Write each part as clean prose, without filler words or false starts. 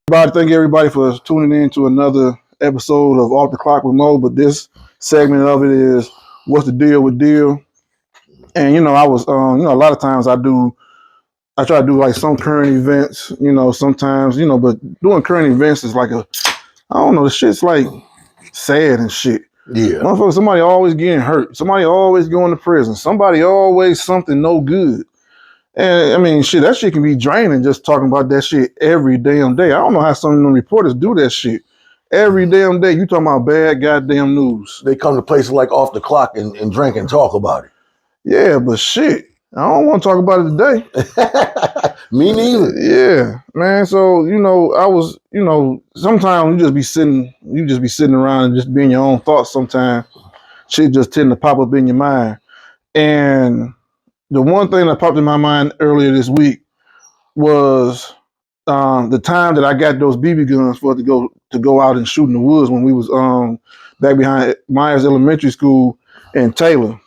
Thank everybody for tuning in to another episode of Off the Clock with Mo. But this segment of it is what's the deal with deal. And I was, a lot of times I try to do like some current events. Sometimes, but doing current events is like I don't know, the shit's like sad and shit. Yeah. Motherfucker, somebody always getting hurt. Somebody always going to prison. Somebody always something no good. And I mean, shit, that shit can be draining just talking about that shit every damn day. I don't know how some of them reporters do that shit. Every damn day, you talking about bad goddamn news. They come to places like Off the Clock and drink and talk about it. Yeah, but shit, I don't want to talk about it today. Me neither. Yeah, man. So, I was, sometimes you just be sitting around and just being your own thoughts sometimes. Shit just tend to pop up in your mind. And the one thing that popped in my mind earlier this week was the time that I got those BB guns for to go out and shoot in the woods when we was back behind Myers Elementary School in Taylor.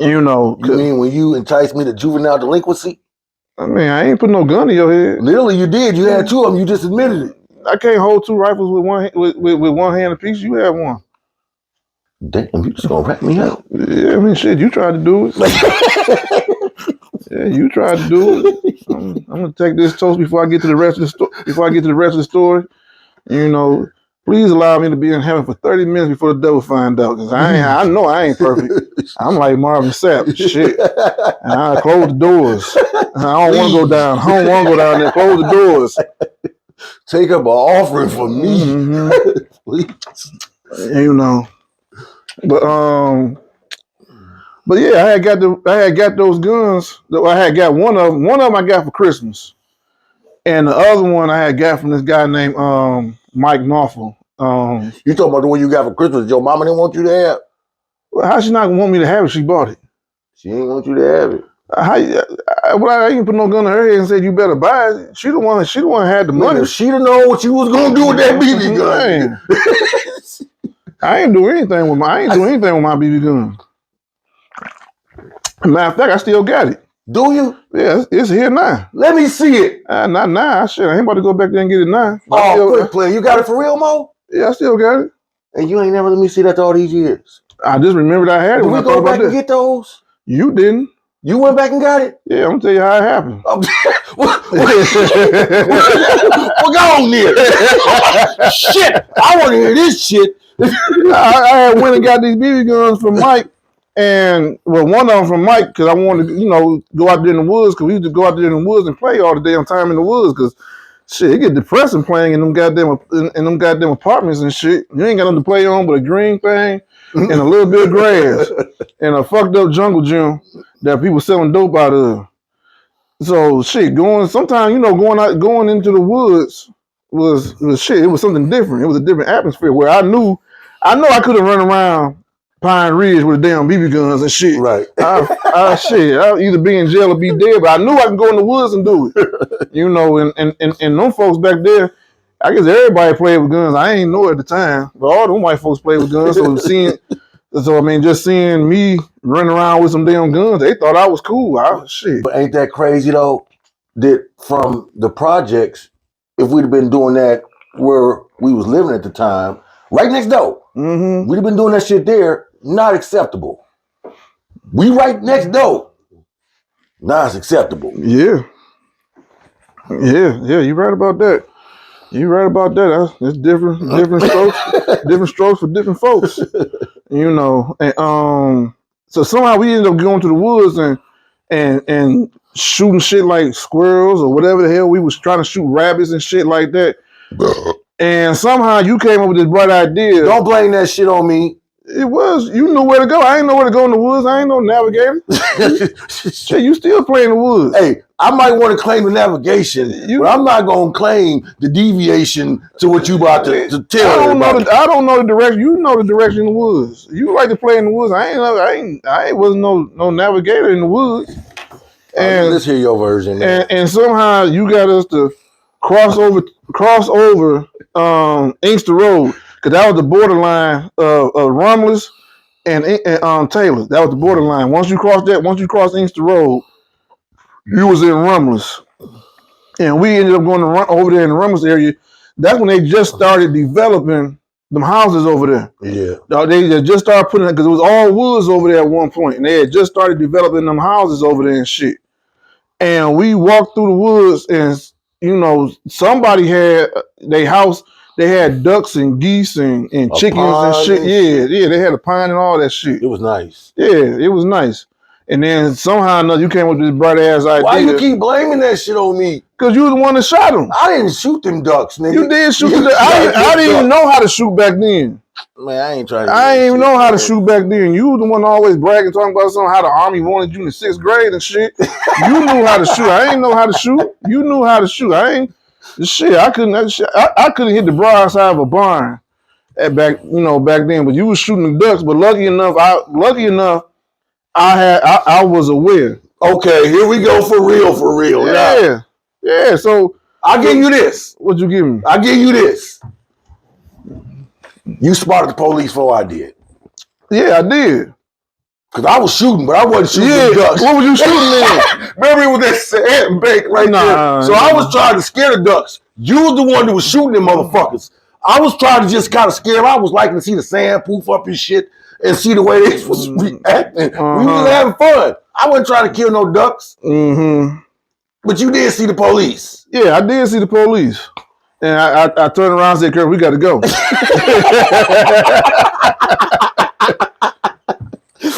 You mean when you enticed me to juvenile delinquency? I mean, I ain't put no gun to your head. Literally, you did. You had two of them. You just admitted it. I can't hold two rifles with one hand apiece. You have one. Damn, you just gonna wrap me up? Yeah, I mean, shit, you tried to do it. Yeah, you tried to do it. I'm gonna take this toast before I get to the rest of the story. Please allow me to be in heaven for 30 minutes before the devil find out, because I know I ain't perfect. I'm like Marvin Sapp, shit. And I close the doors. I don't want to go down. I don't want to go down there. Close the doors. Take up an offering for me, please. But yeah, I had got those guns. I had got one of them. One of them I got for Christmas, and the other one I had got from this guy named Mike Norfolk. You talking about the one you got for Christmas? Your mama didn't want you to have? Well, how she not want me to have it? She bought it. She ain't want you to have it. I didn't put no gun in her head and said you better buy it. She the one who had the money. She didn't know what you was gonna do with that BB gun. I ain't do anything with my BB gun. Matter of fact, I still got it. Do you? Yeah, it's here now. Let me see it. Not now. Shit, I ain't about to go back there and get it now. Quit playing. You got it for real, Mo? Yeah, I still got it. And you ain't never let me see that all these years. I just remembered I had it. Did we go back and get those? You didn't. You went back and got it? Yeah, I'm gonna tell you how it happened. What go on there? Shit, I want to hear this shit. I went and got these BB guns from Mike, and one of them from Mike because I wanted to, go out there in the woods, because we used to go out there in the woods and play all the damn time in the woods, because shit, it get depressing playing in them goddamn apartments and shit. You ain't got nothing to play on but a green thing and a little bit of grass and a fucked up jungle gym that people selling dope out of. So shit, going into the woods was shit. It was something different. It was a different atmosphere where I know I couldn't run around Pine Ridge with the damn BB guns and shit. Right. I'll either be in jail or be dead, but I knew I could go in the woods and do it. And them folks back there, I guess everybody played with guns. I ain't know at the time, but all them white folks played with guns. Just seeing me running around with some damn guns, they thought I was cool. Shit. But ain't that crazy though? That from the projects, if we'd have been doing that where we was living at the time, right next door, we'd have been doing that shit there, not acceptable. We right next door, now it's acceptable. Yeah. You right about that. It's different strokes, different strokes for different folks. And so somehow we ended up going to the woods and shooting shit like squirrels or whatever the hell we was trying to shoot, rabbits and shit like that. And somehow you came up with this bright idea. Don't blame that shit on me. It was, you knew where to go. I ain't know where to go in the woods. I ain't no navigator. Shit, you still play in the woods. Hey, I might want to claim the navigation, but I'm not going to claim the deviation to what you about to tell everybody. I don't know the direction. You know the direction in the woods. You like to play in the woods. I wasn't no navigator in the woods. And let's hear your version. And somehow you got us to cross over Inkster Road, because that was the borderline of Romulus and Taylor. That was the borderline. Once you cross Inkster Road, you was in Romulus. And we ended up going to run over there in the Rummels area. That's when they just started developing them houses over there. Yeah. They just started putting it, because it was all woods over there at one point, and they had just started developing them houses over there and shit. And we walked through the woods, and you know, somebody had their house. They had ducks and geese and chickens and shit. Yeah, they had a pond and all that shit. It was nice. Yeah, it was nice. And then somehow or another, you came up with this bright ass idea. Why you keep blaming that shit on me? Because you was the one that shot him. I didn't shoot them ducks, nigga. You did shoot them. I didn't even know how to shoot back then. Man, I ain't trying to. I didn't even know how to shoot back then. You was the one always bragging, talking about something, how the Army wanted you in the 6th grade and shit. You knew how to shoot. I didn't know how to shoot. You knew how to shoot. I couldn't hit the broadside of a barn back then. But you was shooting the ducks. But lucky enough, I was aware. Okay, here we go for real. Yeah. So I'll give you this. What'd you give me? I'll give you this. You spotted the police before I did. Yeah, I did. Because I was shooting, but I wasn't shooting the ducks. What were you shooting in? Remember, it was that sand bank right there. So I was trying to scare the ducks. You was the one that was shooting them motherfuckers. I was trying to just kind of scare them. I was liking to see the sand poof up and shit and see the way they was reacting. We was having fun. I wasn't trying to kill no ducks. But you did see the police. Yeah, I did see the police. And I turned around and said, Kurt, we got to go.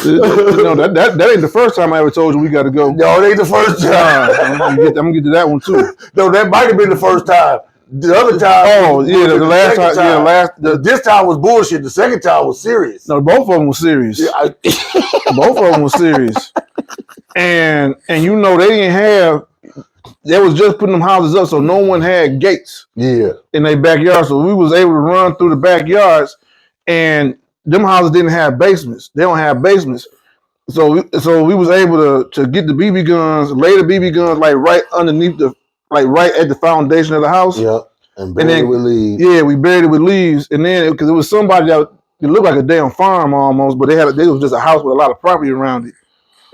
No, that ain't the first time I ever told you we got to go. No, it ain't the first time. I'm gonna get to that one too. No, that might have been the first time. The other time. Oh yeah, the last time. This time was bullshit. The second time was serious. No, both of them were serious. Yeah, both of them were serious. And you know they didn't have. They was just putting them houses up, so no one had gates. Yeah. In their backyard, so we was able to run through the backyards, and them houses didn't have basements. They don't have basements, so we was able to get the BB guns, lay the BB guns like right underneath right at the foundation of the house. Yeah, and buried it with leaves. Yeah, we buried it with leaves, and then because it was somebody that it looked like a damn farm almost, but they was just a house with a lot of property around it,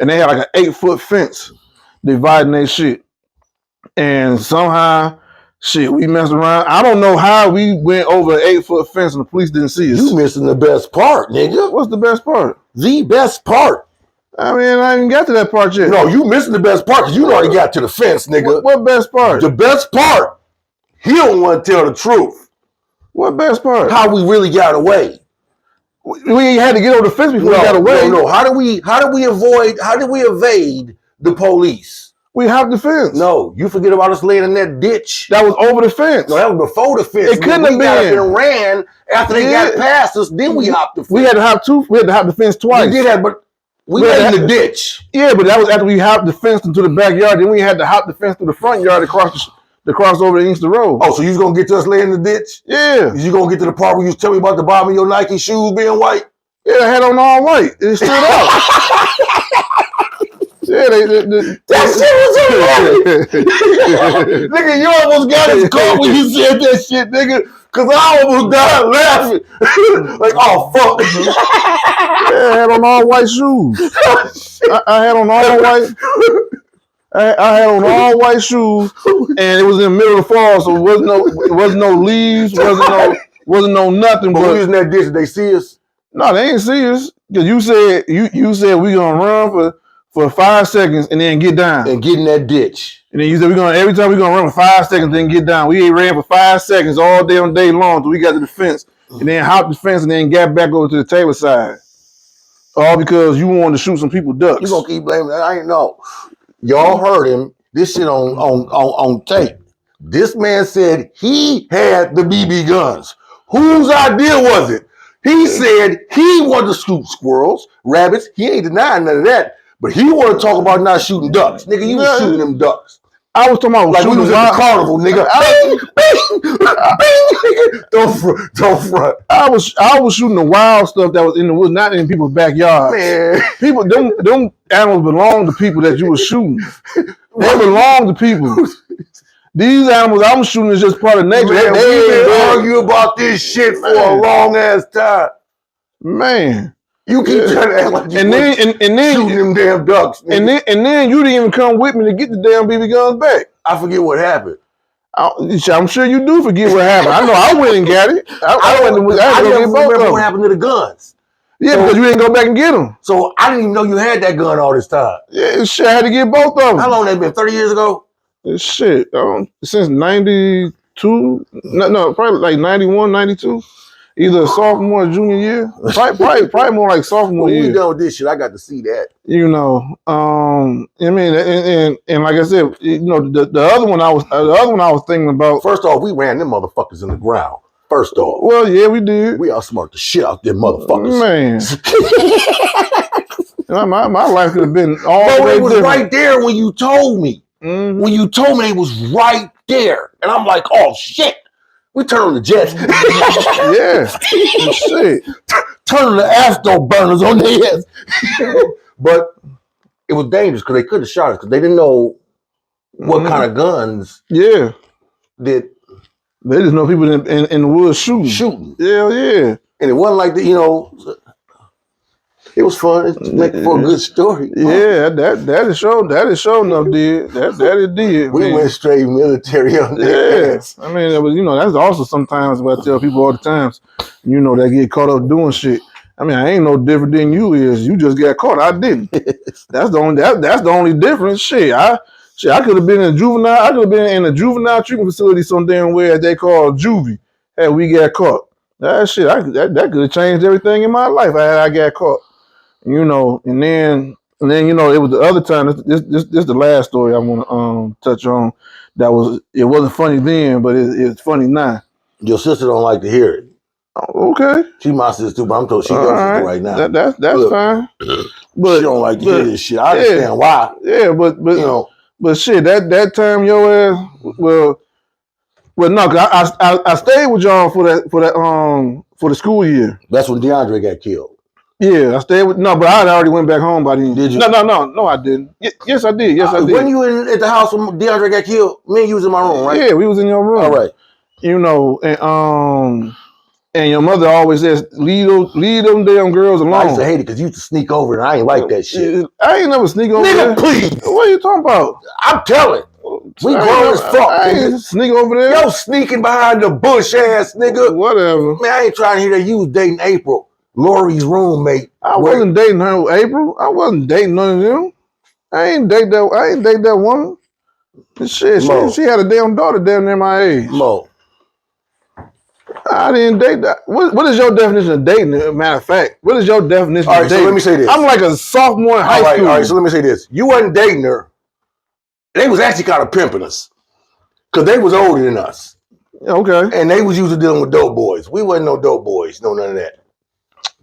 and they had like an 8-foot fence dividing their shit. And somehow, we messed around. I don't know how we went over an 8-foot fence and the police didn't see us. You missing the best part, nigga. What's the best part? The best part. I mean, I didn't get to that part yet. No, you missing the best part because you already got to the fence, nigga. What best part? The best part. He don't want to tell the truth. What best part? How we really got away. We had to get over the fence before we got away. No. How did we evade the police? We hopped the fence. No, you forget about us laying in that ditch. That was over the fence. No, that was before the fence. It couldn't have been. And ran after they got past us. Then we hopped the fence. We had to hop the fence twice. We did that, but we lay in the ditch. Yeah, but that was after we hopped the fence into the backyard. Then we had to hop the fence through the front yard to cross over the Inkster Road. Oh, so you was gonna get to us laying in the ditch? Yeah. You gonna get to the part where you was telling me about the bottom of your Nike shoes being white? Yeah, I had on all white. It stood out. Yeah, that shit was hilarious. Nigga, you almost got his car when you said that shit, nigga. Cause I almost died laughing. Like, oh fuck. Yeah, I had on all white shoes. I had on all white. I had on all white shoes, and it was in the middle of the fall, so it wasn't no leaves, wasn't no nothing. But we was in that ditch. Did they see us? No, they ain't see us. Cause you said we gonna run for 5 seconds and then get down. And get in that ditch. And then you said every time we're gonna run for 5 seconds, then get down. We ain't ran for 5 seconds all day long till we got to the fence. And then hopped the fence and then got back over to the Taylor side. All because you wanted to shoot some people ducks. You gonna keep blaming that? I ain't know. Y'all heard him. This shit on tape. This man said he had the BB guns. Whose idea was it? He said he wanted to shoot squirrels, rabbits. He ain't denying none of that. But he want to talk about not shooting ducks. Nigga, you was shooting them ducks. I was talking about like we was at the carnival, nigga. Don't front. I was shooting the wild stuff that was in the woods, not in people's backyards. Man. People, them animals belong to people that you were shooting. They belong to people. These animals I'm shooting is just part of nature. Man, we've been arguing about this shit for a long ass time. Man. You keep trying to act like you and then shooting them damn ducks. And then you didn't even come with me to get the damn BB guns back. I forget what happened. I'm sure you do forget what happened. I know I went and got it. I never remember what happened to the guns. Yeah, so, because you didn't go back and get them. So I didn't even know you had that gun all this time. Yeah, shit, I had to get both of them. How long that been? 30 years ago? Shit, since 92. No, probably like 91, 92. Either sophomore or junior year. Probably more like sophomore year. When we done with this shit, I got to see that. You know, I mean, and like I said, you know, the other one I was thinking about. First off, we ran them motherfuckers in the ground. First off. Well, yeah, we did. We outsmarted the shit out them motherfuckers. Man. my life could have been all the way it was different. Right there when you told me. Mm-hmm. When you told me it was right there. And I'm like, oh shit. We turn on the jets. Yeah. Shit. Turn on the afterburners on their heads. But it was dangerous because they could have shot us because they didn't know what kind of guns. Yeah. They just know people in the woods shooting. Yeah. And it wasn't like that, you know. It was fun. It's making for a good story. Yeah, that is show enough, did. That it did. We went straight military on that. Yes. I mean, it was, you know, that's also sometimes what I tell people all the times, you know, they get caught up doing shit. I mean, I ain't no different than you is. You just got caught. I didn't. That's the only difference. Shit, I could have been in juvenile. I could have been in a juvenile treatment facility some damn way they call juvie. Hey, we got caught. That shit, that could have changed everything in my life. I got caught. You know, and then you know, it was the other time. This the last story I want to touch on. It wasn't funny then, but it's funny now. Your sister don't like to hear it. Okay. She my sister too, but I'm told she your sister right now. That's fine. But she don't like to hear this shit. I understand why. Yeah, but you know, but shit, that time your ass, well no, cause I stayed with y'all for the school year. That's when DeAndre got killed. Yeah, I stayed with but I had already went back home by then. Did you? No, I didn't. Yes, I did. I did. When you at the house when DeAndre got killed, me and you was in my room, right? Yeah, we was in your room. All right. You know, and your mother always says, leave them damn girls alone. I used to hate it because you used to sneak over and I ain't like that shit. I ain't never sneak over there. Please. What are you talking about? I'm telling. We grown as fuck. I ain't sneak over there. Yo, sneaking behind the bush ass nigga. Whatever. Man, I ain't trying to hear that you was dating April, Lori's roommate. I wasn't dating her, April. I wasn't dating none of them. I ain't date that woman. Shit, she had a damn daughter down near my age. Mo. I didn't date that. What is your definition of dating? Matter of fact, what is your definition of dating? So let me say this. I'm like a sophomore in high school. All right, so let me say this. You wasn't dating her. They was actually kind of pimping us. Because they was older than us. Okay. And they was usually dealing with dope boys. We wasn't no dope boys, none of that.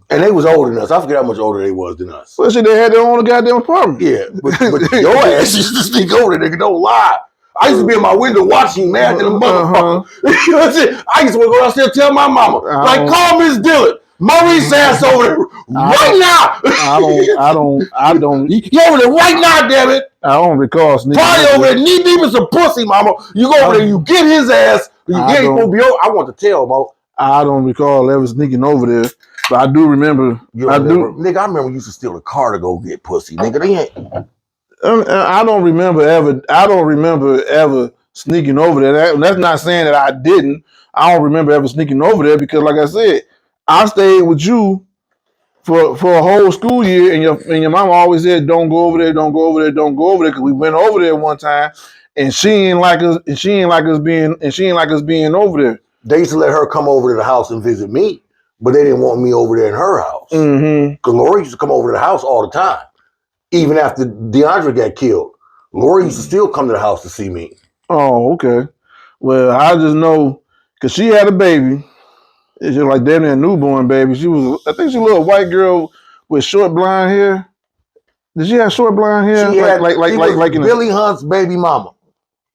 And they was older than us. I forget how much older they was than us. Well, shit, they had their own goddamn apartment. Yeah, but your ass used to sneak over there, nigga, don't lie. I used to be in my window watching you mad than a motherfucker. You know what I'm saying? I used to go downstairs and tell my mama, call Miss Dillon. Maurice ass over there right now. I don't. You over there right now, damn it. I don't recall sneaking. Probably over there knee deep in some pussy, mama. You go over there, you get his ass. I want to tell, Mo. I don't recall ever sneaking over there, but I do remember. Nigga, I remember you used to steal a car to go get pussy, nigga. They ain't. I don't remember ever sneaking over there. That's not saying that I didn't. I don't remember ever sneaking over there because, like I said, I stayed with you for a whole school year, and your mama always said, "Don't go over there, don't go over there, don't go over there." Because we went over there one time, and she ain't like us being over there. They used to let her come over to the house and visit me, but they didn't want me over there in her house. Because Lori used to come over to the house all the time. Even after DeAndre got killed, Lori used to still come to the house to see me. Oh, okay. Well, I just know because she had a baby. It's just like damn near a newborn baby. I think she was a little white girl with short blonde hair. Did she have short blonde hair? She was Billy Hunt's baby mama.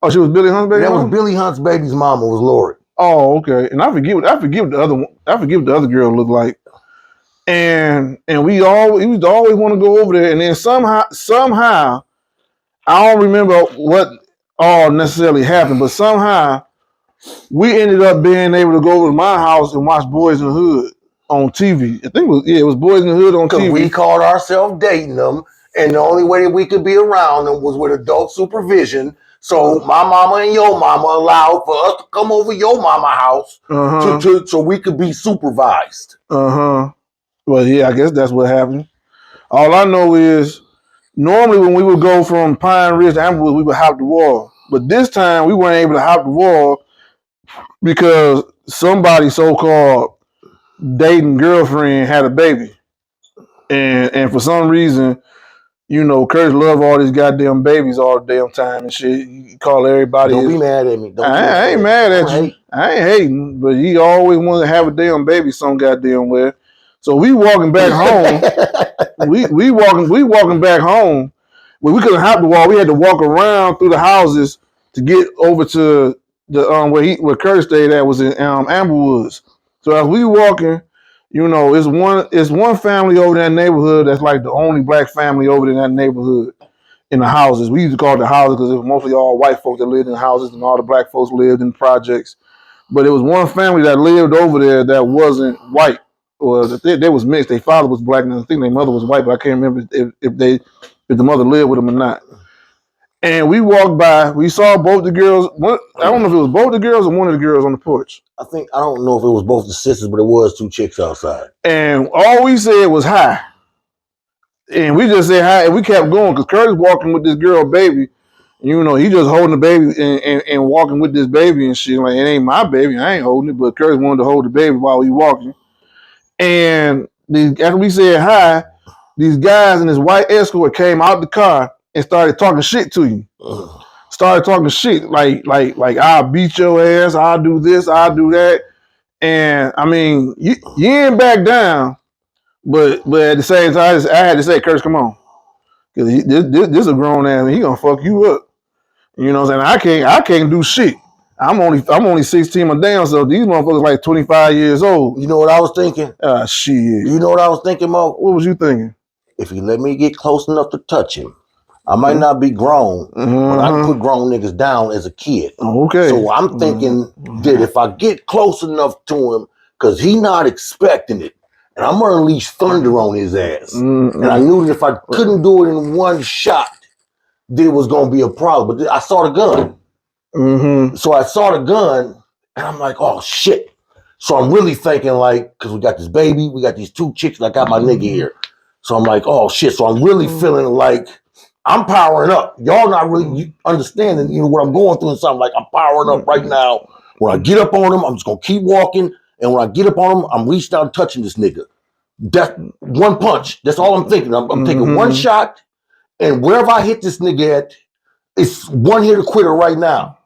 Oh, she was Billy Hunt's baby mama? That was Billy Hunt's baby's mama was Lori. Oh, okay. And I forget what the other girl looked like. And we used to always want to go over there, and then somehow I don't remember what all necessarily happened, but somehow we ended up being able to go over to my house and watch Boys in the Hood on TV. I think it was Boys in the Hood on TV. We called ourselves dating them, and the only way that we could be around them was with adult supervision. So my mama and your mama allowed for us to come over your mama house so we could be supervised. Well, yeah, I guess that's what happened. All I know is normally when we would go from Pine Ridge to Amblewood, we would hop the wall. But this time we weren't able to hop the wall because somebody so-called dating girlfriend had a baby. And for some reason, you know, Curtis love all these goddamn babies all the damn time and shit. You call everybody. Don't be mad at me. I ain't mad at you. I ain't hating, but he always wanted to have a damn baby some goddamn where. So we walking back home. we walking back home. Well, we couldn't hop the wall. We had to walk around through the houses to get over to the where Curtis stayed at was in Amberwoods. So as we walking, you know, it's one family over in that neighborhood that's like the only black family over in that neighborhood in the houses. We used to call it the houses because it was mostly all white folks that lived in the houses and all the black folks lived in the projects. But it was one family that lived over there that wasn't white. Or they was mixed. Their father was black and I think their mother was white, but I can't remember if the mother lived with them or not. And we walked by, we saw both the girls. I don't know if it was both the girls or one of the girls on the porch. I don't know if it was both the sisters, but it was two chicks outside. And all we said was hi. And we just said hi, and we kept going because Curtis walking with this girl baby. You know, he just holding the baby and walking with this baby and shit. Like, it ain't my baby, I ain't holding it, but Curtis wanted to hold the baby while we walking. And after we said hi, these guys in this white escort came out the car and started talking shit to you. Started talking shit like I'll beat your ass, I'll do this, I'll do that. And I mean, you ain't back down, but at the same time, I had to say, Curtis, come on, because this a grown ass, and he gonna fuck you up. You know what I'm saying? I can't do shit. I'm only 16 my damn self. These motherfuckers like 25 years old. You know what I was thinking? Shit. You know what I was thinking, Mo? What was you thinking? If he let me get close enough to touch him, I might not be grown, but I can put grown niggas down as a kid. Okay. So I'm thinking that if I get close enough to him, because he not expecting it, and I'm gonna unleash thunder on his ass. And I knew that if I couldn't do it in one shot, there was gonna be a problem. But I saw the gun. So I saw the gun, and I'm like, oh shit. So I'm really thinking like, because we got this baby, we got these two chicks, and I got my nigga here. So I'm like, oh shit. So I'm really feeling like I'm powering up. Y'all not really understanding, you know, what I'm going through and something. Like, I'm powering up right now. When I get up on him, I'm just gonna keep walking. And when I get up on him, I'm reaching out and touching this nigga. That's one punch. That's all I'm thinking. I'm taking one shot, and wherever I hit this nigga at, it's one hit or quitter right now.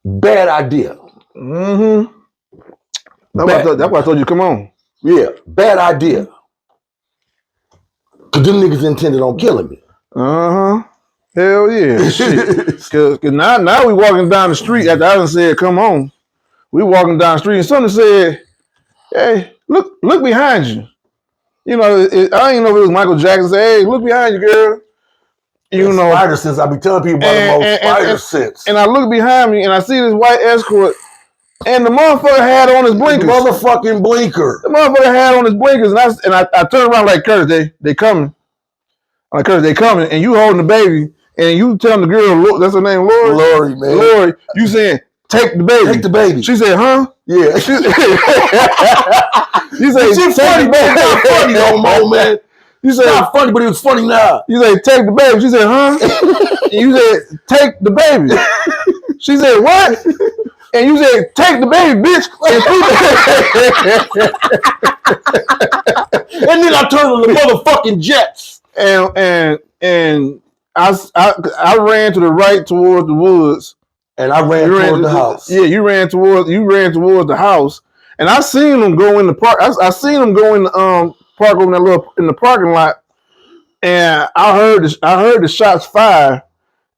Bad idea. That's why I told you, come on. Yeah, bad idea. Because them niggas intended on killing me. Hell yeah. Shit. Because now we walking down the street after I done said, come on. We walking down the street and somebody said, hey, look behind you. You know, I didn't know if it was Michael Jackson. Say, hey, look behind you, girl. You know, spider sense. I be telling people about the most spider sense. And I look behind me and I see this white escort, and the motherfucker had on his blinkers. Motherfucking blinker. The motherfucker had on his blinkers, and I turned around like, Curtis, they coming. I'm like, Curtis, they coming, and you holding the baby, and you telling the girl, that's her name, Lori. Lori, man. Lori, you saying, take the baby. Take the baby. She said, huh? Yeah. You say, it's funny, man. It's not funny no more, man. You said, it's not funny, but it was funny now. You say, take the baby. She said, huh? And you said, take the baby. She said, what? And you said, take the baby, bitch. And then I turned on the motherfucking jets. And I ran to the right towards the woods. And I ran towards the house. Yeah, you ran towards the house. And I seen them go in the park. I seen them go in the park over in the parking lot. And I heard the shots fired.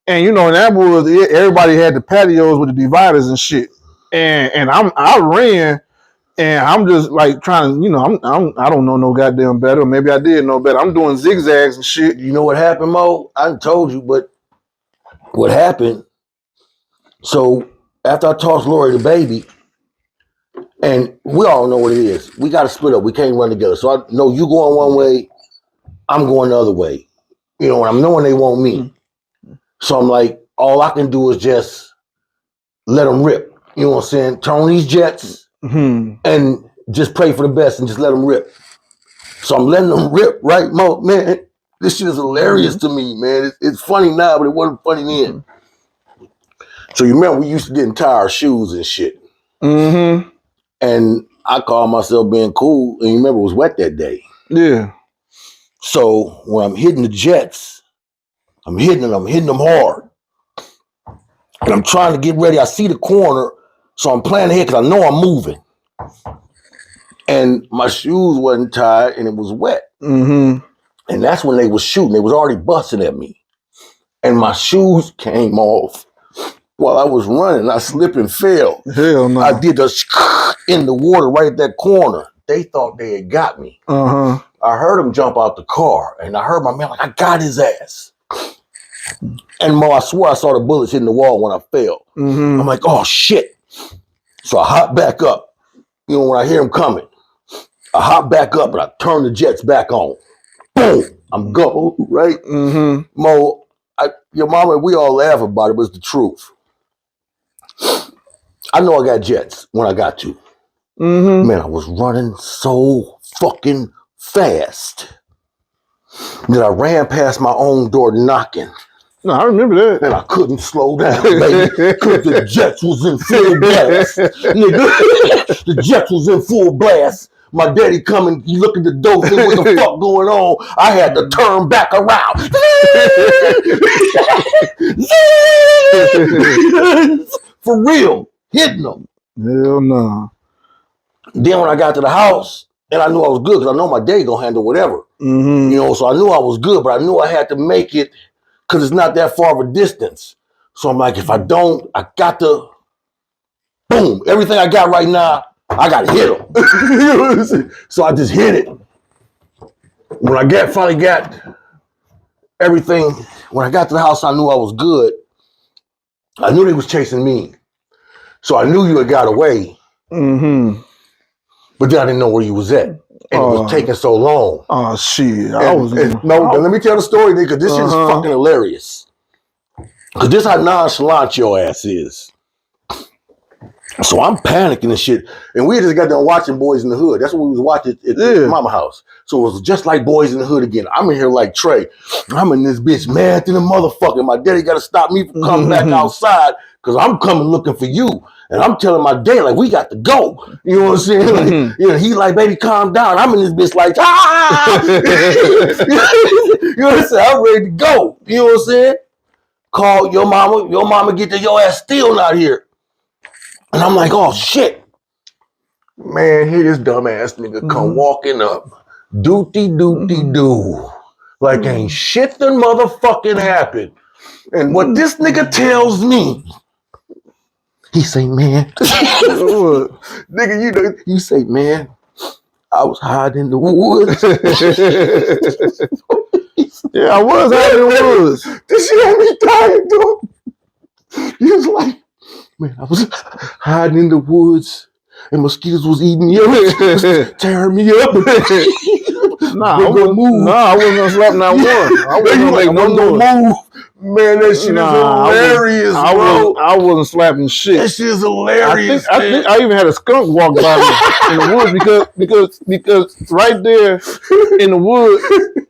And you know, in that woods, everybody had the patios with the dividers and shit. And I ran, and I'm just like trying to, you know, I don't know no goddamn better. Maybe I did know better. I'm doing zigzags and shit. You know what happened, Mo? I told you, but what happened? So after I tossed Lori the baby, and we all know what it is. We got to split up. We can't run together. So I know you going one way, I'm going the other way. You know, and I'm knowing they want me. So I'm like, all I can do is just let them rip. You know what I'm saying? Turn on these jets and just pray for the best and just let them rip. So I'm letting them rip, right, Mo? Man, this shit is hilarious to me, man. It's funny now, but it wasn't funny then. So you remember we used to get in tire shoes and shit. And I called myself being cool, and you remember it was wet that day. Yeah. So when I'm hitting the jets, I'm hitting them hard. And I'm trying to get ready. I see the corner, so I'm planning ahead because I know I'm moving. And my shoes wasn't tied, and it was wet. And that's when they was shooting. They was already busting at me. And my shoes came off while I was running. I slipped and fell. Hell no. I did the in the water right at that corner. They thought they had got me. I heard them jump out the car, and I heard my man like, I got his ass. And Mo, I swear I saw the bullets hitting the wall when I fell. I'm like, oh shit. So I hop back up. You know, when I hear him coming, I hop back up and I turn the jets back on. Boom. I'm going, right? Mo, your mama, we all laugh about it, but it's the truth. I know I got jets when I got to. Man, I was running so fucking fast that I ran past my own door knocking. No, I remember that. And I couldn't slow down, baby, because the jets was in full blast. Nigga, the jets was in full blast. My daddy coming, he look at the door, see what the fuck going on. I had to turn back around. For real, hitting them. Hell no. Then when I got to the house, and I knew I was good, because I know my daddy gonna handle whatever. You know, so I knew I was good, but I knew I had to make it because it's not that far of a distance. So I'm like, if I don't, I got to, boom, everything I got right now, I got to hit him. So I just hit it. When I finally got everything, when I got to the house, I knew I was good. I knew they was chasing me. So I knew you had got away. But then I didn't know where you was at. And it was taking so long. Oh, shit. Let me tell the story, nigga. This shit is fucking hilarious. Because this how nonchalant your ass is. So I'm panicking and shit. And we just got done watching Boys in the Hood. That's what we was watching at Mama house. So it was just like Boys in the Hood again. I'm in here like Trey. I'm in this bitch mad to the motherfucker. My daddy got to stop me from coming back outside because I'm coming looking for you. And I'm telling my dad, like, we got to go. You know what I'm saying? Like, you know, he like, baby, calm down. I'm in this bitch like, ah! You know what I'm saying? I'm ready to go. You know what I'm saying? Call your mama get your ass still not here. And I'm like, oh shit. Man, here this dumbass nigga come walking up. Doopty-doopty-doo. Like ain't shit done motherfucking happened. And what this nigga tells me, he say, man, nigga, you know, you say, man, I was hiding in the woods. Yeah, I was hiding in the woods. This shit had me dying, dude. He was like, man, I was hiding in the woods and mosquitoes was eating me up, tearing me up. I wasn't gonna slap not one. I wasn't gonna make no move. Man, that shit is hilarious, bro. I wasn't slapping shit. That shit is hilarious. I think I even had a skunk walk by me in the woods because right there in the woods,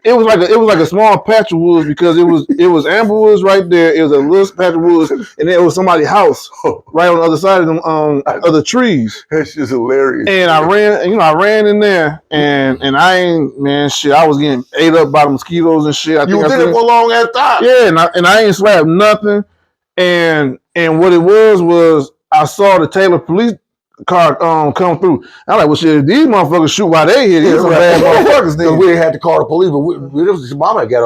it was like a small patch of woods because it was amber woods right there. It was a little patch of woods, and then it was somebody's house right on the other side of them other trees. That shit's hilarious. And I ran in there, and I ain't, man, shit. I was getting ate up by the mosquitoes and shit. You did it for a long ass time. Yeah, and I ain't slapped nothing. And what it was I saw the Taylor police car come through. I'm like, well, shit, these motherfuckers shoot while they here. These some bad motherfuckers. Because we had to call the police, but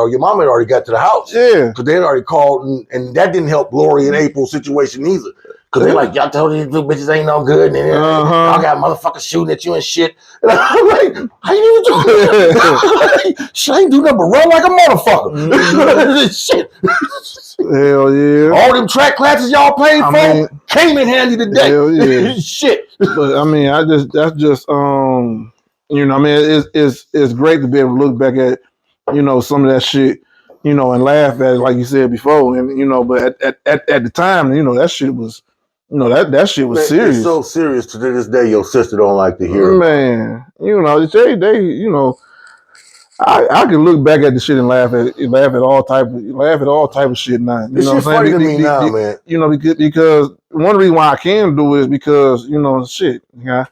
your mama had already got to the house. Yeah, because they had already called, and that didn't help Glory and April's situation either. Because they're like, y'all told these little bitches ain't no good, and y'all got motherfuckers shooting at you and shit. And I'm like, how you even doing that? She ain't do nothing but run like a motherfucker. Shit. Hell yeah. All them track classes y'all paid for came in handy today. Hell yeah. Shit. But I mean, that's just you know, I mean, it's great to be able to look back at, you know, some of that shit, you know, and laugh at it like you said before, and you know, but at the time, you know, that shit was, you know, that shit was serious. It's so serious to this day. Your sister don't like to hear. Man, you know, they, you know, I can look back at the shit and laugh at all type of shit now. You know what I'm saying? Funny to me now, man. You know, because one reason why I can do it is because, you know, shit, yeah.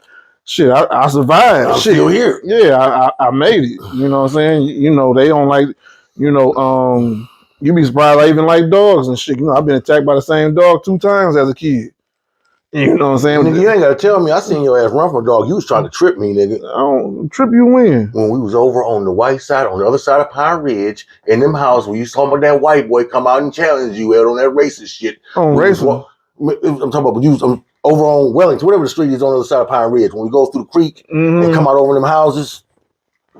Shit, I survived. I'm shit. Still here. Yeah, I made it. You know what I'm saying? You know, they don't like, you know, you be surprised I even like dogs and shit. You know, I've been attacked by the same dog 2 times as a kid. You know what I'm saying? Nigga, you ain't gotta tell me. I seen your ass run from a dog. You was trying to trip me, nigga. I don't trip you when? When we was over on the white side, on the other side of Pine Ridge, in them houses, when you saw about that white boy come out and challenge you out on that racist shit. On racist? I'm talking about you over on Wellington, whatever the street is on the other side of Pine Ridge. When we go through the creek and come out over them houses,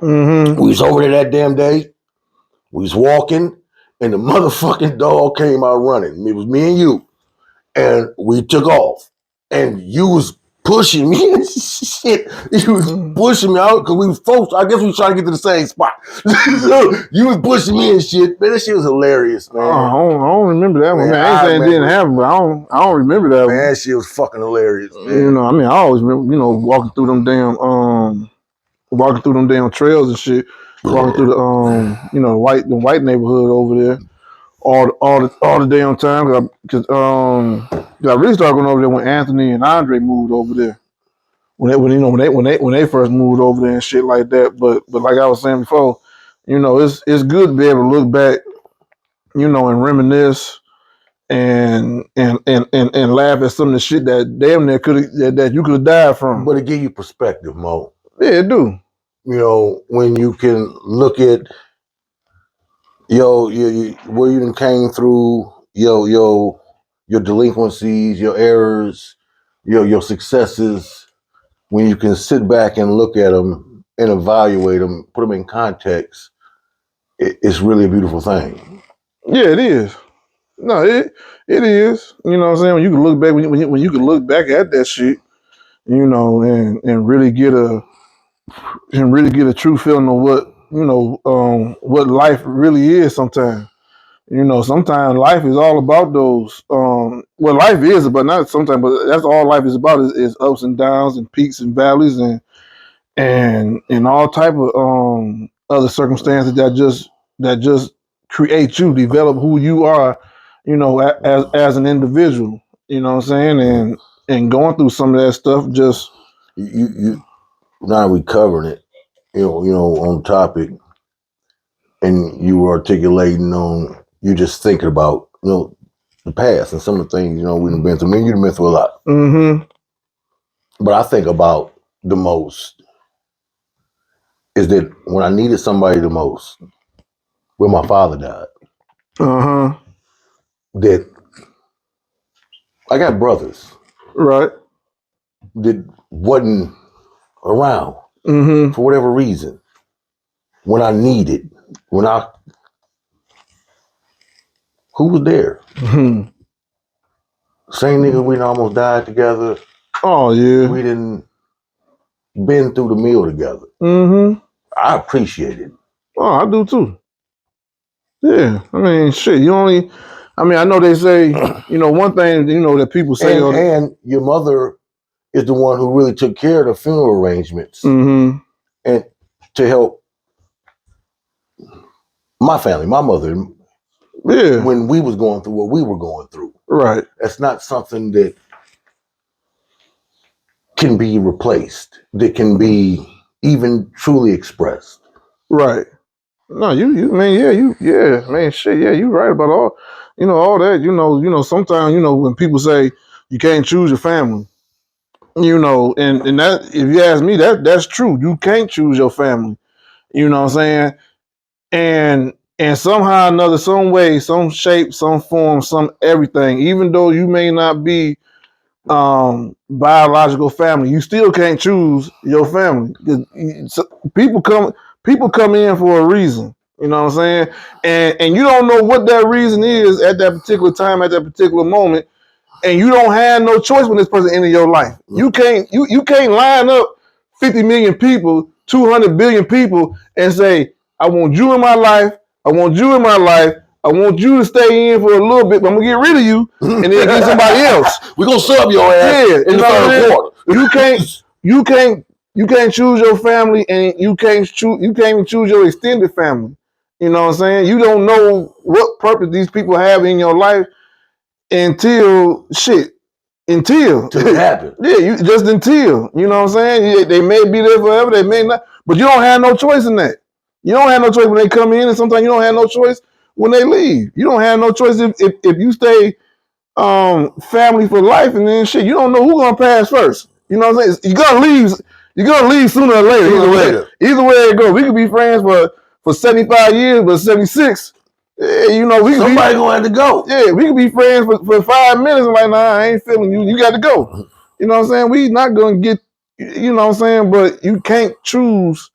we was over there that damn day. We was walking, and the motherfucking dog came out running. It was me and you, and we took off. And you was pushing me and shit. You was pushing me out because we was folks. I guess we was trying to get to the same spot. So you was pushing me and shit. Man, that shit was hilarious, man. I don't remember that one. Man, I ain't saying it didn't happen, but I don't remember that one. Man, that shit was fucking hilarious, man. You know, I mean, I always remember, you know, walking through them damn trails and shit. Walking through the you know, the white neighborhood over there. All the damn time, because I really started going over there when Anthony and Andre moved over there. When they first moved over there and shit like that. But like I was saying before, you know, it's good to be able to look back, you know, and reminisce and laugh at some of the shit that damn near that you could have died from. But it give you perspective, Mo. Yeah, it do. You know, when you can look at where you done came through, your delinquencies, your errors, your successes, when you can sit back and look at them and evaluate them, put them in context, it's really a beautiful thing. Yeah, it is. No, it is. You know what I'm saying? When you can look back, when you can look back at that shit, you know, and really get a true feeling of what, you know, what life really is sometimes. You know, sometimes life is all about those, well, life is about, not sometimes, but that's all life is about is ups and downs and peaks and valleys and all type of other circumstances that just create you, develop who you are, you know, as an individual. You know what I'm saying? And going through some of that stuff, just you now we covering it, you know, on topic, and you were articulating on, you just thinking about, you know, the past and some of the things, you know, we've been through. I mean, you've been through a lot. Mm-hmm. But I think about the most is that when I needed somebody the most, when my father died, that I got brothers, right, that wasn't around for whatever reason. When I needed, who was there? Same nigga we done almost died together. Oh yeah, we didn't been through the meal together. I appreciate it. Oh, I do too. Yeah, I mean, shit. I know they say, you know, one thing, you know, that people say, and your mother is the one who really took care of the funeral arrangements and to help my family, my mother, when we was going through what we were going through. Right. That's not something that can be replaced, that can be even truly expressed. Right. No, you right about all, you know, all that, you know, sometimes, you know, when people say you can't choose your family, you know, and that, if you ask me, that's true. You can't choose your family. You know what I'm saying? And somehow or another, some way, some shape, some form, some everything, even though you may not be biological family, you still can't choose your family. People come in for a reason. You know what I'm saying? And you don't know what that reason is at that particular time, at that particular moment, and you don't have no choice when this person enter your life. You can't line up 50 million people, 200 billion people, and say, I want you in my life, I want you in my life. I want you to stay in for a little bit, but I'm gonna get rid of you and then get somebody else. We're gonna sub your ass in the third quarter. You can't choose your family, and you can't even choose your extended family. You know what I'm saying? You don't know what purpose these people have in your life until it happens. Yeah, until, you know what I'm saying? They may be there forever, they may not, but you don't have no choice in that. You don't have no choice when they come in, and sometimes you don't have no choice when they leave. You don't have no choice if you stay family for life, and then shit, you don't know who's gonna pass first. You know what I'm saying? You're gonna leave sooner or later. Either way it goes. We could be friends for 75 years, but 76. Yeah, you know, somebody gonna have to go. Yeah, we could be friends for 5 minutes and like, nah, I ain't feeling you. You got to go. You know what I'm saying? We not gonna get, you know what I'm saying? But you can't choose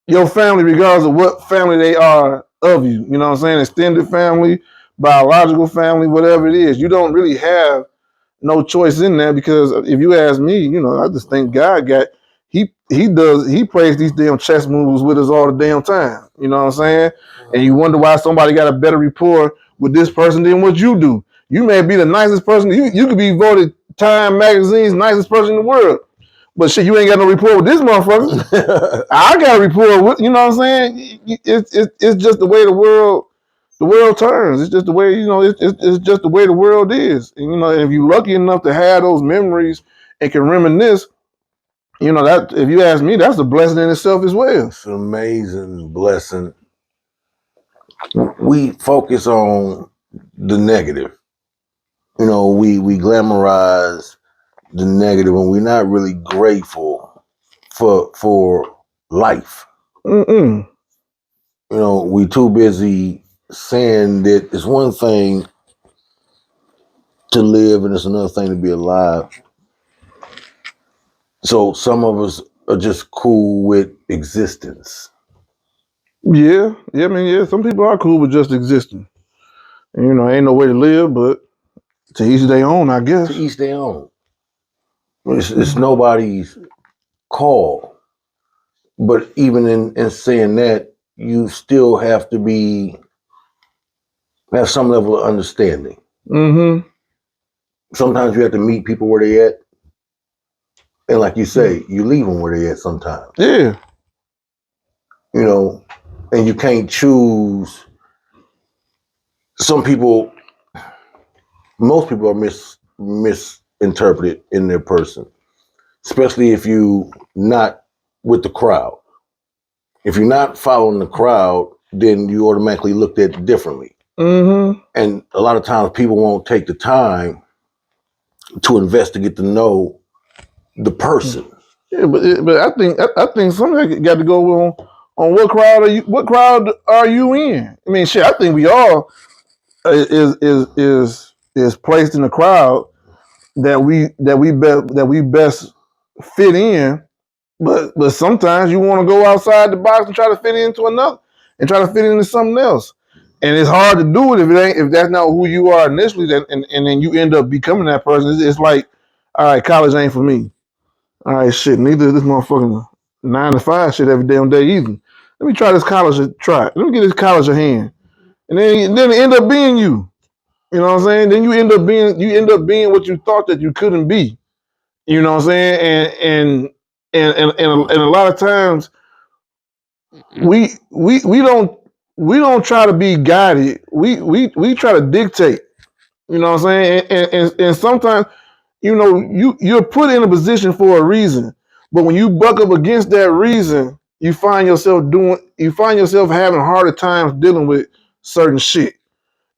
your family regardless of what family they are of you. You know what I'm saying? Extended family, biological family, whatever it is. You don't really have no choice in that, because if you ask me, you know, I just think God he plays these damn chess moves with us all the damn time. You know what I'm saying? And you wonder why somebody got a better rapport with this person than what you do. You may be the nicest person. You could be voted Time Magazine's nicest person in the world. But shit, you ain't got no rapport with this motherfucker. I got a rapport with, you know what I'm saying? It's just the way the world turns. It's just the way, you know, it's just the way the world is. And, you know, if you're lucky enough to have those memories and can reminisce, you know, that, if you ask me, that's a blessing in itself as well. It's an amazing blessing. We focus on the negative. You know, we glamorize the negative, and we're not really grateful for life. Mm-mm. You know, we too busy saying that it's one thing to live and it's another thing to be alive. So some of us are just cool with existence. Yeah. I mean, yeah, some people are cool with just existing. And, you know, ain't no way to live, but to each their own, I guess. To each their own. It's nobody's call. But even in saying that, you still have to have some level of understanding. Mm-hmm. Sometimes you have to meet people where they at. And like you say, you leave them where they at sometimes. Yeah. You know, and you can't choose. Some people, most people are misinterpreted in their person, especially if you not with the crowd. If you're not following the crowd, then you automatically looked at differently. Mm-hmm. And a lot of times people won't take the time to investigate to know the person. Yeah, but I think some of that got to go on what crowd are you in? I mean, shit, I think we all is placed in a crowd that we best fit in. But sometimes you want to go outside the box and try to fit into another and try to fit into something else. And it's hard to do it if that's not who you are initially, and then you end up becoming that person. It's like, all right, college ain't for me. All right, shit, neither is this motherfucking 9 to 5 shit every damn day either. Let me try this college. Let me get this college a hand, and then it end up being you. You know what I'm saying? Then you end up being what you thought that you couldn't be. You know what I'm saying? And a lot of times we don't try to be guided. We try to dictate. You know what I'm saying? And sometimes, you know, you're put in a position for a reason. But when you buck up against that reason, you find yourself having harder times dealing with certain shit.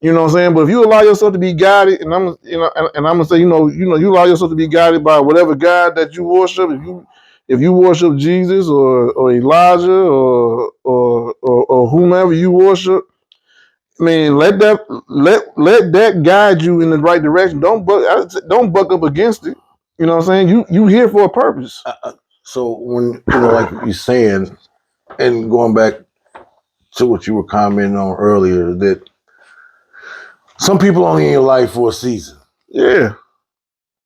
You know what I'm saying? But if you allow yourself to be guided, and I'm gonna say, you allow yourself to be guided by whatever God that you worship. If you worship Jesus or Elijah or whomever you worship, I mean, let that guide you in the right direction. Don't buck up against it. You know what I'm saying? You here for a purpose. So when, you know, like you're saying, and going back to what you were commenting on earlier, that some people only in your life for a season. Yeah.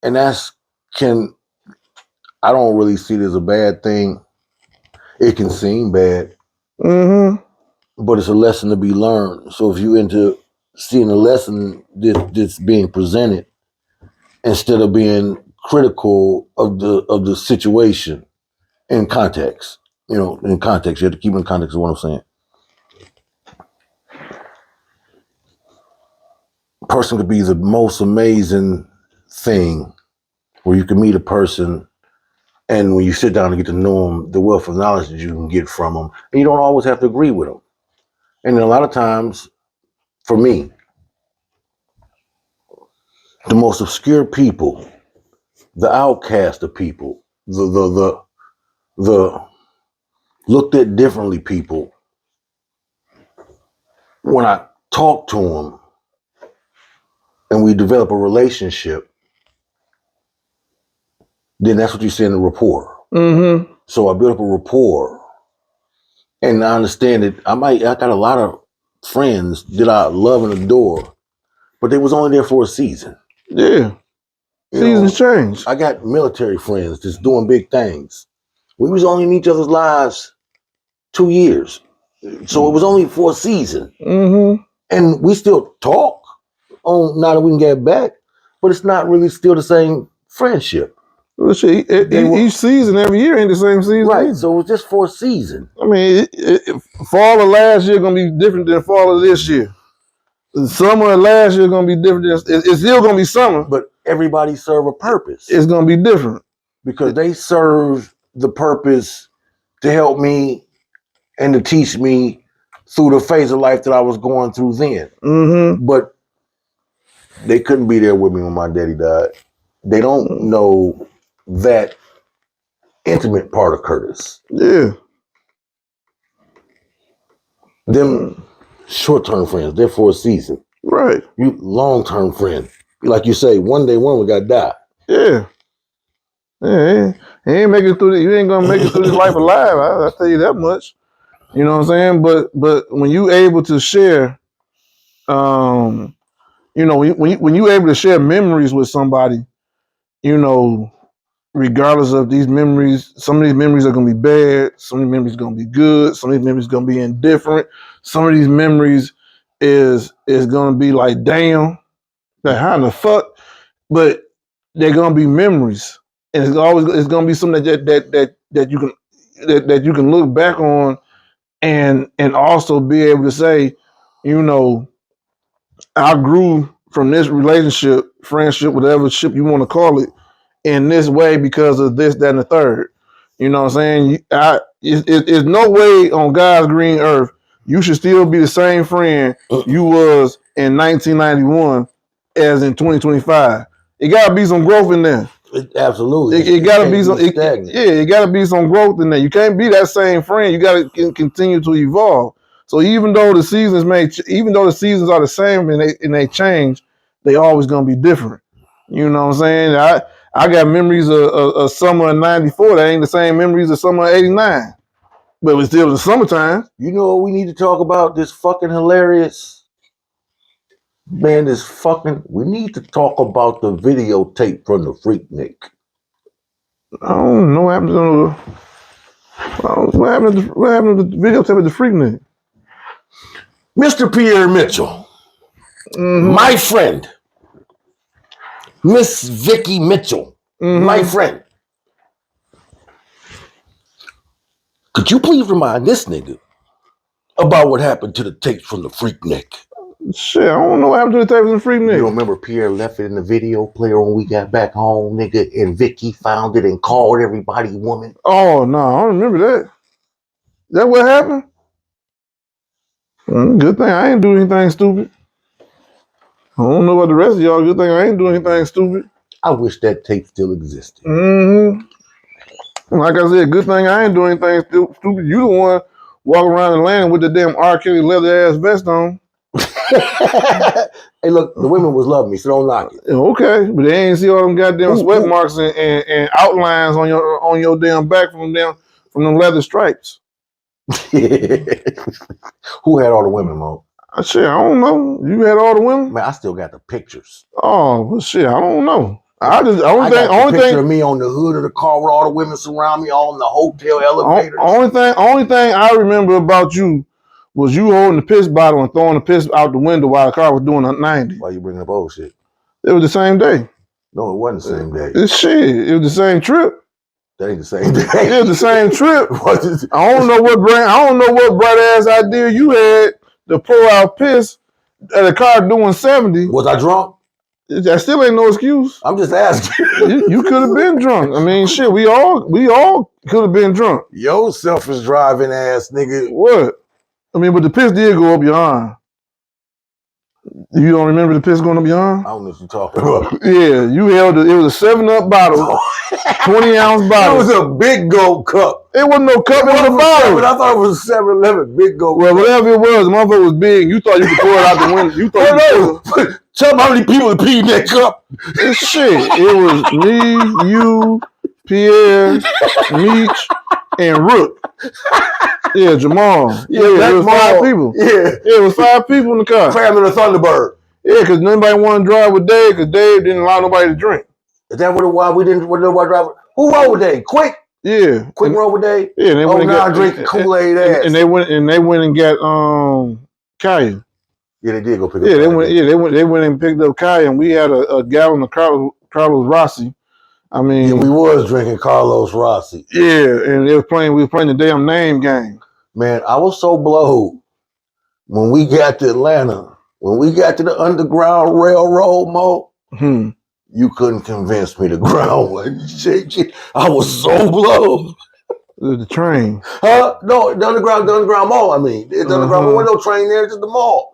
And I don't really see it as a bad thing. It can seem bad. Mm-hmm. but it's a lesson to be learned. So if you into seeing a lesson that's being presented instead of being critical of the situation in context, in context, you have to keep in context of what I'm saying. A person could be the most amazing thing where you can meet a person, and when you sit down and get to know them, the wealth of knowledge that you can get from them, and you don't always have to agree with them. And a lot of times, for me, the most obscure people, the outcast of people, the looked at differently people, when I talk to them and we develop a relationship, then that's what you say in the rapport. Mm-hmm. So I built up a rapport, and I understand that I got a lot of friends that I love and adore, but they was only there for a season. Yeah. Seasons change. I got military friends that's doing big things. We was only in each other's lives 2 years. So it was only for a season. Mm-hmm. And we still talk on now that we can get back, but it's not really still the same friendship. Well, shit, each season every year ain't the same season. Right. Either. So it was just for a season. I mean, fall of last year gonna be different than fall of this year. The summer of last year gonna be different. It's still gonna be summer, but everybody serve a purpose. It's gonna be different because they serve the purpose to help me and to teach me through the phase of life that I was going through then. Mm-hmm. But they couldn't be there with me when my daddy died. They don't know that intimate part of Curtis. Yeah. Them short-term friends, they're for a season. Right. You long-term friend. Like you say, one day one we gotta die. Yeah. Yeah. He ain't making it through you ain't gonna make it through this life alive. I tell you that much. You know what I'm saying? But when you able to share, when you able to share memories with somebody, regardless of these memories, some of these memories are gonna be bad, some of these memories are gonna be good, some of these memories are gonna be indifferent, some of these memories is gonna be like, damn, like how in the fuck? But they're gonna be memories, and it's gonna be something that you can look back on, and also be able to say, I grew from this relationship, friendship, whatever ship you want to call it, in this way because of this, that, and the third. You know what I'm saying? It's no way on God's green earth you should still be the same friend you was in 1991 as in 2025. It gotta be some growth in there. Absolutely. It gotta be some. It gotta be some growth in there. You can't be that same friend. You gotta continue to evolve. So even though the seasons are the same and they change, they always gonna be different. You know what I'm saying? I got memories of summer of '94 that ain't the same memories of summer of '89, but it's still the summertime. You know what we need to talk about? This fucking hilarious man. We need to talk about the videotape from the Freaknik. I don't know what happened to the videotape of the Freaknik. Mr. Pierre Mitchell, my friend, Miss Vicky Mitchell, my friend. Could you please remind this nigga about what happened to the tapes from the Freaknik? Shit, I don't know what happened to the tapes from the Freaknik. You don't remember Pierre left it in the video player when we got back home, nigga, and Vicky found it and called everybody woman? Oh, no, I don't remember that. Is that what happened? Good thing I ain't do anything stupid. I don't know about the rest of y'all. Good thing I ain't doing anything stupid. I wish that tape still existed. Like I said, good thing I ain't doing anything stupid. You the one walking around the land with the damn R. Kelly leather ass vest on. Hey, look, the women was loving me, so don't knock it. Okay, but they ain't see all them goddamn sweat marks and outlines on your damn back from them leather stripes. Who had all the women, Mo? Shit, I don't know. You had all the women? Man, I still got the pictures. Oh, well, shit, I don't know. I got the picture of me on the hood of the car with all the women surround me, all in the hotel elevators. Only thing I remember about you was you holding the piss bottle and throwing the piss out the window while the car was doing 90. Why you bringing up old shit? It was the same day. No, it wasn't the same day. It's shit. It was the same trip. That ain't the same day. It was the same trip. I don't know what bright ass idea you had to pour out piss at a car doing 70. Was I drunk? That still ain't no excuse. I'm just asking. You could have been drunk. I mean, shit, we all could have been drunk. Yo, selfish driving ass nigga. What? I mean, but the piss did go up your arm. You don't remember the piss going up your arm? I don't know what you're talking about. Yeah, you held it. It was a 7-Up bottle, 20-ounce bottle. It was a big gold cup. It wasn't no cup, it was a bottle. I thought it was a 7-Eleven big gold well, cup. whatever it was, the motherfucker was big. You thought you could pour it out the window. You thought Tell me how many people peed in that cup. It's shit. It was me, you, Pierre, Meech, and Rook. Yeah, Jamal. Yeah, it was 5 people. Yeah, it was 5 people in the car. Cramming a Thunderbird. Yeah, because nobody wanted to drive with Dave because Dave didn't allow nobody to drink. Is that why we didn't want nobody drive? Who rode with Dave? Quick. Yeah. Quick rode with Dave? Yeah, they went and got drinking Kool-Aid ass. And they went and got Kaya. Yeah, they did go pick up. Yeah, they went and picked up Kaya, and we had a gallon of Carlos Rossi. I mean, yeah, we was drinking Carlos Rossi. Yeah, and we were playing the damn name game. Man, I was so blowed when we got to Atlanta. When we got to the Underground Railroad, Mo, you couldn't convince me the ground wasn't shaking. I was so blowed. The train. Huh? No, the Underground Mall, I mean. The Underground Mall, there was no train there, just the mall.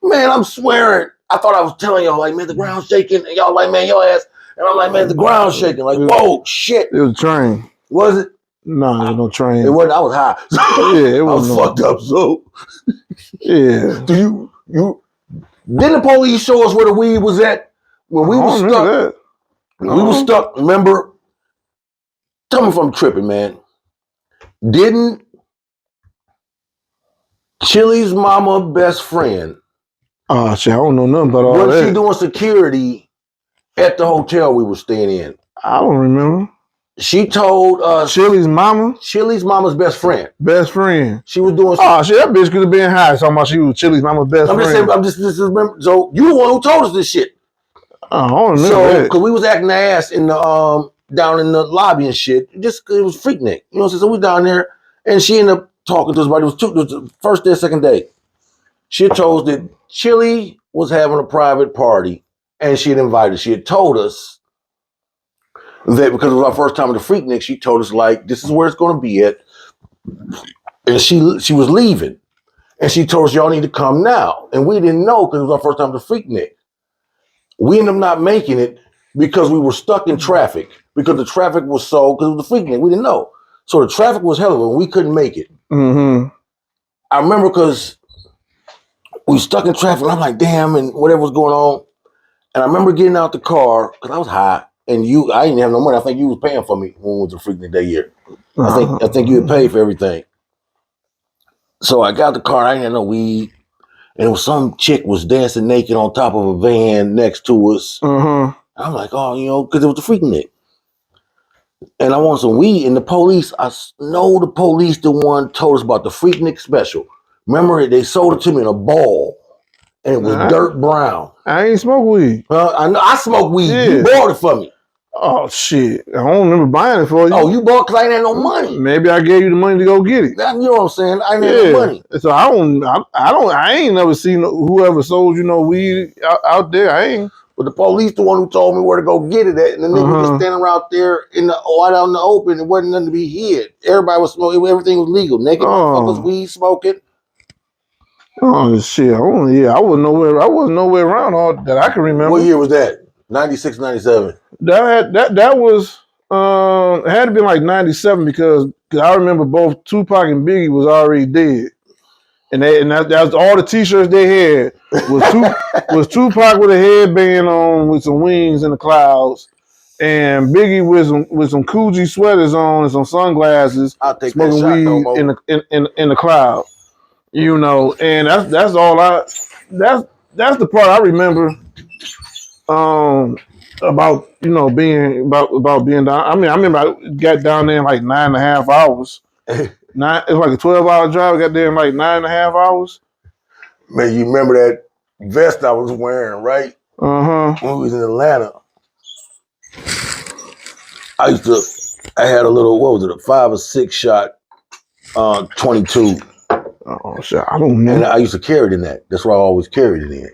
Man, I'm swearing. I thought I was telling y'all, like, man, the ground's shaking. And y'all like, man, your ass. And I'm like, man, the ground's shaking. Like, whoa, shit. It was a train. Was it? No, there was no train. It wasn't. I was high. Yeah, it was. I was fucked up, so. Yeah. Didn't the police show us where the weed was at? When we was stuck. We was stuck, remember? Tell me if I'm tripping, man. Didn't Chili's mama best friend? Oh, shit, I don't know nothing about all that. Was she doing security at the hotel we were staying in? I don't remember. She told us Chili's mama's best friend. Best friend. She was doing. Oh shit, that bitch could have been high. Talking about she was Chili's mama's best friend. I'm just remember. So you the one who told us this shit. I don't remember that. Because we was acting ass in the down in the lobby and shit. It was Freaknik. You know what I'm saying? So we down there, and she ended up talking to us about it. It was the first day, second day. She had told us that Chili was having a private party, and she had invited. She had told us that because it was our first time at the Freaknik, she told us, like, this is where it's going to be at. And she was leaving. And she told us, y'all need to come now. And we didn't know because it was our first time at the Freaknik. We ended up not making it because we were stuck in traffic. Because the traffic was because it was the Freaknik. We didn't know. So the traffic was hell of it and we couldn't make it. I remember because we were stuck in traffic and I'm like, damn, and whatever was going on. And I remember getting out the car because I was high. And I didn't have no money. I think you was paying for me when it was a Freaknik that year. I think you had paid for everything. So I got the car. I didn't have no weed. And it was some chick was dancing naked on top of a van next to us. I'm like, oh, because it was the Freaknik. And I want some weed. And the police, I know the police the one told us about the Freaknik special. Remember, they sold it to me in a ball. And it was dirt brown. I ain't smoke weed. I know I smoke weed. Yeah. You bought it for me. Oh shit! I don't remember buying it for you. Oh, you bought because I ain't had no money. Maybe I gave you the money to go get it. You know what I'm saying? I ain't had no money. So I ain't never seen whoever sold you no weed out there. I ain't. But the police the one who told me where to go get it at, and the nigga was standing out there out in the open. It wasn't nothing to be hid. Everybody was smoking. Everything was legal. Naked motherfuckers, weed smoking. Oh shit! I wasn't nowhere around all that I can remember. What year was that? 96, 97. That was it had to be like 97 because I remember both Tupac and Biggie was already dead, and that was all the T-shirts they had was Tupac with a headband on with some wings in the clouds, and Biggie with some Coogee sweaters on and some sunglasses, smoking weed in the cloud. You know, and that's all that's the part I remember about being down. I mean, I remember I got down there in like 9.5 hours. It's like a 12-hour drive. We got there in like 9.5 hours. Man, you remember that vest I was wearing, right? Uh-huh. When we was in Atlanta. I had a little, what was it, a 5 or 6 shot 22. Oh shit, I don't know. And I used to carry it in that. That's where I always carried it in.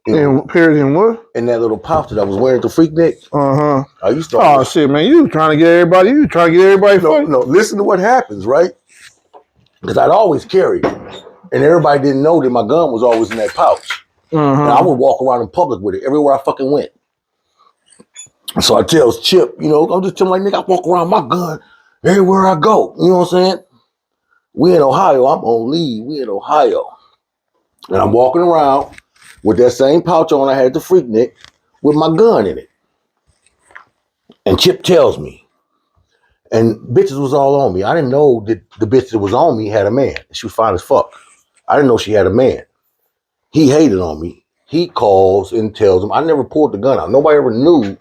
And period in what? In that little pouch that I was wearing at the Freaknik. Uh-huh. I used to. Oh shit, man! You trying to get everybody? No, listen to what happens, right? Because I'd always carry it, and everybody didn't know that my gun was always in that pouch. Uh-huh. And I would walk around in public with it everywhere I fucking went. So I tells Chip, I'm just telling like, nigga, I walk around my gun everywhere I go. You know what I'm saying? We in Ohio. I'm on leave. We in Ohio. And I'm walking around with that same pouch on I had at the Freaknik with my gun in it. And Chip tells me, and bitches was all on me. I didn't know that the bitch that was on me had a man. She was fine as fuck. I didn't know she had a man. He hated on me. He calls and tells him, I never pulled the gun out. Nobody ever knew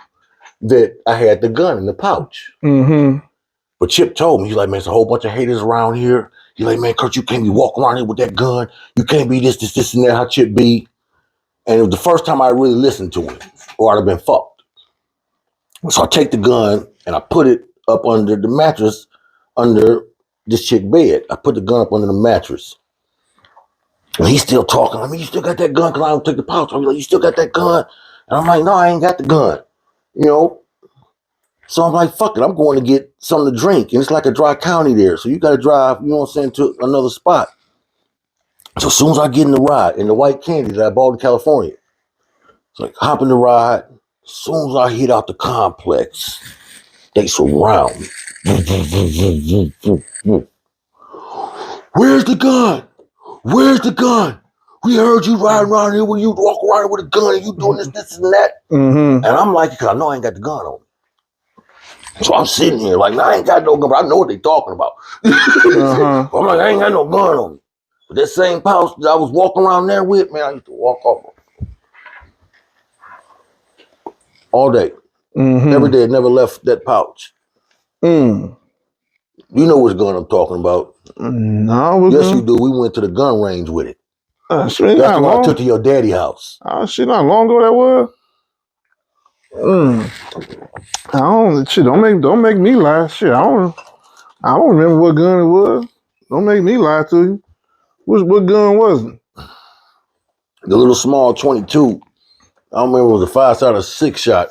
that I had the gun in the pouch. Mm-hmm. But Chip told me, he's like, man, there's a whole bunch of haters around here. He's like, man, Kurt, you can't be walking around here with that gun. You can't be this, and that, how Chip be. And it was the first time I really listened to him, or I'd have been fucked. So I take the gun and I put it up under the mattress, under this chick bed. I put the gun up under the mattress. And he's still talking. I mean, you still got that gun? Because I don't take the pouch. I'm like, you still got that gun? And I'm like, no, I ain't got the gun. So I'm like, fuck it, I'm going to get something to drink. And it's like a dry county there. So you got to drive, to another spot. So as soon as I get in the ride, in the white candy that I bought in California, it's like, hop in the ride. As soon as I hit out the complex, they surround me. Where's the gun? Where's the gun? We heard you riding around here when you walk around here with a gun and you doing this and that. Mm-hmm. And I'm like, because I know I ain't got the gun on me. So I'm sitting here like, I ain't got no gun, but I know what they talking about. Uh-huh. I'm like, I ain't got no gun on me. But that same pouch that I was walking around there with, man, I used to walk off all day. Mm-hmm. Every day, I never left that pouch. Mm. You know which gun I'm talking about. No, yes, you do. We went to the gun range with it. That's the one I took to your daddy's house. Shit, not long ago that was. Don't make me lie. Shit, I don't remember what gun it was. Don't make me lie to you. What gun was it? The little small 22. I don't remember, it was a 5-shot or 6-shot.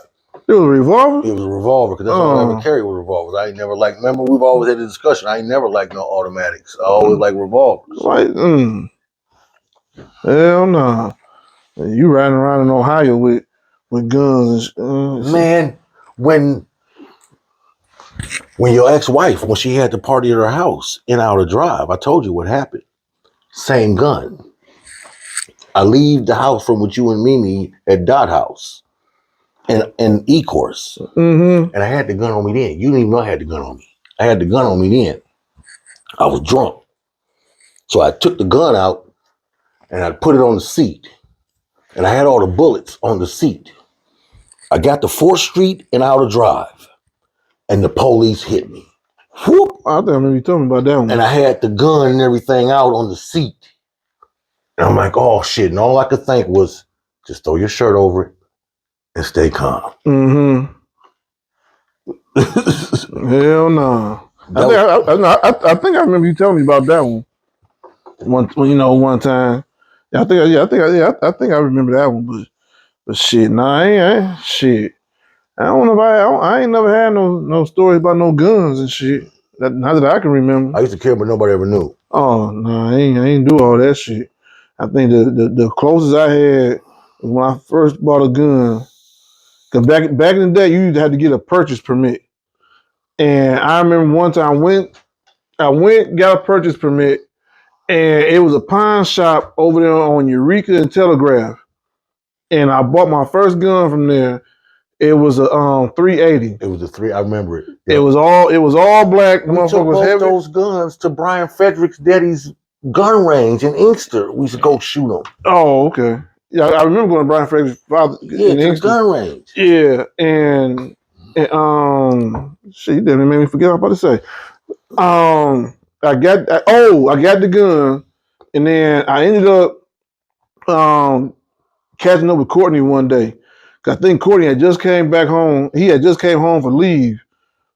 It was a revolver? It was a revolver, because that's all I ever carried was revolvers. I ain't never remember we've always had a discussion. I ain't never liked no automatics. I always like revolvers. Hell no. You riding around in Ohio with guns. Man, when your ex-wife, when she had the party at her house in Outer Drive, I told you what happened. Same gun. I leave the house from with you and Mimi at Dot House and E-Course. Mm-hmm. And I had the gun on me then. You didn't even know I had the gun on me. I had the gun on me then. I was drunk. So I took the gun out and I put it on the seat. And I had all the bullets on the seat. I got to 4th Street and Outer Drive. And the police hit me. Whoop! I think I remember you telling me about that one. And I had the gun and everything out on the seat. And I'm like, oh shit. And all I could think was, just throw your shirt over it and stay calm. Mm-hmm. Hell no. I think I remember you telling me about that one. One time. I think I remember that one, but shit, nah, I ain't shit. I don't know if I ain't never had no stories about no guns and shit. Not that I can remember. I used to care, but nobody ever knew. Oh no, I ain't do all that shit. I think the closest I had was when I first bought a gun. Cause back in the day, you had to get a purchase permit. And I remember one time I went, got a purchase permit, and it was a pawn shop over there on Eureka and Telegraph. And I bought my first gun from there. It was a 380. It was a 3. I remember it. Yep. It was all black. We took both those guns to Brian Frederick's daddy's gun range in Inkster. We used to go shoot them. Oh, okay. Yeah, I remember going to Brian Frederick's father. Yeah, to the gun range. Yeah, and shit, you didn't make me forget what I was about to say. I got the gun, and then I ended up catching up with Courtney one day. I think Courtney had just came back home. He had just came home for leave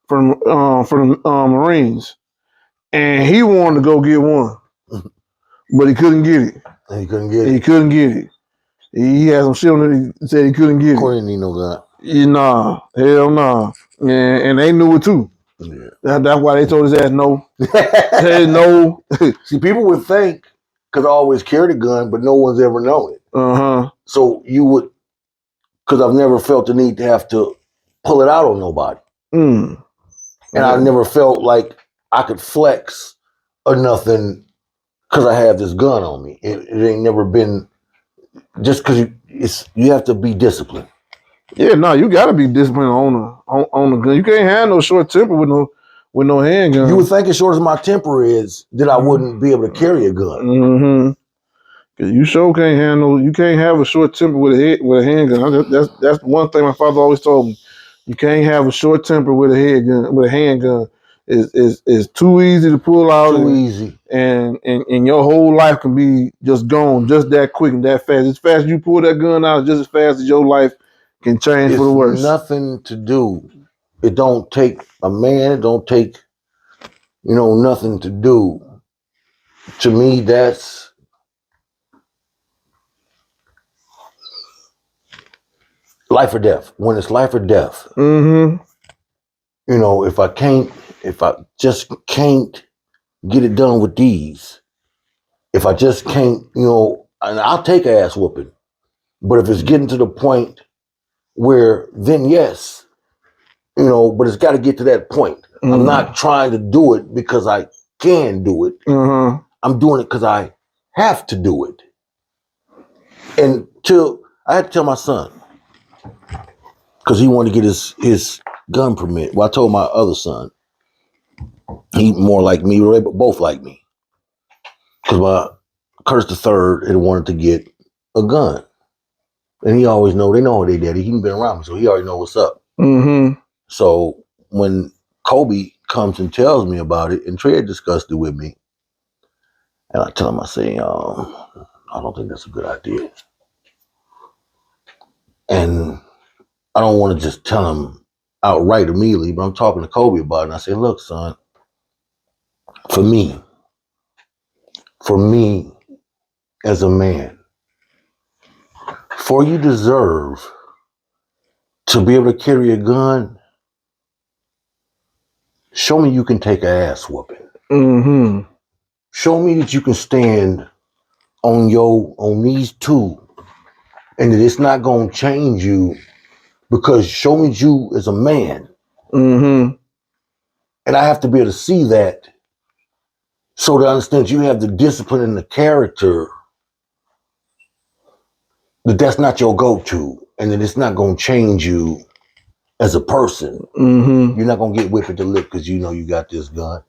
from the Marines, and he wanted to go get one, but he couldn't get it. And he couldn't get it. He couldn't get it. He had some shit on it. He said he couldn't get Courtney didn't need no gun. Nah, hell nah. And they knew it too. Yeah. That's why they told his ass no. Hey, no. See, people would think, because I always carried a gun, but no one's ever known it. So you would, because I've never felt the need to have to pull it out on nobody. And I never felt like I could flex or nothing because I have this gun on me. It ain't never been, just because you have to be disciplined. Yeah, no, you gotta be disciplined on the gun. You can't have no short temper with no handgun. You would think as short as my temper is, that I wouldn't be able to carry a gun. Cause you sure can't handle. You can't have a short temper with a handgun. That's one thing my father always told me. You can't have a short temper with a handgun. It's too easy to pull out. Too easy. And your whole life can be just gone just that quick and that fast. As fast as you pull that gun out, just as fast as your life can change for the worse. It's nothing to do. It don't take a man. It don't take, nothing to do. To me, that's life or death. When it's life or death. If I just can't get it done with these, if I just can't, and I'll take ass whooping. But if it's getting to the point where, then yes, but it's got to get to that point. I'm not trying to do it because I can do it. I'm doing it because I have to do it. And I had to tell my son, because he wanted to get his gun permit. Well, I told my other son, he more like me, but both like me. Because my Curtis III had wanted to get a gun. And he always they know they daddy. He's been around me, so he already know what's up. So when Kobe comes and tells me about it, and Trey had discussed it with me, and I tell him, I say, I don't think that's a good idea. And I don't want to just tell him outright immediately, but I'm talking to Kobe about it, and I say, look, son, for me as a man, for you deserve to be able to carry a gun, show me you can take an ass whooping. Show me that you can stand on these two, and that it's not going to change you, because show me you as a man. And I have to be able to see that, so to understand you have the discipline and the character, that that's not your go-to, and that it's not going to change you as a person. You're not going to get whipped at the lip because you got this gun.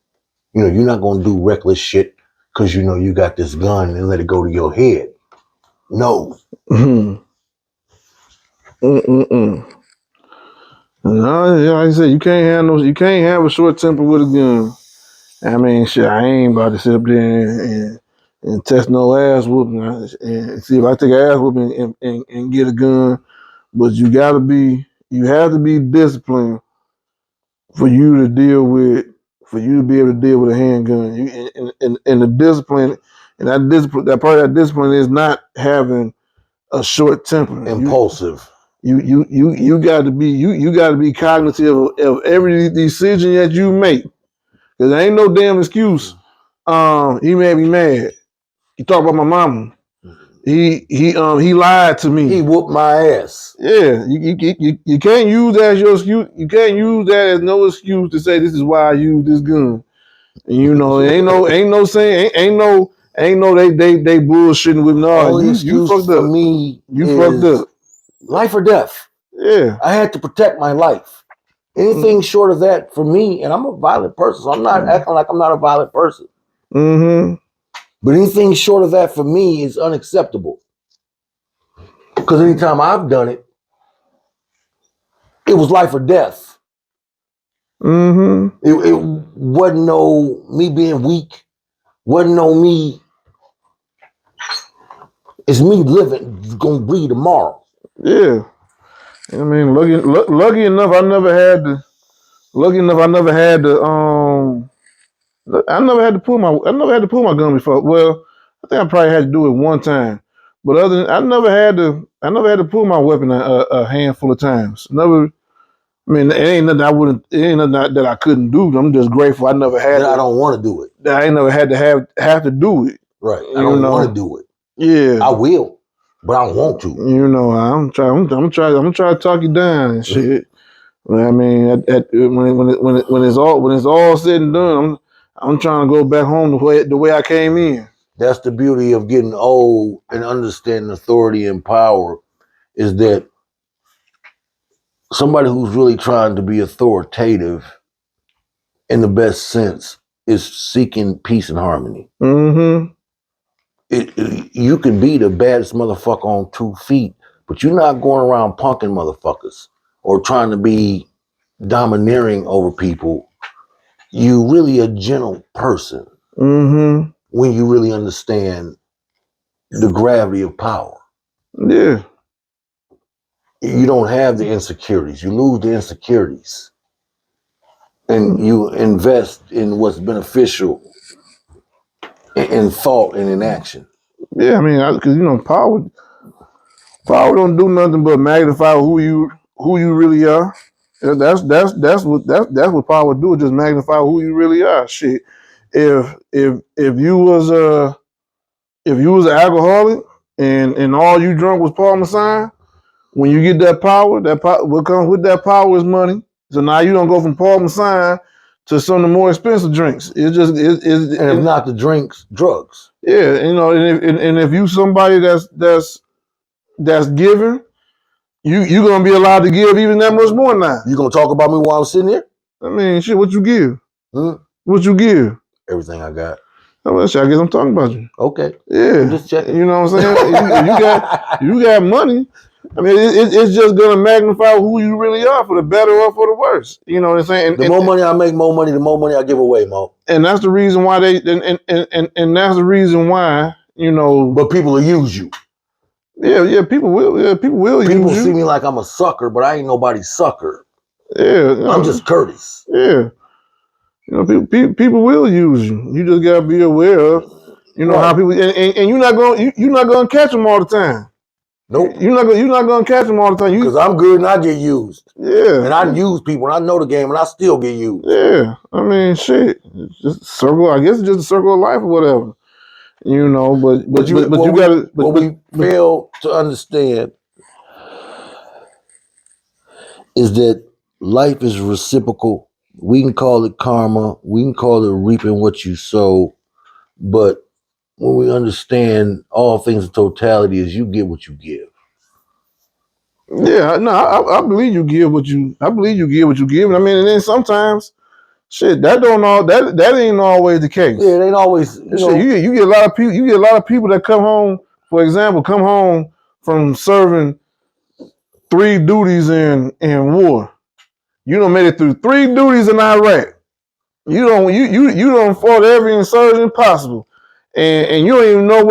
You're not going to do reckless shit because you got this gun and let it go to your head. No. Like I said, you can't have a short temper with a gun. I mean, shit, I ain't about to sit up there and test no ass whooping and see if I take an ass whooping and get a gun. But you have to be disciplined for you to be able to deal with a handgun. And the discipline, and that part of that discipline is not having a short temper. Impulsive. You got to be cognitive of every decision that you make. Cause there ain't no damn excuse. He made me mad. He talked about my mama. He lied to me. He whooped my ass. Yeah, you can't use that as your excuse. You can't use that as no excuse to say this is why I use this gun. And ain't no saying ain't no they bullshitting with me. No, you fucked up. Me, you fucked up. Life or death. Yeah, I had to protect my life. Anything short of that for me, and I'm a violent person, so I'm not acting like I'm not a violent person. But anything short of that for me is unacceptable. Because anytime I've done it, it was life or death. Mm-hmm. It wasn't no me being weak. Wasn't no me. It's me living, gonna breathe tomorrow. Yeah. I mean, lucky enough, I never had to. Lucky enough, I never had to. I never had to pull my gun before. Well, I think I probably had to do it one time, but other than I never had to. I never had to pull my weapon a handful of times. Never. I mean, it ain't nothing I wouldn't. It ain't nothing that I couldn't do. I'm just grateful I never had That to. I don't want to do it. That I ain't never had to have to do it. Right. I don't want to do it. Yeah. I will, but I don't want to. I'm trying to talk you down and shit. I mean, when it's all said and done, I'm trying to go back home the way I came in. That's the beauty of getting old and understanding authority and power, is that somebody who's really trying to be authoritative in the best sense is seeking peace and harmony. Mm-hmm. You can be the baddest motherfucker on 2 feet, but you're not going around punking motherfuckers or trying to be domineering over people. You really a gentle person Mm-hmm. when you really understand the gravity of power. Yeah. You don't have the insecurities. You lose the insecurities. And you invest in what's beneficial in thought and in action. Yeah, I mean, because power don't do nothing but magnify who you really are. That's what power do. Just magnify who you really are. Shit, if you was an alcoholic and all you drunk was Parmesan, when you get what comes with that power is money. So now you don't go from Parmesan to some of the more expensive drinks. It's just and if not the drinks, drugs. Yeah, and if you somebody that's giving, you gonna be allowed to give even that much more now. You gonna talk about me while I'm sitting here? I mean, shit, what you give? What you give? Everything I got. Oh, shit, I guess I'm talking about you. Okay. Yeah, I'm just checking. You know what I'm saying? you got money. I mean, it's just gonna magnify who you really are, for the better or for the worse. You know what I'm saying? The more money I make, more money, the more money I give away, Mo. And that's the reason why and that's the reason why, But people will use you. Yeah, people will use you. People see me like I'm a sucker, but I ain't nobody's sucker. Yeah, I'm just Curtis. Yeah, people will use you. You just gotta be aware of, how people, and you're not gonna catch them all the time. Nope. You're not gonna catch them all the time. Because I'm good and I get used. Yeah. And I use people and I know the game and I still get used. Yeah. I mean, shit. It's just circle. I guess it's just a circle of life or whatever. But you gotta. What we fail to understand is that life is reciprocal. We can call it karma. We can call it reaping what you sow. But when we understand all things in totality, is you get what you give. Yeah, no, I believe you give what you. I believe you give what you give. I mean, and then sometimes, shit, that ain't always the case. Yeah, it ain't always. You get a lot of people. You get a lot of people that come home. For example, come home from serving 3 duties in war. You done made it through 3 duties in Iraq. You don't fought every insurgent possible, and you don't even know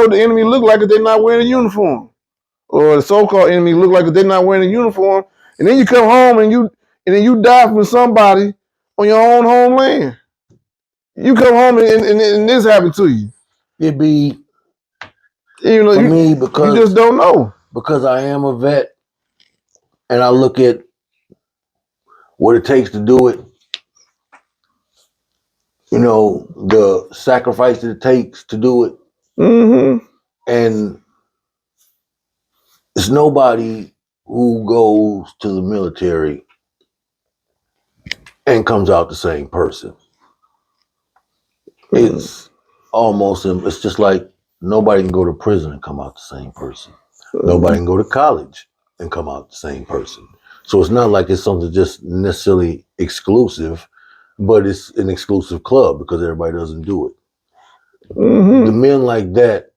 the enemy look like if they're not wearing a uniform, or the so-called enemy look like if they're not wearing a uniform. And then you come home and then you die from somebody on your own homeland. You come home and this happened to you. It be for me because you just don't know. Because I am a vet, and I look at what it takes to do it. The sacrifice that it takes to do it. Mm-hmm. And it's nobody who goes to the military and comes out the same person. Mm-hmm. It's just like nobody can go to prison and come out the same person. Mm-hmm. Nobody can go to college and come out the same person. So it's not like it's something just necessarily exclusive, but it's an exclusive club because everybody doesn't do it. Mm-hmm. The men like that,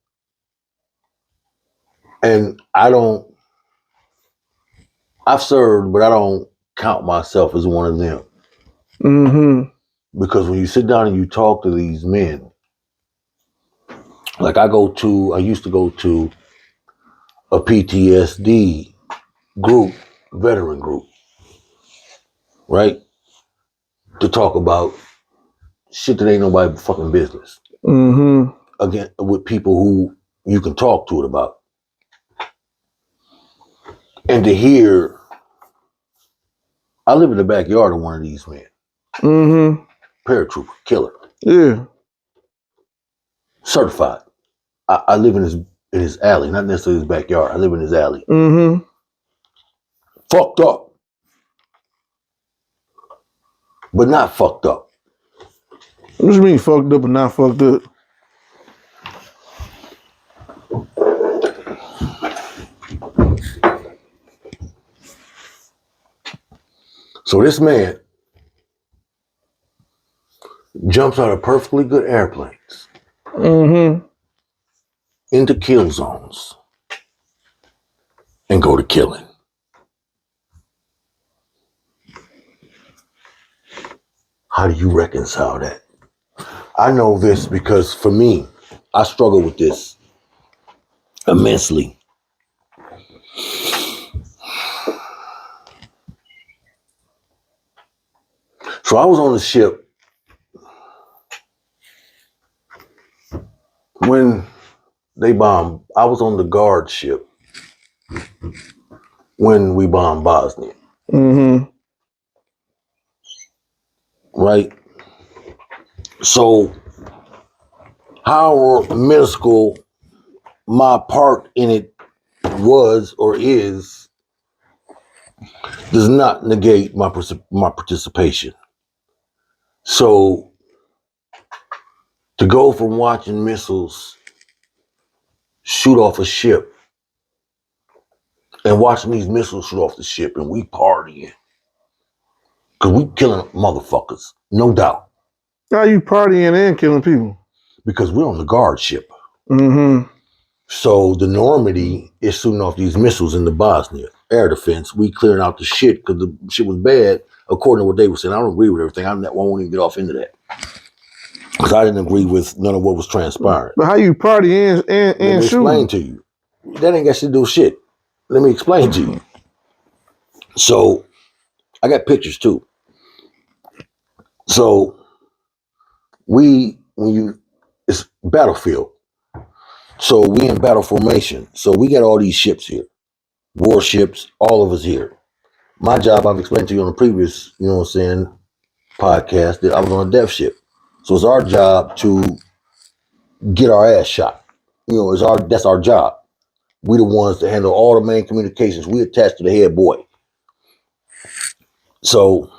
and I've served, but I don't count myself as one of them. Mm-hmm. Because when you sit down and you talk to these men, like I used to go to a PTSD group, veteran group, right? To talk about shit that ain't nobody fucking business. Mm-hmm. Again, with people who you can talk to it about. And to hear, I live in the backyard of one of these men. Mm-hmm. Paratrooper, killer. Yeah. Certified. I live in his alley, not necessarily his backyard. I live in his alley. Mm-hmm. Fucked up. But not fucked up. What you mean fucked up and not fucked up? So this man jumps out of perfectly good airplanes Mm-hmm. into kill zones and go to killing. How do you reconcile that? I know this because for me, I struggle with this immensely. So I was on the ship when they bombed. I was on the guard ship when we bombed Bosnia. Mm-hmm. Right? So how minuscule my part in it was or is does not negate my participation. So to go from watching missiles shoot off a ship and watching these missiles shoot off the ship and we partying, because we killing motherfuckers, no doubt. How you partying and killing people? Because we're on the guard ship. Mm-hmm. So the Normandy is shooting off these missiles in the Bosnia air defense. We clearing out the shit because the shit was bad, according to what they were saying. I don't agree with everything. I won't even get off into that. Because I didn't agree with none of what was transpiring. But how you party and Let me explain to you. That ain't got shit to do with shit. Let me explain to you. So I got pictures too. So it's battlefield. So we in battle formation. So we got all these ships here. Warships, all of us here. My job, I've explained to you on the previous, podcast that I was on a death ship. So it's our job to get our ass shot. That's our job. We the ones that handle all the main communications. We attached to the head boy. So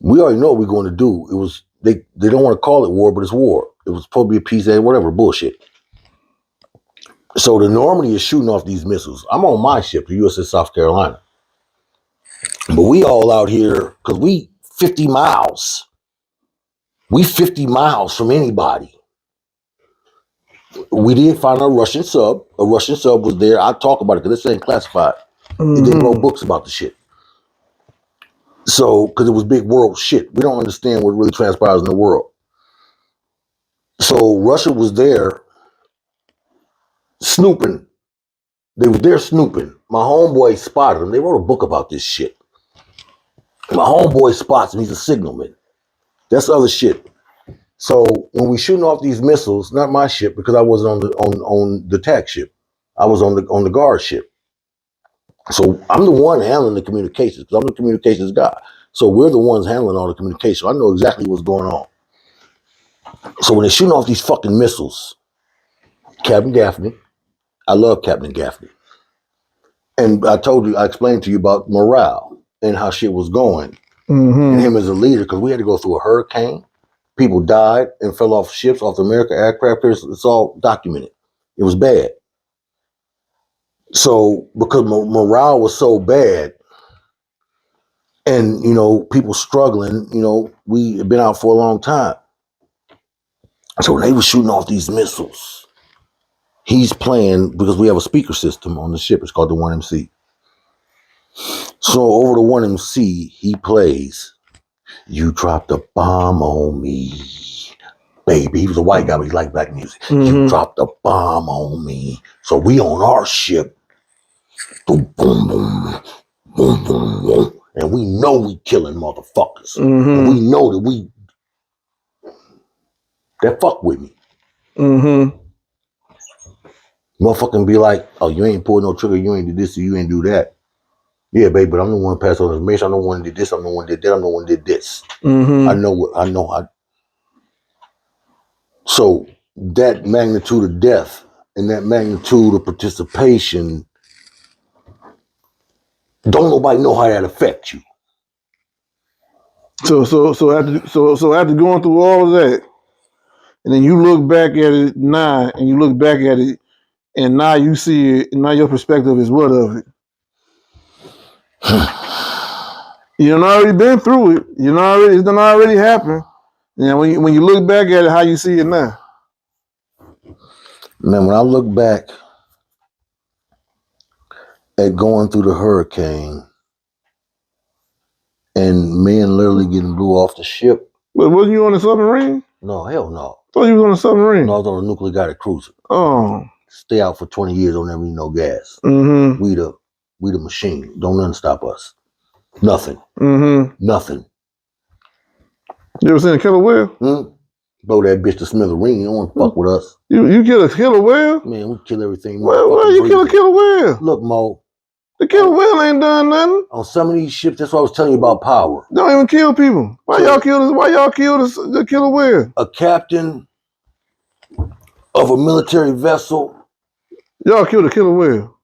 we already know what we're going to do. It was they don't want to call it war, but it's war. It was supposed to be a peace aid, whatever bullshit. So the Normandy is shooting off these missiles. I'm on my ship, the USS South Carolina. But we all out here because we 50 miles. We 50 miles from anybody. We did find a Russian sub. A Russian sub was there. I talk about it because this ain't classified. Mm-hmm. They wrote books about the shit. So, because it was big world shit. We don't understand what really transpires in the world. So Russia was there snooping. They were there snooping. My homeboy spotted them. They wrote a book about this shit. My homeboy spots him. He's a signalman. That's other shit. So when we shooting off these missiles, not my ship because I wasn't on the attack ship. I was on the guard ship. So I'm the one handling the communications because I'm the communications guy. So we're the ones handling all the communication. I know exactly what's going on. So when they're shooting off these fucking missiles, Captain Gaffney, I love Captain Gaffney. And I explained to you about morale and how shit was going. Mm-hmm. And him as a leader, because we had to go through a hurricane. People died and fell off ships, off the American aircraft carriers. It's all documented. It was bad. So because morale was so bad and, people struggling, we had been out for a long time. So when they were shooting off these missiles, he's playing, because we have a speaker system on the ship. It's called the 1MC. So over the 1MC, he plays You dropped a bomb on me, baby. He was a white guy, but he liked black music. You dropped a bomb on me. So we on our ship. Boom, boom, boom, boom, boom, boom. And we know we killing motherfuckers. And we know that fuck with me. Motherfucking be like, oh, you ain't pulled no trigger, you ain't do this, or you ain't do that. Yeah, baby, but I'm the one who passed on information. I'm the one who did this, I'm the one who did that, I'm the one who did this. I know. So that magnitude of death and that magnitude of participation, don't nobody know how that affects you. So after going through all of that, and then you look back at it now, and you look back at it, and now you see it, and now your perspective is what of it? You done already been through it. It's done already happened. And when you look back at it, how you see it now? Man, when I look back at going through the hurricane and men literally getting blew off the ship. But wasn't you on the submarine? No, hell no. I thought you was on a submarine. No, I was on a nuclear guided cruiser. Oh. Stay out for 20 years, don't ever need no gas. We the machine. Don't nothing stop us. Nothing. Nothing. You ever seen a killer whale? Blow that bitch to smithereens. You don't want to fuck with us. You kill a killer whale? Man, we kill everything. Why you kill a killer whale? Look, Mo. The killer whale ain't done nothing. On some of these ships, that's what I was telling you about power. Don't even kill people. Why y'all kill the killer whale? A captain of a military vessel. Y'all killed a killer whale.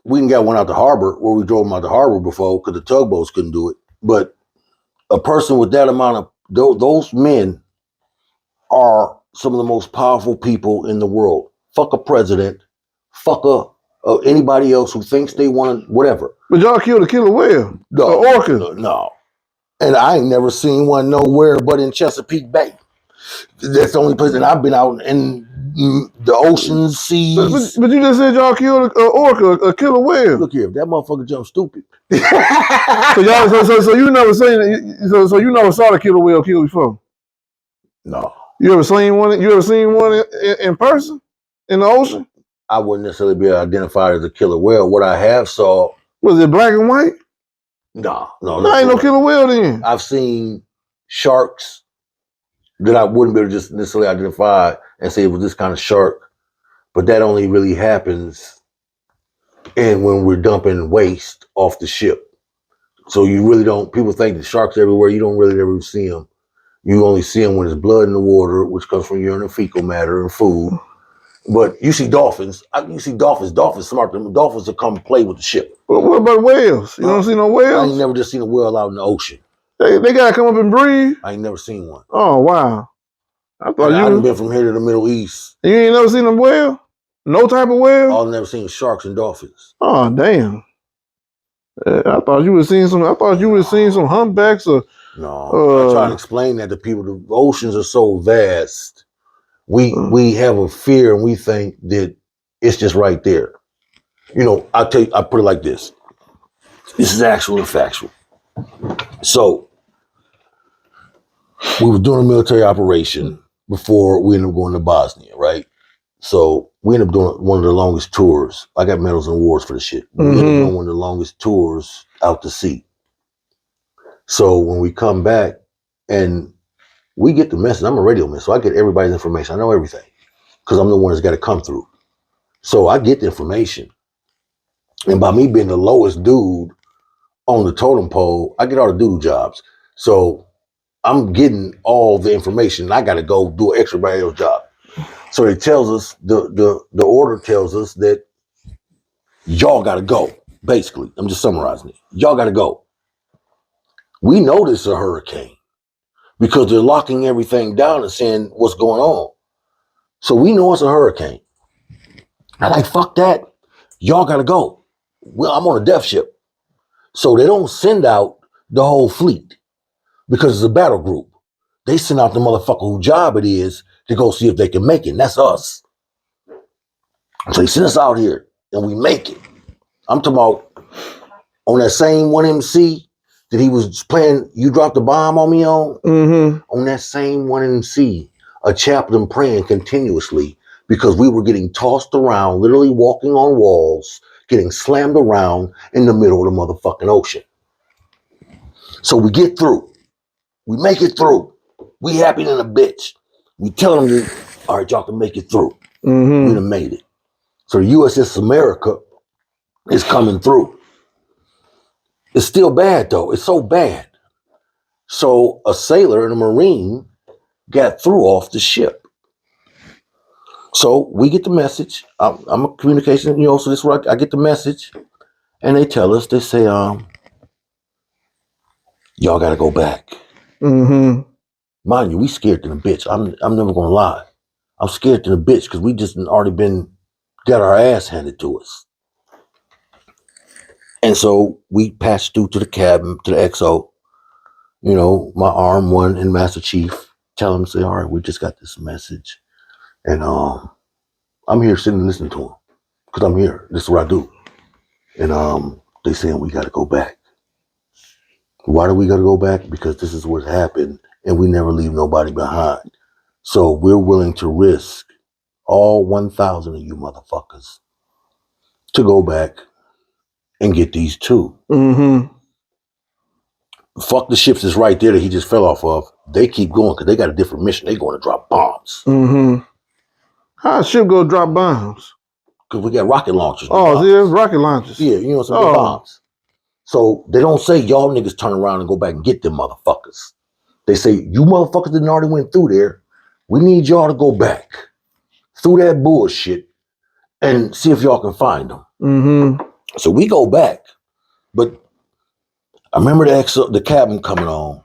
We didn't got one out the harbor where we drove them out the harbor before because the tugboats couldn't do it. But a person with that amount of those men are some of the most powerful people in the world. Fuck a president. Fuck anybody else who thinks they want to, whatever. But y'all killed a killer whale. No, an orca. No. And I ain't never seen one nowhere but in Chesapeake Bay. That's the only place that I've been out in the oceans, seas. But you just said y'all killed an orca, a killer whale. Look here, if that motherfucker jumped stupid. So you never seen so you never saw the killer whale kill before? No. You ever seen one? You ever seen one in person in the ocean? I wouldn't necessarily be identified as a killer whale. What I have saw. Was it black and white? No. Ain't no killer whale then. I've seen sharks that I wouldn't be able to just necessarily identify and say it was this kind of shark, but that only really happens when we're dumping waste off the ship. So you really don't. People think the sharks everywhere. You don't really ever see them. You only see them when there's blood in the water, which comes from urine and fecal matter and food. But you see dolphins. You see dolphins. Dolphins smart. Dolphins will come play with the ship. But what about whales? You don't see no whales? I ain't never just seen a whale out in the ocean. They gotta come up and breathe. I ain't never seen one. Oh wow! I thought I done been from here to the Middle East. You ain't never seen a whale? No type of whale? I've never seen sharks and dolphins. Oh damn! I thought you would have seen some humpbacks or. No, I try to explain that to people. The oceans are so vast. We have a fear and we think that it's just right there. You know, I put it like this. This is actual and factual. So we were doing a military operation before we ended up going to Bosnia, right? So we ended up doing one of the longest tours. I got medals and awards for the shit. We ended up doing one of the longest tours out to sea. So when we come back and we get the message, I'm a radio man, so I get everybody's information. I know everything because I'm the one that's got to come through. So I get the information. And by me being the lowest dude on the totem pole, I get all the doodle jobs. So I'm getting all the information. I got to go do an extra radio job. So it tells us, the order tells us that y'all got to go, basically. I'm just summarizing it. Y'all got to go. We know this is a hurricane because they're locking everything down and saying what's going on. So we know it's a hurricane. I'm like, fuck that. Y'all got to go. Well, I'm on a death ship. So they don't send out the whole fleet because it's a battle group. They send out the motherfucker whose job it is to go see if they can make it. And that's us. So they send us out here and we make it. I'm talking about on that same 1MC, that he was playing You Dropped the Bomb on Me on? Mm-hmm. On that same 1MC, a chaplain praying continuously because we were getting tossed around, literally walking on walls, getting slammed around in the middle of the motherfucking ocean. So we get through. We make it through. We happy than a bitch. We tell them, all right, y'all can make it through. Mm-hmm. We done made it. So the USS America is coming through. It's still bad though. It's so bad. So a sailor and a Marine got through off the ship. So we get the message. I'm a communication, so this is where I get the message. And they tell us, they say, y'all gotta go back. Mm-hmm. Mind you, we scared to the bitch. I'm never gonna lie. I'm scared to the bitch because we just already got our ass handed to us. And so we patched through to the cabin, to the XO. My arm one and Master Chief tell him, say, all right, we just got this message. And I'm here sitting and listening to him. Because I'm here. This is what I do. And they saying we gotta go back. Why do we gotta go back? Because this is what happened and we never leave nobody behind. So we're willing to risk all 1,000 of you motherfuckers to go back and get these two. Mm-hmm. Fuck the ships that's right there that he just fell off of. They keep going because they got a different mission. They going to drop bombs. Mm-hmm. How a ship go drop bombs? Because we got rocket launchers. Oh, see, there's rocket launchers. Yeah, some big bombs. So they don't say y'all niggas turn around and go back and get them motherfuckers. They say, you motherfuckers that already went through there, we need y'all to go back through that bullshit and see if y'all can find them. Mm-hmm. So we go back. But I remember the cabin coming on.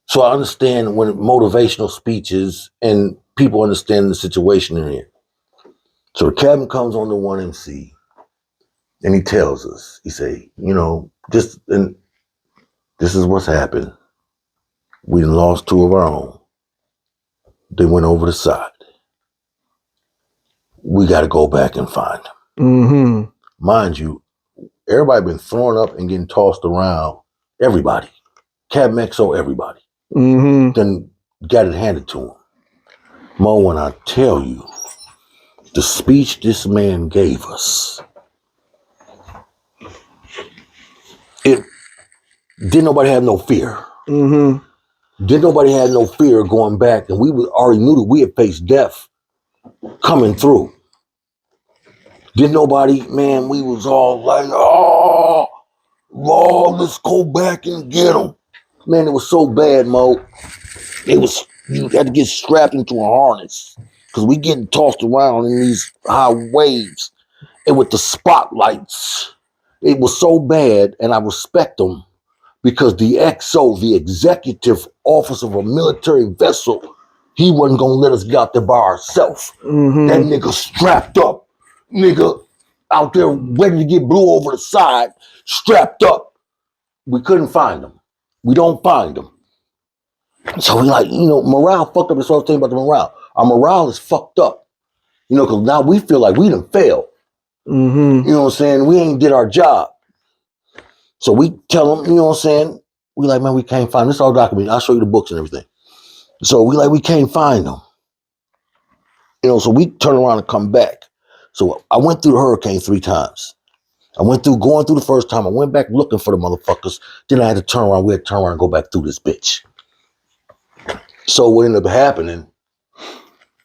So I understand when motivational speeches and people understand the situation in here. So the captain comes on the 1MC and he tells us, he say, this is what's happened. We lost two of our own. They went over the side. We got to go back and find them. Mm-hmm. Mind you, everybody been thrown up and getting tossed around. Everybody. Captain XO, everybody. Mm-hmm. Then got it handed to him. Mo, when I tell you, the speech this man gave us, didn't nobody have no fear. Mm-hmm. Didn't nobody have no fear going back, and we already knew that we had faced death coming through. Didn't nobody, man, we was all like, oh, let's go back and get them. Man, it was so bad, Mo. You had to get strapped into a harness because we getting tossed around in these high waves and with the spotlights. It was so bad, and I respect them because the XO, the executive officer of a military vessel, he wasn't gonna let us get out there by ourselves. Mm-hmm. That nigga strapped up, nigga out there ready to get blew over the side, strapped up. We couldn't find him. We don't find him. So we like, morale fucked up. That's what I was saying about the morale. Our morale is fucked up. Because now we feel like we done failed. Mm-hmm. You know what I'm saying? We ain't did our job. So we tell them, we like, man, we can't find them. This is all documented. I'll show you the books and everything. So we can't find them. So we turn around and come back. So I went through the hurricane 3 times. I went through going through the first time. I went back looking for the motherfuckers. Then I had to turn around. We had to turn around and go back through this bitch. So what ended up happening,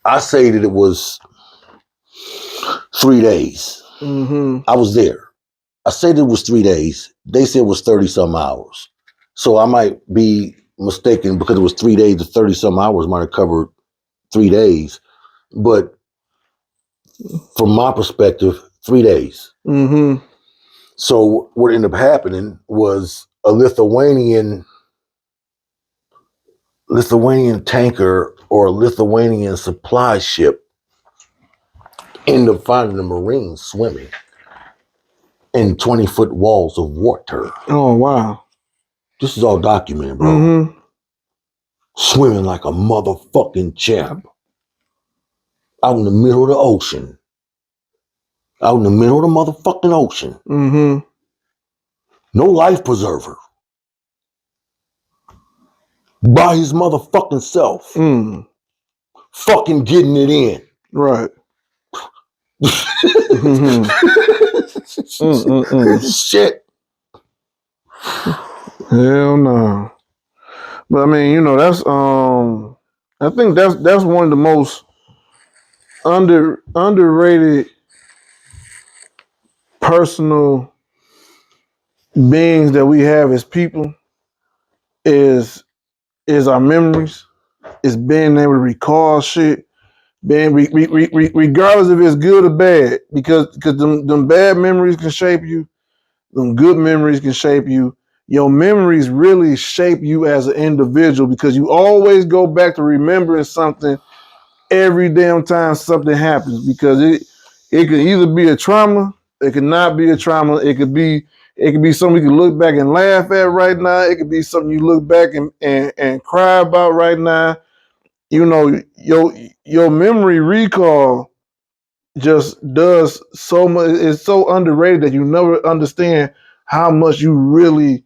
I say that it was 3 days. Mm-hmm. I was there. I said it was 3 days. They said it was 30-some hours. So I might be mistaken because it was 3 days. The 30-some hours might have covered 3 days. But from my perspective, 3 days. Mm-hmm. So what ended up happening was a Lithuanian tanker or a Lithuanian supply ship ended up finding the Marines swimming in 20-foot walls of water. Oh, wow. This is all documented, bro. Mm-hmm. Swimming like a motherfucking champ. Out in the middle of the ocean. Out in the middle of the motherfucking ocean. Mm-hmm. No life preserver. by his motherfucking self. Fucking getting it in. Right. Shit. Hell no. But I mean, you know, that's I think that's one of the most underrated personal beings that we have as people is our memories. Is being able to recall shit, being regardless if it's good or bad, because them bad memories can shape you, them good memories can shape you. Your memories really shape you as an individual because you always go back to remembering something every damn time something happens, because it could either be a trauma, it could not be a trauma, it could be something you can look back and laugh at right now, it could be something you look back and cry about right now. You know, your memory recall just does so much. It's so underrated that you never understand how much you really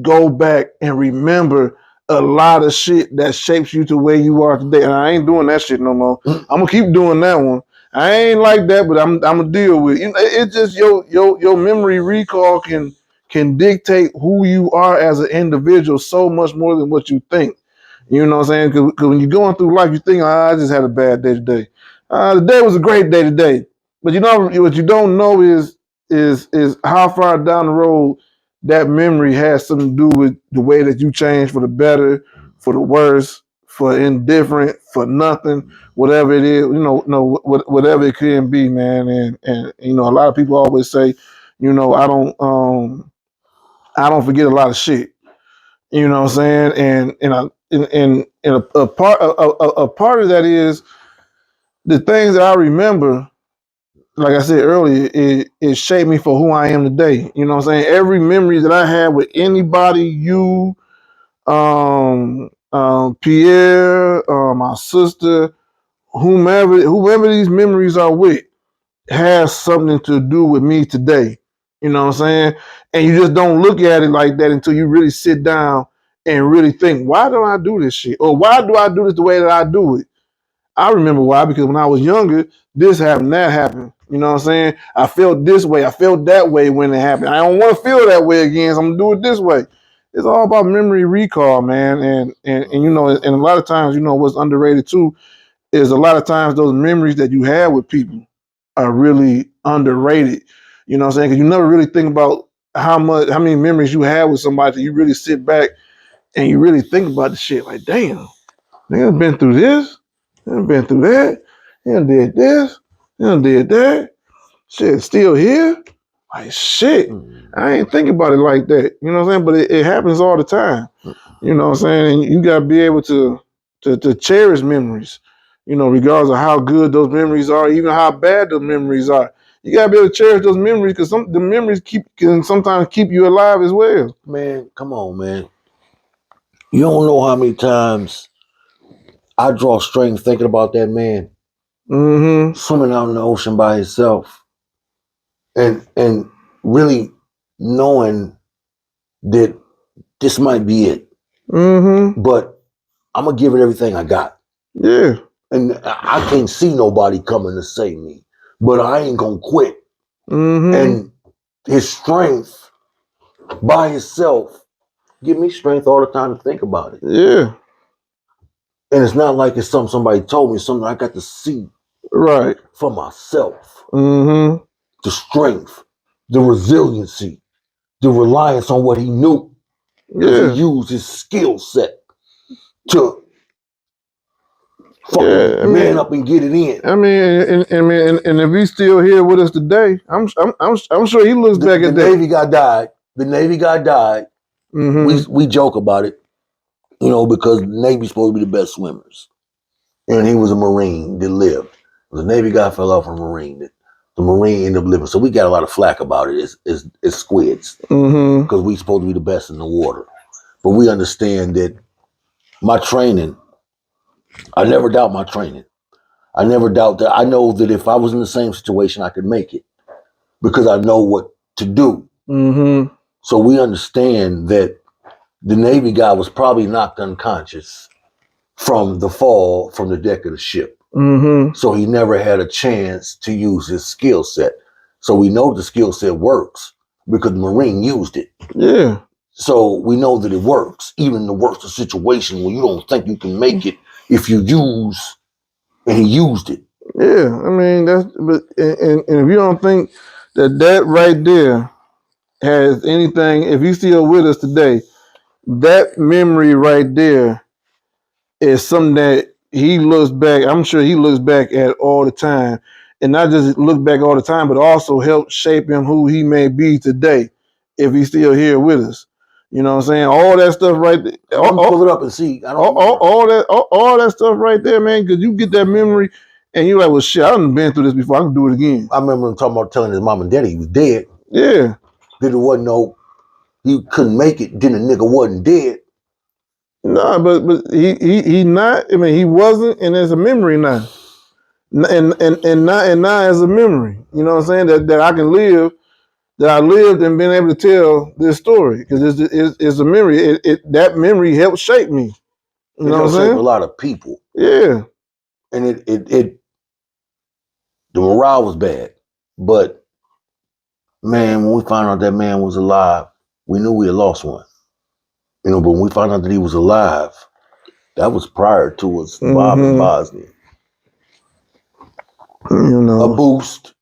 go back and remember a lot of shit that shapes you to where you are today. And I ain't doing that shit no more. I'm gonna keep doing that one. I ain't like that, but I'm gonna deal with it. You know, it's just your memory recall can dictate who you are as an individual so much more than what you think. You know what I'm saying? Because when you're going through life, you think, I just had a bad day today. The day was a great day today. But you know what you don't know is how far down the road that memory has something to do with the way that you change for the better, for the worse, for indifferent, for nothing, whatever it is, whatever it can be, man. And you know, a lot of people always say, you know, I don't forget a lot of shit. You know what I'm saying? And a part of that is the things that I remember. Like I said earlier, it shaped me for who I am today. You know what I'm saying? Every memory that I had with anybody, you, Pierre, my sister, whoever these memories are with, has something to do with me today. You know what I'm saying? And you just don't look at it like that until you really sit down and really think, why do I do this shit? Or why do I do this the way that I do it? I remember why, because when I was younger, this happened, that happened. You know what I'm saying? I felt this way, I felt that way when it happened. I don't want to feel that way again, so I'm gonna do it this way. It's all about memory recall, man. And you know, and a lot of times, you know, what's underrated too is a lot of times those memories that you have with people are really underrated. You know what I'm saying? Because you never really think about how many memories you have with somebody till you really sit back and you really think about the shit. Like, damn, nigga been through this, nigga been through that, nigga did this, nigga did that. Shit, still here? Like, shit, I ain't think about it like that. You know what I'm saying? But it happens all the time. You know what I'm saying? And you gotta be able to cherish memories. You know, regardless of how good those memories are, even how bad those memories are. You gotta be able to cherish those memories because the memories can sometimes keep you alive as well. Man, come on, man. You don't know how many times I draw strength thinking about that man swimming out in the ocean by himself, and really knowing that this might be it. But I'm gonna give it everything I got. Yeah. And I can't see nobody coming to save me, but I ain't gonna quit. And his strength by himself give me strength all the time to think about it. Yeah. And it's not like it's something somebody told me, something I got to see right for myself. The strength, the resiliency, the reliance on what he knew. Because he used his skill set to fucking man up and get it in. I mean, and if he's still here with us today, I'm sure he looks back at that. The Navy guy died. The Navy guy died. We joke about it, you know, because the Navy's supposed to be the best swimmers. And he was a Marine that lived. The Navy guy fell off a Marine. The Marine ended up living. So we got a lot of flack about it. It's squids. Because we supposed to be the best in the water. But we understand that my training, I never doubt my training. I never doubt that. I know that if I was in the same situation, I could make it. Because I know what to do. So we understand that the Navy guy was probably knocked unconscious from the fall from the deck of the ship. Mm-hmm. So he never had a chance to use his skill set. So we know the skill set works because the Marine used it. Yeah. So we know that it works, even in the worst of situation when you don't think you can make it if you use, and he used it. Yeah, I mean and if you don't think that right there has anything, if he's still with us today, that memory right there is something that he looks back. I'm sure he looks back at all the time, and not just look back all the time, but also help shape him who he may be today, if he's still here with us. You know what I'm saying? All that stuff right there. Pull it up and see. I don't All that stuff right there, man. Because you get that memory, and you're like, well, shit, I done been through this before. I can do it again. I remember him talking about telling his mom and daddy he was dead. Yeah. That it wasn't no, he couldn't make it. Then the nigga wasn't dead. No, but he not. I mean, he wasn't, and there's a memory now, and now as a memory. You know what I'm saying? That I can live, that I lived and been able to tell this story because it's a memory. That memory helped shape me. You know what I'm saying? Shape a lot of people. Yeah. And it the morale was bad, but man, when we found out that man was alive, we knew we had lost one. You know, but when we found out that he was alive, that was prior to us bombing Bosnia. You know, a boost.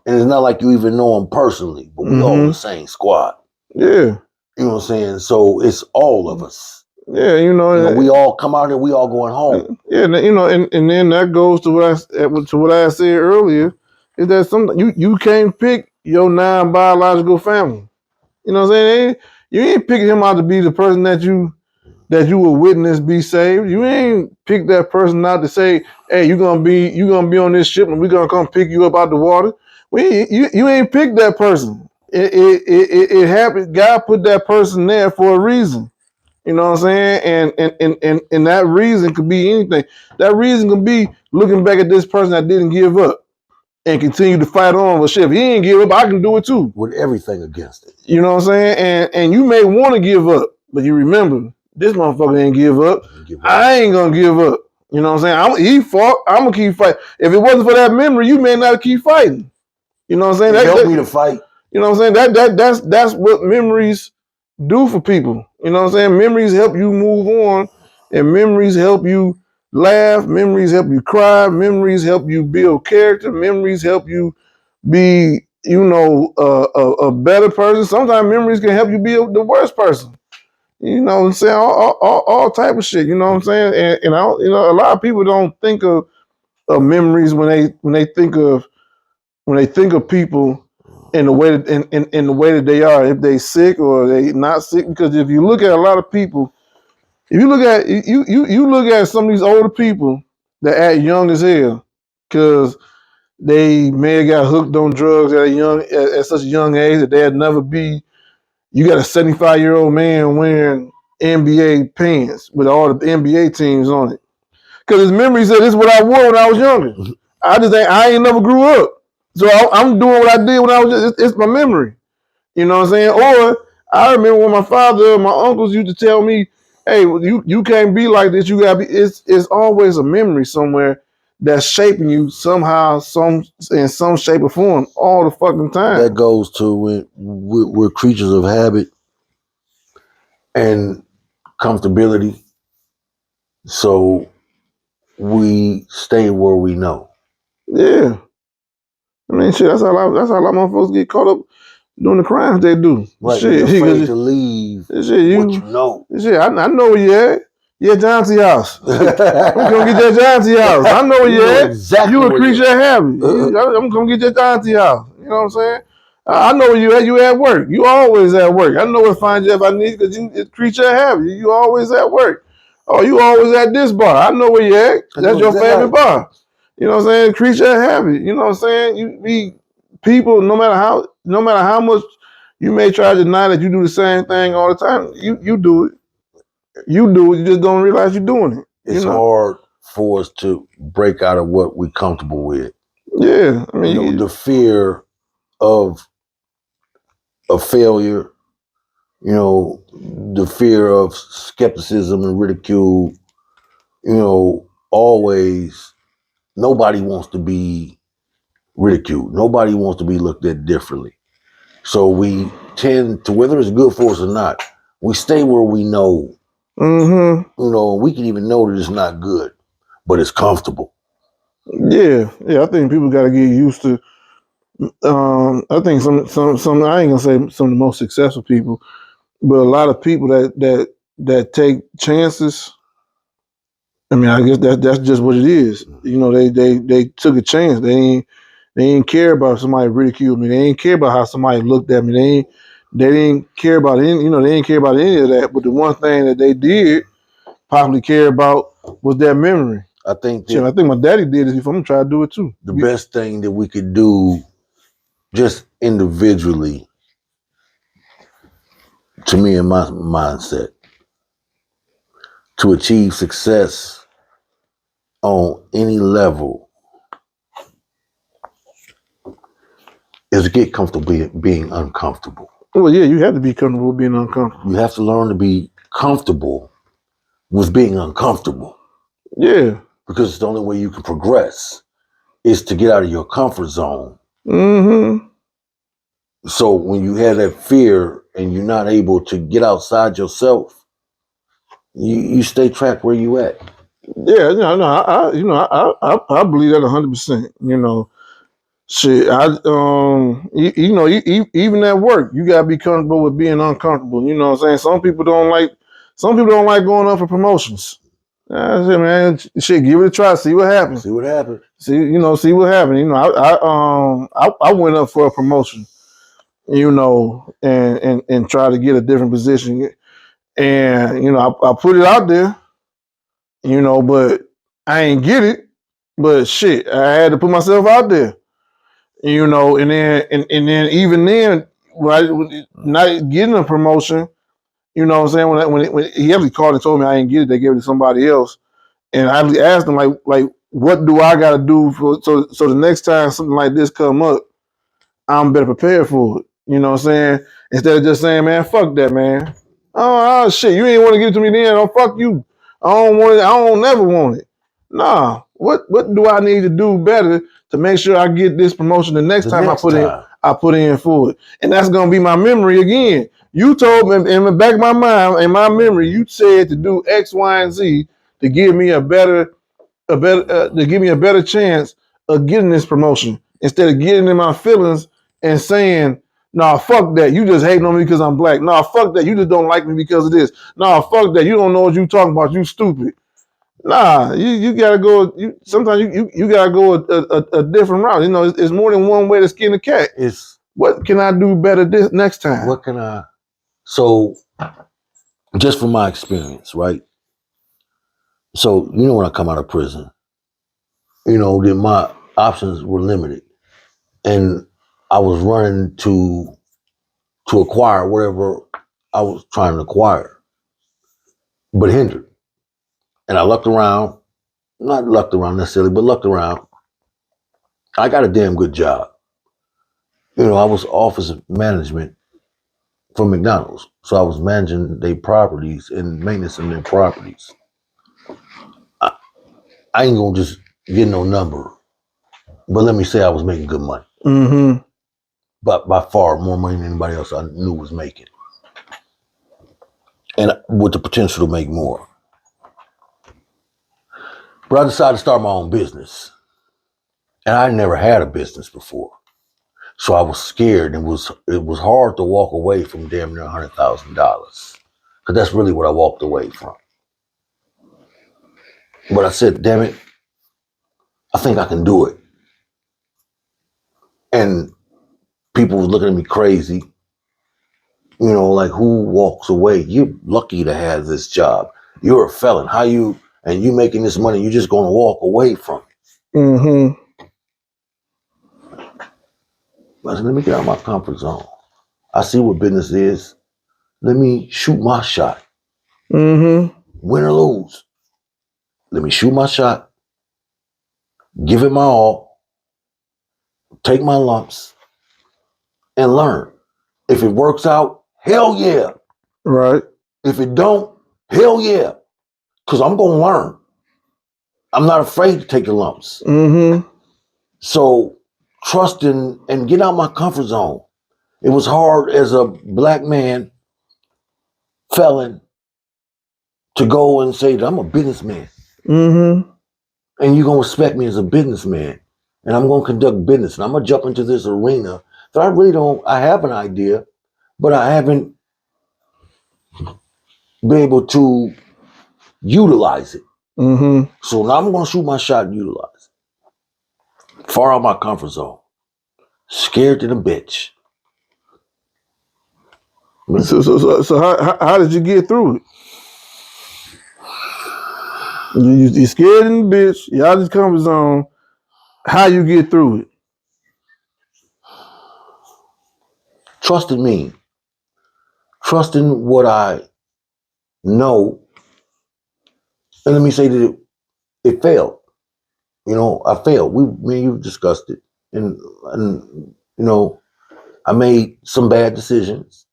And it's not like you even know him personally, but we all in the same squad. Yeah. You know what I'm saying? So it's all of us. Yeah, we all come out here, we all going home. Yeah, and then that goes to what I said earlier, is that you can't pick your non-biological family. You know what I'm saying? You ain't picking him out to be the person that you will witness be saved. You ain't pick that person out to say, hey, you're gonna be on this ship and we're gonna come pick you up out the water. You ain't picked that person. It happened. God put that person there for a reason. You know what I'm saying? And that reason could be anything. That reason could be looking back at this person that didn't give up and continue to fight on. Well, shit, if he ain't give up, I can do it too. With everything against it. You know what I'm saying? And you may want to give up, but you remember, this motherfucker ain't give up. I ain't gonna give up. You know what I'm saying? He fought. I'm gonna keep fighting. If it wasn't for that memory, you may not keep fighting. You know what I'm saying? That helped me to fight. You know what I'm saying? That's what memories do for people. You know what I'm saying? Memories help you move on, and memories help you laugh. Memories help you cry. Memories help you build character. Memories help you be, a better person. Sometimes memories can help you be the worst person. You know what I'm saying? All type of shit. You know what I'm saying? And a lot of people don't think of memories when they think of people in the way that in the way that they are, if they sick or they not sick. Because if you look at a lot of people, if you look at you look at some of these older people that act young as hell, because they may have got hooked on drugs at such a young age that they'd never be. You got a 75-year-old man wearing NBA pants with all the NBA teams on it. Because his memory said, this is what I wore when I was younger. I ain't never grew up. So I'm doing what I did when I was just, it's my memory. You know what I'm saying? Or I remember when my father and my uncles used to tell me, hey, you can't be like this. You gotta be, it's always a memory somewhere that's shaping you somehow, in some shape or form all the fucking time. That goes to we're creatures of habit and comfortability. So we stay where we know. Yeah. I mean, shit, that's how a lot of motherfuckers get caught up doing the crimes they do. Right, shit, you're afraid to leave what you know. Shit, I know where you at. You at Johnson's house. I'm gonna get that Johnson's house. I know where you at. Exactly. You a creature of habit. I'm gonna get that Johnson's house. You know what I'm saying? I know where you at. You at work. You always at work. I know where to find you if I need, because you a creature of habit. You always at work. Oh, you always at this bar. I know where you at. That's your favorite bar. You know what I'm saying? Creature of habit. You know what I'm saying? You be people, no matter how much you may try to deny that you do the same thing all the time, you do it. You do it, you just don't realize you're doing it. It's hard for us to break out of what we're comfortable with. Yeah. I mean, the fear of a failure, You know, the fear of skepticism and ridicule. You know, always nobody wants to be ridiculed. Nobody wants to be looked at differently. So we tend to, whether it's good for us or not, we stay where we know. Mm-hmm. You know, we can even know that it's not good, but it's comfortable. Yeah. I think people got to get used to. I think some. I ain't gonna say some of the most successful people, but a lot of people that take chances. I mean, I guess that's just what it is. You know, they took a chance. They ain't care about somebody ridiculed me. They ain't care about how somebody looked at me. They didn't care about any. You know, they didn't care about any of that. But the one thing that they did probably care about was their memory. I think Shit, I that think my daddy did it. If I'm gonna try to do it too. the best thing that we could do just individually, to me in my mindset, to achieve success on any level is to get comfortable being uncomfortable. Well, yeah, you have to be comfortable being uncomfortable. You have to learn to be comfortable with being uncomfortable, Yeah. because it's the only way you can progress is to get out of your comfort zone. Mm-hmm. So when you have that fear and you're not able to get outside yourself, you stay trapped where you at. Yeah, no, I believe that 100%. You know, shit, even at work, you gotta be comfortable with being uncomfortable. You know what I'm saying? Some people don't like going up for promotions. I said, man, shit, give it a try, see what happens. See what happens. See what happens. You know, I went up for a promotion, you know, and try to get a different position, and you know, I put it out there, you know, but I ain't get it. But shit, I had to put myself out there, you know, and then even then, right, not getting a promotion, you know what I'm saying? When he actually called and told me I didn't get it, they gave it to somebody else, and I actually asked him like what do I got to do so the next time something like this come up, I'm better prepared for it. You know what I'm saying? Instead of just saying, man, fuck that, man. Shit, you ain't want to give it to me then. Oh, fuck you. I don't want it. I don't never want it. Nah. What do I need to do better to make sure I get this promotion the next The time next time. I put in for it? And that's gonna be my memory again. You told me in the back of my mind, in my memory, you said to do X, Y, and Z to give me to give me a better chance of getting this promotion instead of getting in my feelings and saying, "Nah, fuck that. You just hating on me because I'm black. Nah, fuck that. You just don't like me because of this. Nah, fuck that. You don't know what you talking about. You stupid." Nah, you gotta go. Sometimes you gotta go a different route. You know, it's more than one way to skin a cat. It's What can I do better this next time? what can I? So, just from my experience, right? So, you know, when I come out of prison, you know, then my options were limited, and I was running to acquire whatever I was trying to acquire, but hindered. And I looked around, not lucked around necessarily, but looked around. I got a damn good job. You know, I was office management for McDonald's. So I was managing their properties and maintenance of their properties. I ain't gonna just get no number, but let me say I was making good money. Mm-hmm. But by far more money than anybody else I knew was making. And with the potential to make more. But I decided to start my own business. And I never had a business before. So I was scared, and it was hard to walk away from damn near $100,000. Because that's really what I walked away from. But I said, damn it, I think I can do it. And people was looking at me crazy. You know, like, who walks away? You're lucky to have this job. You're a felon. And you making this money, you're just going to walk away from it. Mm-hmm. I said, let me get out of my comfort zone. I see what business is. Let me shoot my shot. Mm-hmm. Win or lose. Let me shoot my shot. Give it my all. Take my lumps. And learn. If it works out, hell yeah. Right. If it don't, hell yeah. Because I'm going to learn. I'm not afraid to take the lumps. Mm-hmm. So trusting and get out my comfort zone. It was hard as a black man, felon, to go and say that I'm a businessman. Mm-hmm. And you're going to respect me as a businessman. And I'm going to conduct business. And I'm going to jump into this arena that I have an idea, but I haven't been able to utilize it. Mm-hmm. So now I'm going to shoot my shot and utilize it. Far out my comfort zone. Scared to the bitch. So how did you get through it? You scared in the bitch. You out of this comfort zone. How you get through it? Trusting me. Trusting what I know. And let me say that it failed. You know, I failed. Me and you discussed it. And you know, I made some bad decisions.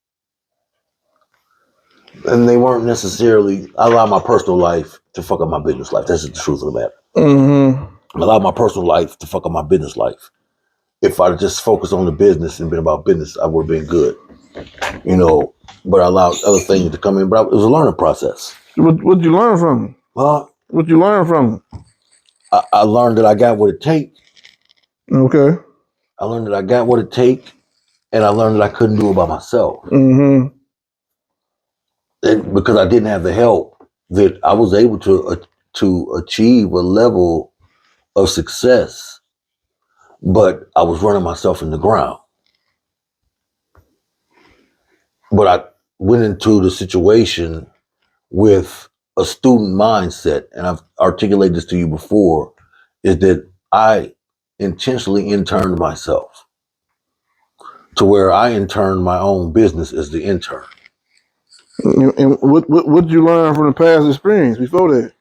And they weren't necessarily, I allowed my personal life to fuck up my business life. That's the truth of the matter. Mm-hmm. I allowed my personal life to fuck up my business life. If I'd just focused on the business and been about business, I would have been good. You know, but I allowed other things to come in. But it was a learning process. What'd you learn from it? What'd you learn from it? I learned that I got what it takes. Okay. I learned that I got what it takes, and I learned that I couldn't do it by myself. Mm-hmm. And because I didn't have the help, that I was able to achieve a level of success, but I was running myself in the ground. But I went into the situation with a student mindset, and I've articulated this to you before, is that I intentionally interned myself to where I interned my own business as the intern. And what did you learn from the past experience before that?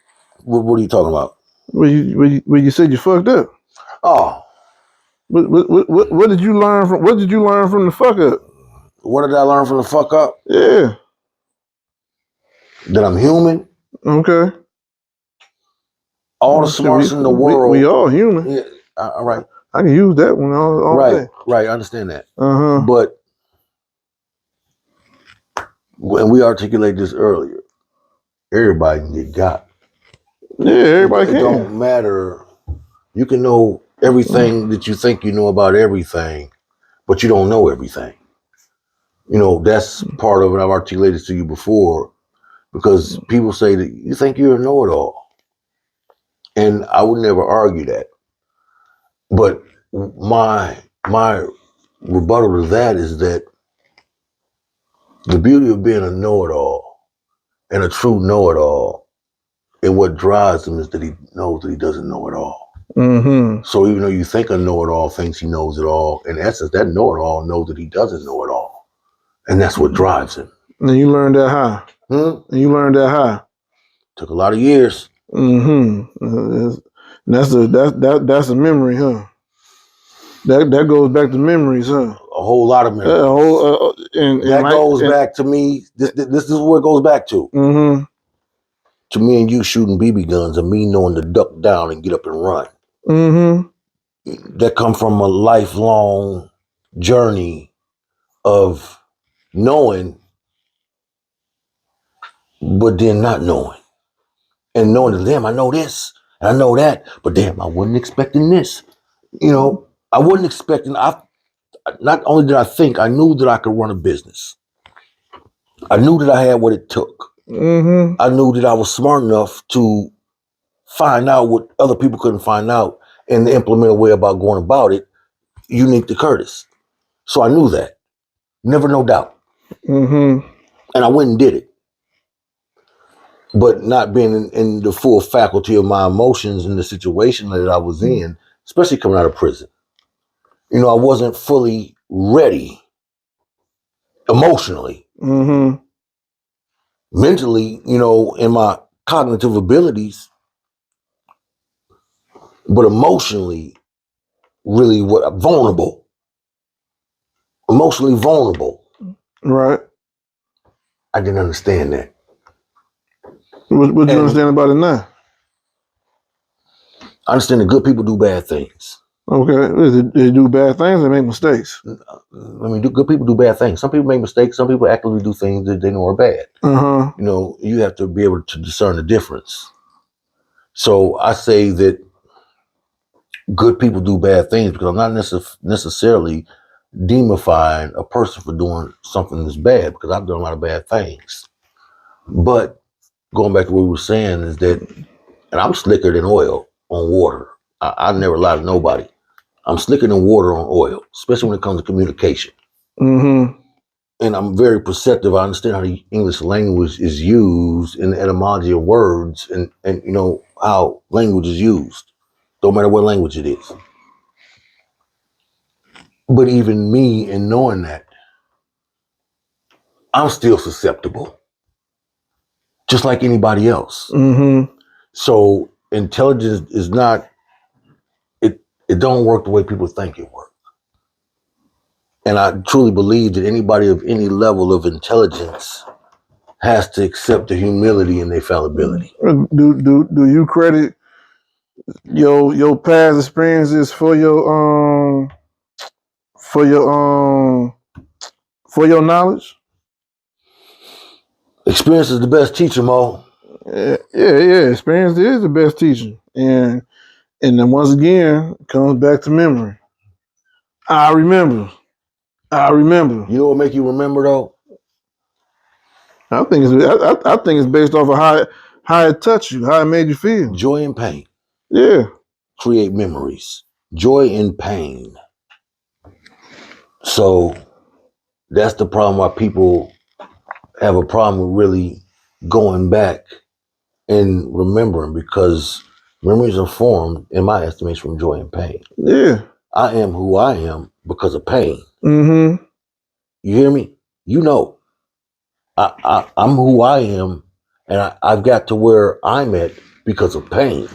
What are you talking about? Where you said you fucked up. Oh, What did you learn from? What did you learn from the fuck up? what did I learn from the fuck up? Yeah. That I'm human. Okay. All the smarts in the world. We all human. Yeah, all right. I can use that one all day. Right. I understand that. Uh-huh. But when we articulated this earlier, everybody can get got. Yeah, everybody can. It don't matter. You can know everything that you think you know about everything, but you don't know everything. You know, that's part of it. I've articulated to you before, because people say that you think you're a know-it-all. And I would never argue that. But my rebuttal to that is that the beauty of being a know-it-all and a true know-it-all, and what drives him is that he knows that he doesn't know it all. Mm-hmm. So even though you think a know-it-all thinks he knows it all, in essence, that know-it-all knows that he doesn't know it all. And that's what drives him. And you learned that how? And you learned that how? Took a lot of years. Mm-hmm. That's a memory, huh? That goes back to memories, huh? A whole lot of memories. That goes back to me. This is where it goes back to. Mm-hmm. To me and you shooting BB guns, and me knowing to duck down and get up and run. Mm-hmm. That come from a lifelong journey of knowing, but then not knowing. And knowing that, damn, I know this, and I know that, but damn, I wasn't expecting this. You know, I wasn't expecting, not only did I think, I knew that I could run a business. I knew that I had what it took. Mm-hmm. I knew that I was smart enough to find out what other people couldn't find out and implement a way about going about it unique to Curtis. So I knew that. Never no doubt. Mm-hmm. And I went and did it. But not being in the full faculty of my emotions in the situation that I was in, especially coming out of prison. You know, I wasn't fully ready emotionally. Mm-hmm. Mentally, you know, in my cognitive abilities, but emotionally, really vulnerable. Emotionally vulnerable. Right. I didn't understand that. What do you understand about it now? I understand that good people do bad things. Okay, they do bad things and make mistakes. I mean, good people do bad things. Some people make mistakes. Some people actively do things that they know are bad. Uh-huh. You know, you have to be able to discern the difference. So I say that good people do bad things because I'm not necessarily demifying a person for doing something that's bad, because I've done a lot of bad things. But going back to what we were saying is that, and I'm slicker than oil on water. I never lie to nobody. I'm slicker than water on oil, especially when it comes to communication. Mm-hmm. And I'm very perceptive. I understand how the English language is used and the etymology of words, and you know how language is used. Don't matter what language it is. But even me, in knowing that, I'm still susceptible, just like anybody else. Mm-hmm. So intelligence is not, it don't work the way people think it works. And I truly believe that anybody of any level of intelligence has to accept the humility and their fallibility. Do you credit your past experiences for your for your knowledge? Experience is the best teacher, Mo. Yeah. Experience is the best teacher, and then once again it comes back to memory. I remember. You know what make you remember though? I think it's based off of how it touched you, how it made you feel. Joy and pain. Yeah. Create memories. Joy and pain. So that's the problem why people have a problem with really going back and remembering, because memories are formed, in my estimation, from joy and pain. Yeah. I am who I am because of pain. Mm-hmm. You hear me? You know, I'm who I am, and I've got to where I'm at because of pain.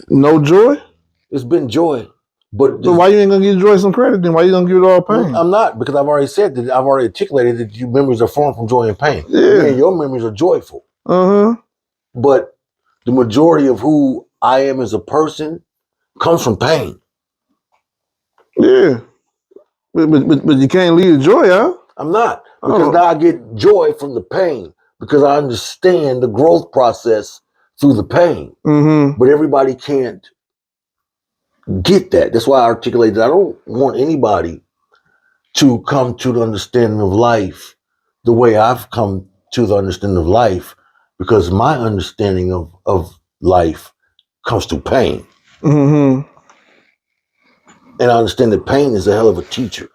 No joy? It's been joy, but So why you ain't gonna give joy some credit then? Why you gonna give it all pain? I'm not, because I've already said that. I've already articulated that your memories are formed from joy and pain. Yeah. Man, your memories are joyful. Uh-huh. But the majority of who I am as a person comes from pain. Yeah. But you can't leave the joy out. I'm not, because now I get joy from the pain, because I understand the growth process through the pain. Mm-hmm. But everybody can't get that. That's why I articulated that I don't want anybody to come to the understanding of life the way I've come to the understanding of life, because my understanding of life comes through pain. Mm-hmm. And I understand that pain is a hell of a teacher.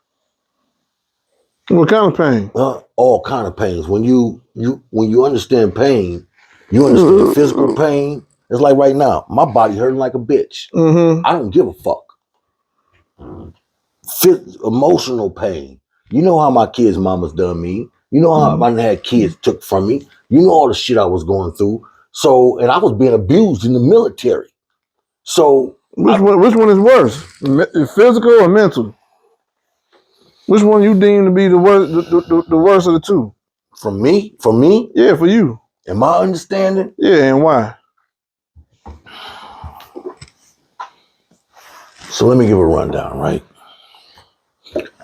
What kind of pain? All kind of pains. When you understand pain, you understand physical pain. It's like right now, my body hurting like a bitch. Mm-hmm. I don't give a fuck. Emotional pain. You know how my kids' mamas done me. You know how I had kids took from me. You know all the shit I was going through. So, and I was being abused in the military. So, which one is worse, physical or mental? Which one you deem to be the worst, the worst of the two? For me? Yeah, for you. In my understanding? Yeah, and why? So let me give a rundown, right?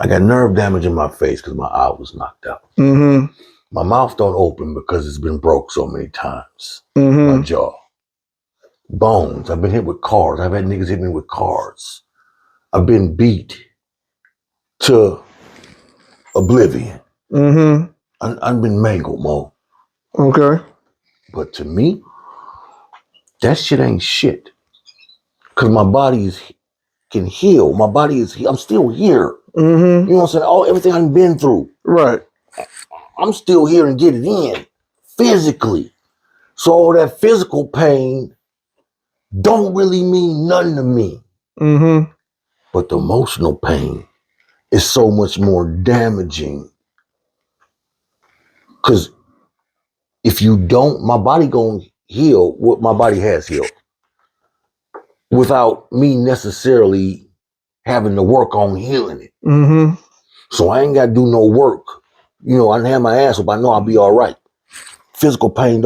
I got nerve damage in my face because my eye was knocked out. Mm-hmm. My mouth don't open because it's been broke so many times. Mm-hmm. My jaw. Bones. I've been hit with cars. I've had niggas hit me with cars. I've been beat to oblivion. Mm-hmm. I've been mangled, Mo. Okay. But to me, that shit ain't shit. Because my body can heal. My body is, I'm still here. Mm-hmm. You know what I'm saying? Everything I've been through. Right. I'm still here and get it in physically. So all that physical pain don't really mean nothing to me. Mm-hmm. But the emotional pain is so much more damaging. Because if you don't, my body gonna heal what my body has healed without me necessarily having to work on healing it. Mm-hmm. So I ain't got to do no work. You know, I didn't have my ass up. I know I'll be all right. physical pain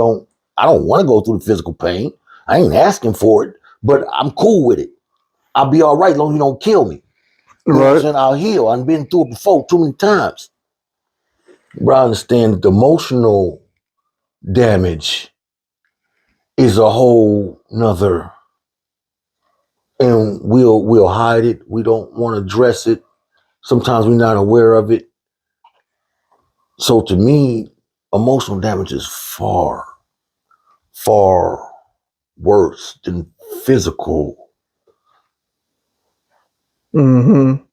I don't want to go through the physical pain. I ain't asking for it, but I'm cool with it. I'll be all right as long as you don't kill me. You know what I'm saying? I'll heal. I've been through it before too many times. But I understand that the emotional damage is a whole nother, and we'll hide it. We don't want to address it. Sometimes we're not aware of it. So to me, emotional damage is far, far worse than physical. Mm-hmm.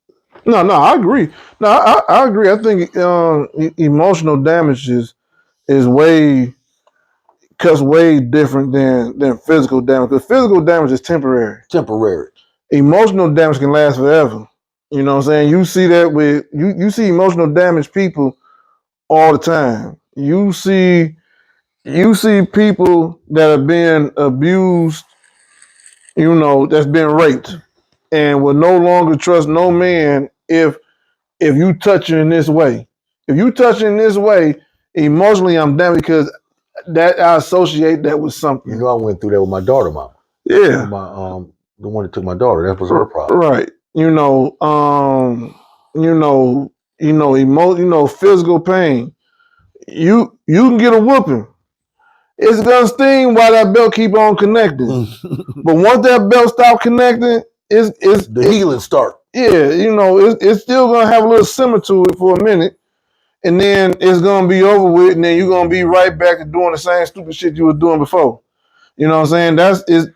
No, I agree. No, I agree. I think emotional damage is way cuts way different than physical damage, because physical damage is temporary. Temporary. Emotional damage can last forever. You know what I'm saying? You see that with you see emotional damage people all the time. You see people that have been abused, you know, that's been raped, and will no longer trust no man if you touch her in this way. If you touch her in this way, emotionally I'm damaged because that I associate that with something. You know, I went through that with my daughter, mama. Yeah. My the one that took my daughter, that was her problem. Right. Physical pain. You can get a whooping. It's gonna sting while that belt keep on connecting. But once that belt stop connecting, it's the healing start. Yeah, it's still gonna have a little simmer to it for a minute, and then it's gonna be over with, and then you're gonna be right back to doing the same stupid shit you were doing before. You know what I'm saying?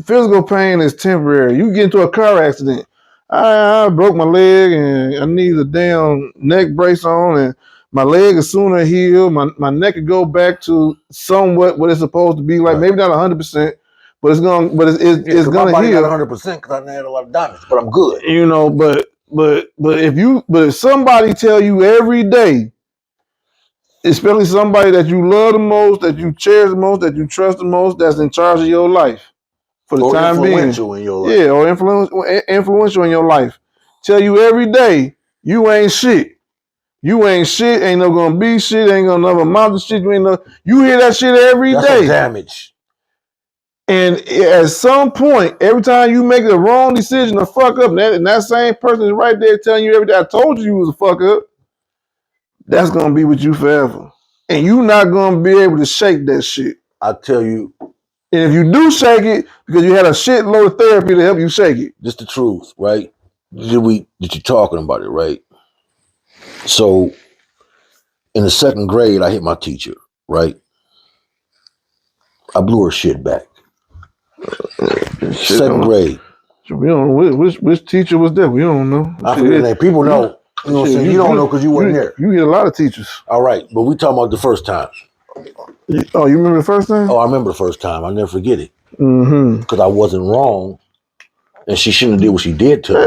Physical pain is temporary. You get into a car accident. I broke my leg and I need a damn neck brace on, and my leg is sooner heal. My neck could go back to somewhat what it's supposed to be like. Right. Maybe not 100%, but it's gonna my body heal. Not 100% because I had a lot of damage, but I'm good. But if somebody tell you every day, especially somebody that you love the most, that you cherish the most, that you trust the most, that's in charge of your life for the time being, influential in your life. Yeah, or influential in your life, tell you every day you ain't shit. You ain't shit. Ain't no gonna be shit. Ain't gonna never amount to shit. You hear that shit every day. That's damage. And at some point, every time you make the wrong decision to fuck up, and that same person is right there telling you every day, I told you was a fuck up. That's gonna be with you forever, and you not gonna be able to shake that shit. I tell you. And if you do shake it, because you had a shitload of therapy to help you shake it. Just the truth, right? That you're talking about it, right? So, in the second grade, I hit my teacher, right? I blew her shit back. Second grade. We don't know which teacher was that. We don't know. I forget the name. People know. You know what I'm saying? You don't know because you weren't there. You hit a lot of teachers. All right, but we talking about the first time. Oh, you remember the first time? Oh, I remember the first time. I never forget it. Mm-hmm. Because I wasn't wrong, and she shouldn't have did what she did to me.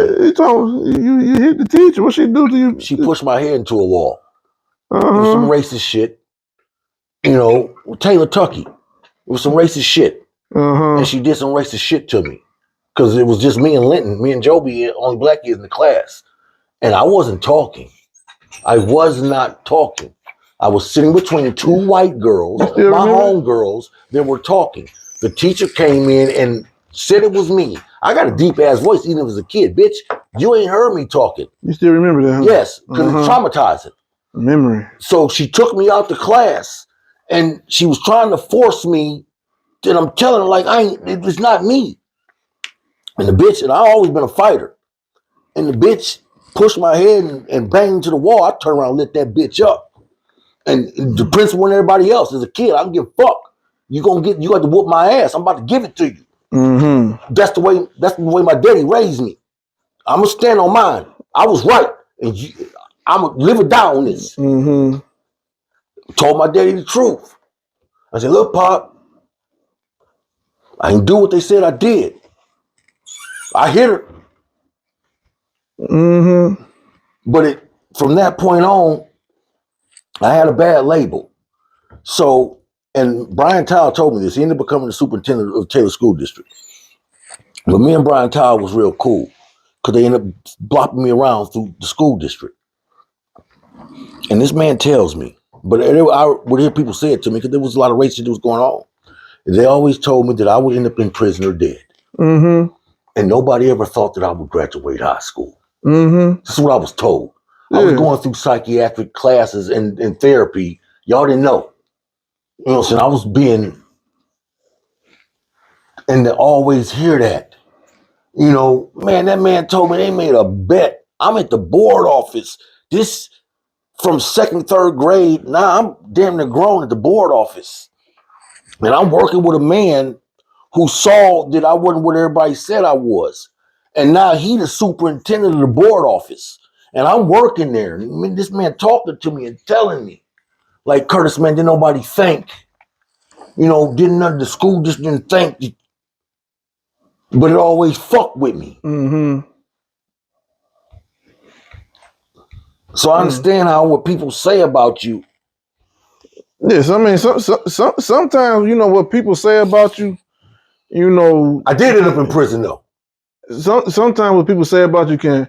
You hit the teacher. What she do to you? She pushed my head into a wall. It was some racist shit. You know, Taylor Tucky. It was some racist shit. And she did some racist shit to me. Because it was just me and Linton, me and Joby, only black kids in the class. And I wasn't talking. I was not talking. I was sitting between two white girls, my homegirls, that were talking. The teacher came in and said it was me. I got a deep ass voice, even if it was a kid. Bitch, you ain't heard me talking. You still remember that? Huh? Yes, because it's traumatizing. Memory. So she took me out the class, and she was trying to force me. And I'm telling her, like, it's not me. And the bitch, and I always been a fighter. And the bitch pushed my head and banged into the wall. I turned around and lit that bitch up. And the principal and everybody else, as a kid, I don't give a fuck. You got to whoop my ass. I'm about to give it to you. Mm-hmm. That's the way my daddy raised me. I'm gonna stand on mine. I was right, and I'm gonna live or die on this. Mm-hmm. Told my daddy the truth. I said, look, Pop, I didn't do what they said I did. I hit her. Mm-hmm. But from that point on, I had a bad label. So, and Brian Tile told me this. He ended up becoming the superintendent of Taylor School District. But me and Brian Tile was real cool because they ended up blopping me around through the school district. And this man tells me, But I would hear people say it to me because there was a lot of racist shit that was going on. They always told me that I would end up in prison or dead. Mm-hmm. And nobody ever thought that I would graduate high school. Mm-hmm. That's what I was told. Yeah. I was going through psychiatric classes and therapy. Y'all didn't know. You know what I'm saying? I was being, and to always hear that. You know, man, that man told me they made a bet. I'm at the board office. This from second, third grade. Now I'm damn near grown at the board office. And I'm working with a man who saw that I wasn't what everybody said I was. And now he the superintendent of the board office. And I'm working there. And this man talking to me and telling me, like, Curtis, man, didn't nobody think. You know, the school just didn't think. But it always fucked with me. Mm-hmm. So I understand how what people say about you. Yes, I mean, sometimes, you know, what people say about you, you know. I did end up in prison, though. Sometimes what people say about you can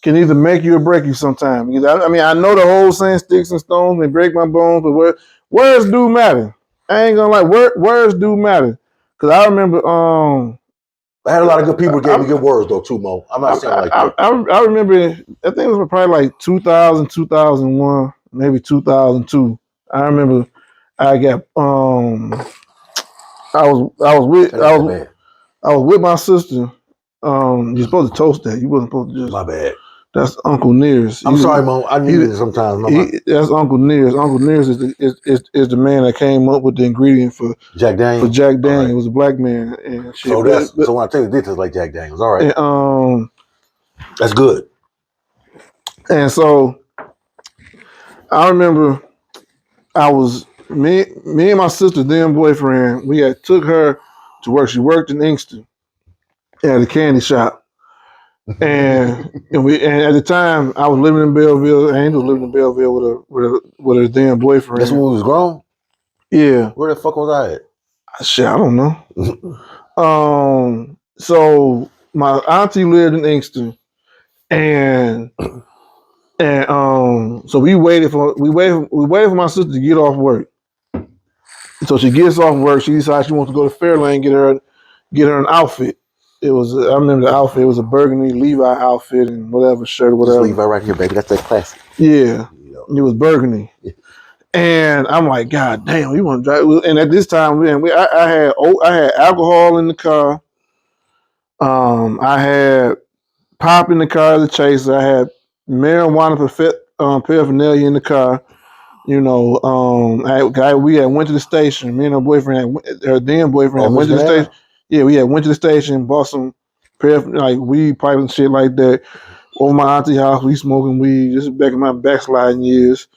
either make you or break you sometimes. I mean, I know the whole saying, sticks and stones may break my bones, but words do matter. I ain't gonna lie, words do matter. Because I remember, I had a lot of good people who gave me good words, though, too, Mo. I'm not saying like that. I remember, I think it was probably like 2000, 2001, maybe 2002. I remember I got, I was with my sister. You're supposed to toast that. You wasn't supposed to just. My bad. That's Uncle Nears. I'm sorry, Mo. I need it sometimes. That's Uncle Nears. Uncle Nears is the man that came up with the ingredient for Jack Daniels. For Jack Daniels, right. It was a black man and shit. So when I tell you this is like Jack Daniels, all right. And, that's good. And so I remember I was me and my sister, then boyfriend. We had took her to work. She worked in Inkster at a candy shop. And at the time I was living in Belleville. Angel was living in Belleville with her then boyfriend. That's when we was grown? Yeah. Where the fuck was I at? Shit, I don't know. So my auntie lived in Inkster, and so we waited for my sister to get off work. So she gets off work. She decides she wants to go to Fairlane, get her an outfit. It was, I remember the outfit. It was a burgundy Levi outfit and whatever shirt or whatever. Levi right here, baby. That's that classic. Yeah, it was burgundy. Yeah. And I'm like, God damn, we want to drive. And at this time, I had alcohol in the car. I had pop in the car as a chaser. I had marijuana paraphernalia in the car. You know, we had went to the station. Me and her boyfriend, her then boyfriend, went to the station. Yeah, we had went to the station, bought some like weed pipe and shit like that. Over my auntie's house, we smoking weed. This is back in my backsliding years.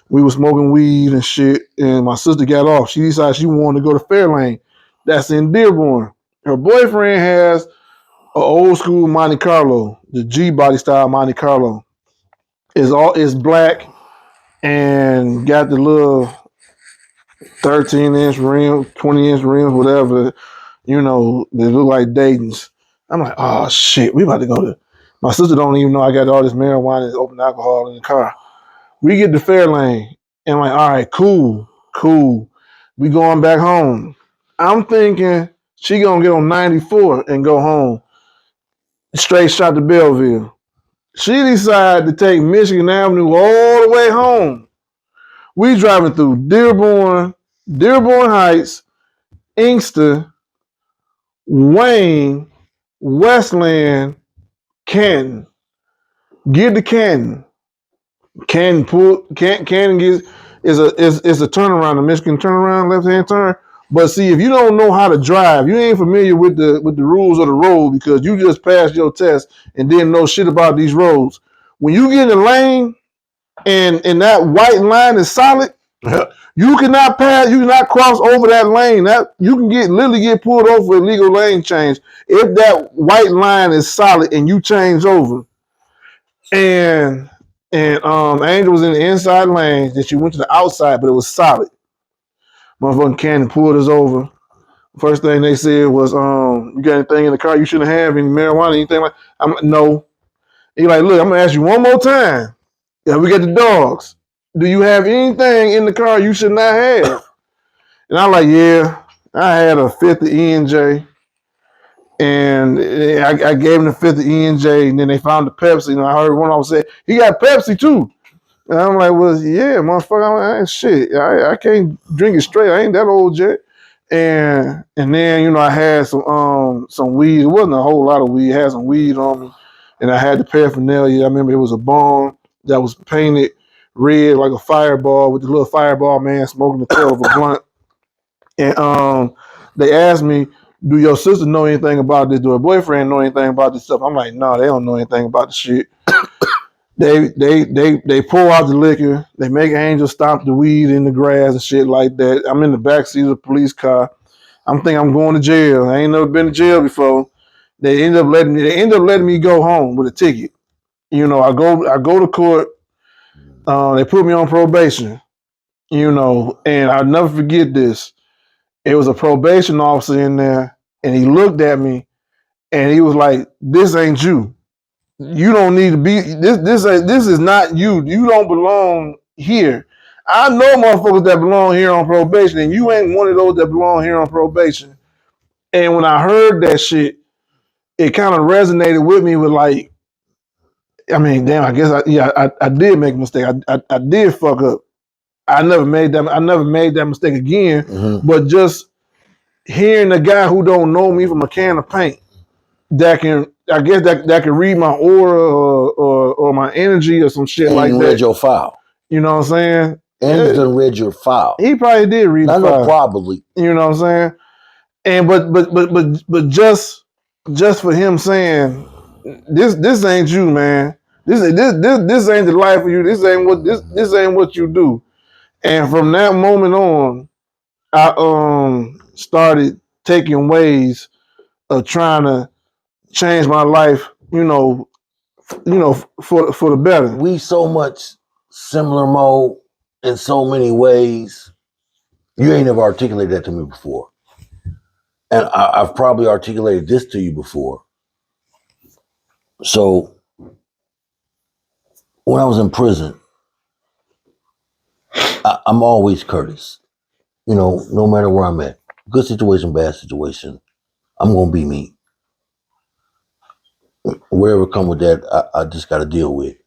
We were smoking weed and shit, and my sister got off. She decided she wanted to go to Fairlane. That's in Dearborn. Her boyfriend has an old school Monte Carlo, the G body style Monte Carlo. It's black and got the little 13-inch rim, 20-inch rims, whatever. You know, they look like Dayton's. I'm like, oh shit, we about to go to. My sister don't even know I got all this marijuana and open alcohol in the car. We get to Fairlane, and I'm like, all right, cool. We going back home. I'm thinking she gonna get on 94 and go home. Straight shot to Belleville. She decided to take Michigan Avenue all the way home. We driving through Dearborn Heights, Inkster, Wayne, Westland, Canton. Get to Canton. Canton is a turnaround, a Michigan turnaround, left-hand turn. But see, if you don't know how to drive, you ain't familiar with the rules of the road because you just passed your test and didn't know shit about these roads. When you get in the lane and that white line is solid, you cannot cross over that lane. That you can literally get pulled over for illegal lane change if that white line is solid and you change over. And Angel was in the inside lane, then she went to the outside, but it was solid. Motherfucking Cannon pulled us over. First thing they said was, you got anything in the car you shouldn't have, any marijuana, anything like I'm like, no. He's like, look, I'm gonna ask you one more time. Yeah, we got the dogs. do you have anything in the car you should not have? And I'm like, yeah, I had a 50 ENJ. And I gave him the 50 ENJ, and then they found the Pepsi. And I heard one of them say, he got Pepsi too. And I'm like, well, yeah, motherfucker, shit. I can't drink it straight. I ain't that old yet. And then, I had some weed. It wasn't a whole lot of weed. I had some weed on me. And I had the paraphernalia. I remember it was a bong that was painted red like a fireball with the little fireball man smoking the tail of a blunt. And they asked me, do your sister know anything about this? Do her boyfriend know anything about this stuff? I'm like, no, they don't know anything about the shit. They pour out the liquor. They make Angel stomp the weed in the grass and shit like that. I'm in the backseat of the police car. I'm thinking I'm going to jail. I ain't never been to jail before. They end up letting me go home with a ticket. I go to court. They put me on probation. And I'll never forget this. It was a probation officer in there, and he looked at me, and he was like, "This ain't you. You don't need to be this. This is not you. You don't belong here. I know motherfuckers that belong here on probation, and you ain't one of those that belong here on probation." And when I heard that shit, it kind of resonated with me with like, I mean, damn, I guess I did make a mistake. I did fuck up. I never made that mistake again. Mm-hmm. But just hearing a guy who don't know me from a can of paint that can read my aura or my energy or some shit and like that. Read your file. You know what I'm saying? And he done read your file. He probably did read the file. Probably. You know what I'm saying? And but just for him saying this ain't you, man. This ain't the life for you. This ain't what you do. And from that moment on, I started taking ways of trying to change my life, for the better. We so much similar, Mo, in so many ways. You ain't never articulated that to me before. And I've probably articulated this to you before. So when I was in prison, I'm always courteous. No matter where I'm at. Good situation, bad situation, I'm going to be me. Whatever come with that, I just got to deal with.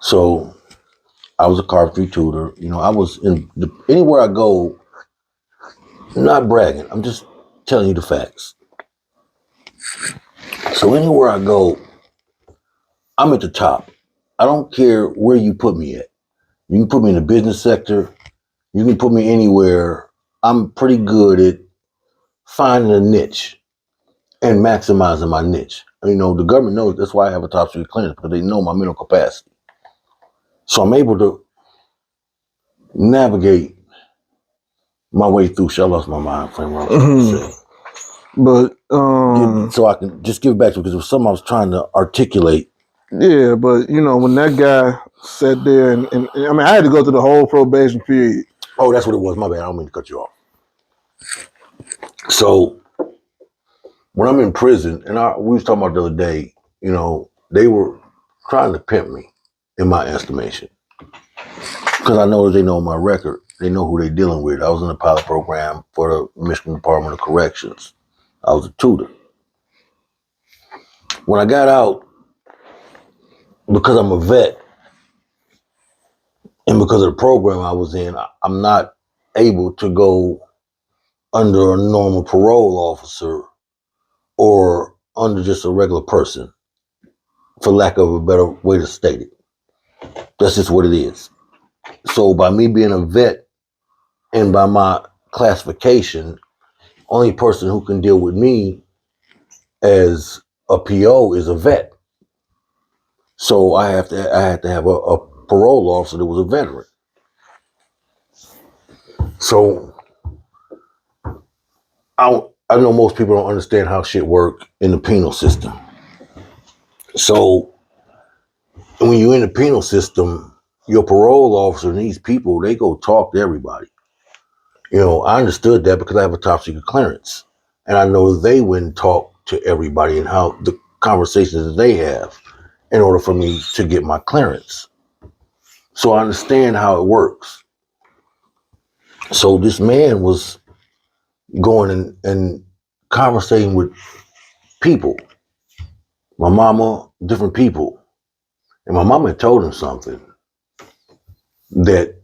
So I was a carpentry tutor. I was anywhere I go, I'm not bragging. I'm just telling you the facts. So anywhere I go, I'm at the top. I don't care where you put me at. You can put me in the business sector. You can put me anywhere. I'm pretty good at finding a niche and maximizing my niche. The government knows that's why I have a top secret clearance, because they know my mental capacity. So I'm able to navigate my way through. I lost my mind frame. What I was going to say. But so I can just give it back to you, because it was something I was trying to articulate. Yeah, but when that guy sat there and I mean, I had to go through the whole probation period. Oh, that's what it was. My bad. I don't mean to cut you off. So when I'm in prison, and we was talking about the other day, they were trying to pimp me, in my estimation, because I know that they know my record. They know who they're dealing with. I was in the pilot program for the Michigan Department of Corrections. I was a tutor. When I got out, because I'm a vet, and because of the program I was in, I'm not able to go under a normal parole officer or under just a regular person, for lack of a better way to state it. That's just what it is. So by me being a vet, and by my classification, only person who can deal with me as a PO is a vet. So I had to have a parole officer that was a veteran. So I know most people don't understand how shit work in the penal system. So when you're in the penal system, your parole officer and these people, they go talk to everybody. I understood that because I have a top secret clearance. And I know they wouldn't talk to everybody and how the conversations that they have in order for me to get my clearance. So I understand how it works. So this man was going and conversating with people. My mama, different people. And my mama had told him something, that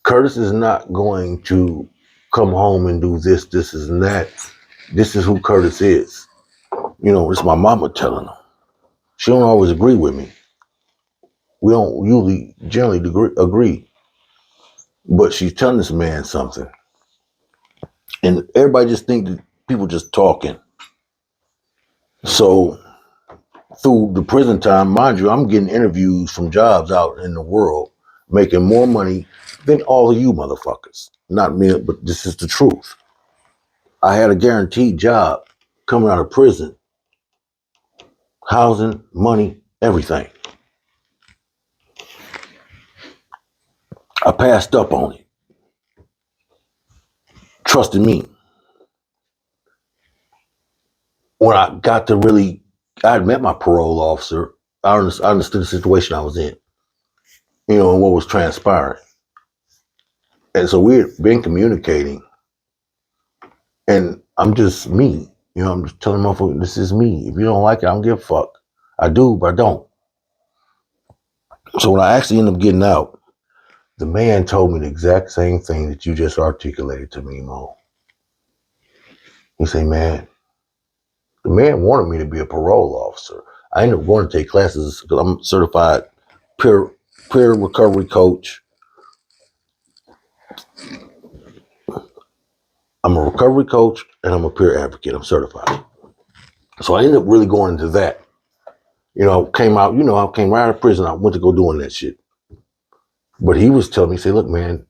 Curtis is not going to come home and do this, this, and that. This is who Curtis is. You know, it's my mama telling him. She don't always agree with me. We don't usually generally agree. But she's telling this man something. And everybody just think that people just talking. So through the prison time, mind you, I'm getting interviews from jobs out in the world, making more money than all of you motherfuckers. Not me, but this is the truth. I had a guaranteed job coming out of prison. Housing, money, everything. I passed up on it. Trusted me. When I got to really, I had met my parole officer. I understood the situation I was in, you know, and what was transpiring. And so we had been communicating. And I'm just me. You know, I'm just telling motherfuckers, this is me. If you don't like it, I don't give a fuck. I do, but I don't. So when I actually ended up getting out, the man told me the exact same thing that you just articulated to me, Mo. He said, man, the man wanted me to be a parole officer. I ended up going to take classes because I'm certified peer recovery coach. I'm a recovery coach and I'm a peer advocate. I'm certified. So I ended up really going into that. You know, came out, you know, I came right out of prison. I went to go doing that shit. But he was telling me, say, look, man,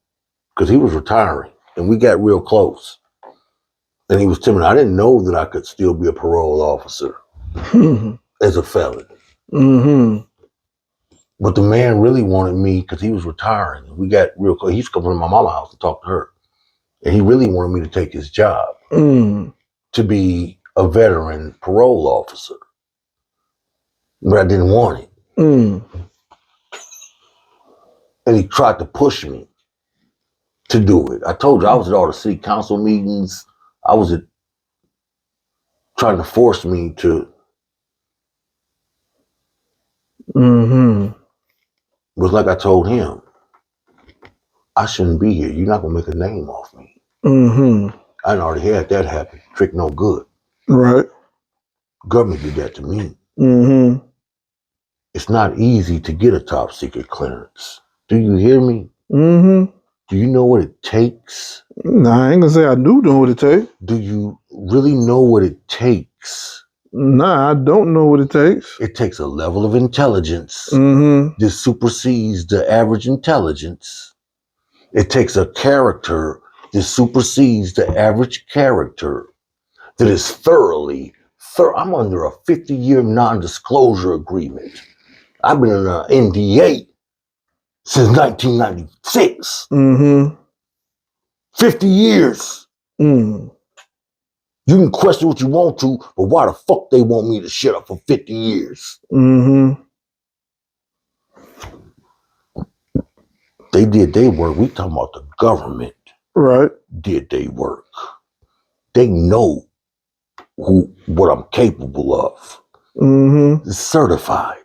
because he was retiring and we got real close. And he was telling me, I didn't know that I could still be a parole officer as a felon. Mm-hmm. But the man really wanted me because he was retiring. We got real close. He used to come to my mama's house to talk to her. And he really wanted me to take his job to be a veteran parole officer. But I didn't want it. And he tried to push me to do it. I told you I was at all the city council meetings. I was trying to force me to. It was like I told him, I shouldn't be here. You're not gonna make a name off me. I already had that happen. Trick no good. Right. Government did that to me. It's not easy to get a top secret clearance. Do you hear me? Do you know what it takes? Nah, I ain't gonna say I do know what it takes. Do you really know what it takes? Nah, I don't know what it takes. It takes a level of intelligence that supersedes the average intelligence. It takes a character that supersedes the average character, that is thoroughly. I'm under a 50-year non-disclosure agreement. I've been in an NDA since 1996. 50 years. You can question what you want to, but why the fuck they want me to shut up for 50 years? They did their work. We talking about the government. Right. Did their work. They know what I'm capable of. It's certified.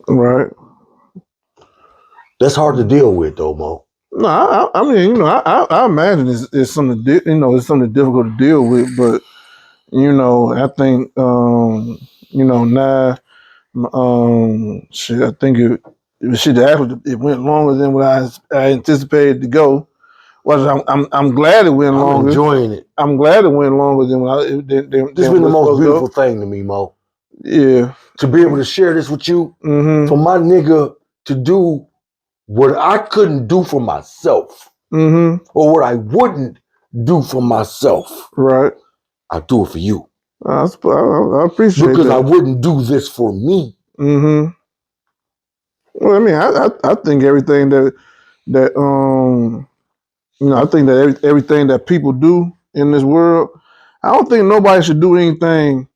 Right. That's hard to deal with, though, Mo. No, I mean, you know, I imagine it's something, it's something difficult to deal with, but you know, I think, you know, now, shit, I think it went longer than what I anticipated to go. I'm glad it went longer. I'm enjoying it. I'm glad it went longer than what This has been the most beautiful thing to me, Mo. Yeah. To be able to share this with you, for my nigga to do what I couldn't do for myself, or what I wouldn't do for myself. Right. I do it for you. I appreciate because that. I wouldn't do this for me. Well, I mean, I think everything that you know, I think that everything that people do in this world, I don't think nobody should do anything.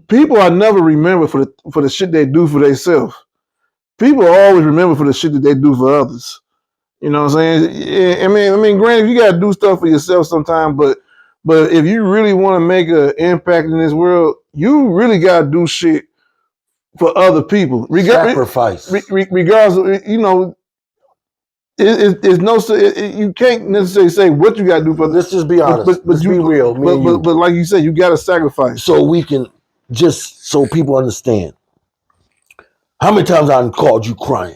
people are never remembered for the shit they do for themselves. People are always remembered for the shit that they do for others. You know what I'm saying? I mean, granted, you gotta do stuff for yourself sometimes, but if you really want to make an impact in this world, you really gotta do shit for other people. Sacrifice. Regardless, you know, it's no. You can't necessarily say what you gotta do for. Let's just be honest. Let's be real. But like you said, you gotta sacrifice. So we can just so people understand. How many times I called you crying?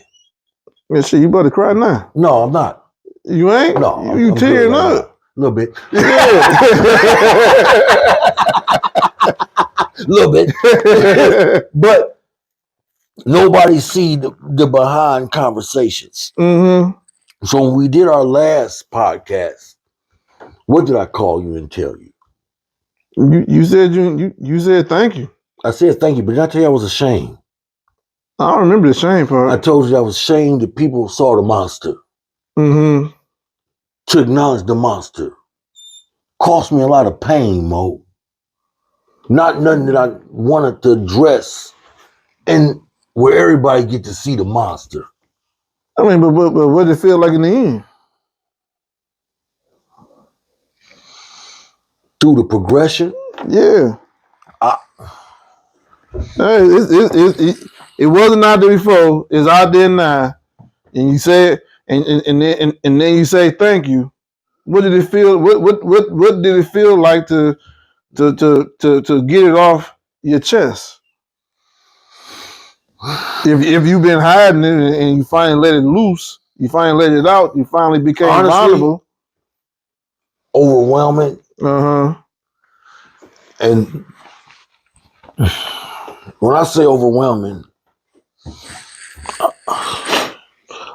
Man, shit, you about to cry now? No, I'm not. You ain't? No, you tearing up. A little bit. Yeah. A little bit. But nobody see the behind conversations. Mm-hmm. So when we did our last podcast, what did I call you and tell you? You said you said thank you. I said thank you, but did I tell you I was ashamed? I don't remember the shame part. I told you I was ashamed that people saw the monster. Mm-hmm. To acknowledge the monster cost me a lot of pain, Mo. Not nothing that I wanted to address, and where everybody get to see the monster. I mean, but what did it feel like in the end? Through the progression, yeah. It wasn't out there before. It's out there now, and you say it, and then you say thank you. What did it feel? What did it feel like to get it off your chest? If you've been hiding it and you finally let it loose, you finally let it out, you finally became vulnerable. Overwhelming. Uh-huh. And when I say overwhelming,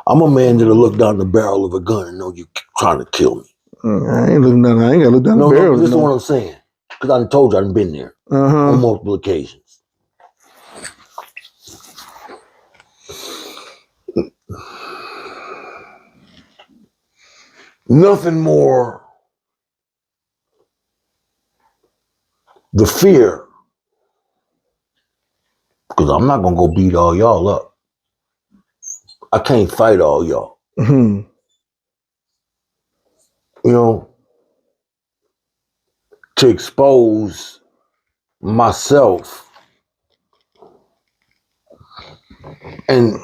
I'm a man that'll look down the barrel of a gun and know you're trying to kill me. I ain't looking down. I ain't gotta look down the barrel. No, this is what I'm saying. Because I told you I've been there on multiple occasions. Nothing more. The fear. Because I'm not going to go beat all y'all up. I can't fight all y'all. Mm-hmm. You know, to expose myself and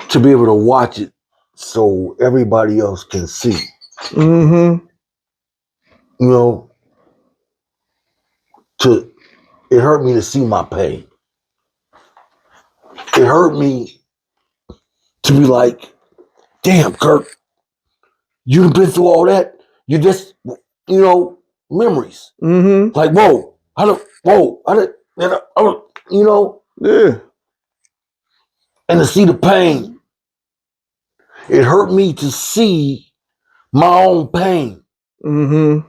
to be able to watch it so everybody else can see. Mm-hmm. You know, it hurt me to see my pain. It hurt me to be like, damn, Kirk, you've been through all that. You just, you know, memories. Mm-hmm. Like, you know. Yeah. And to see the pain. It hurt me to see my own pain. Mm-hmm.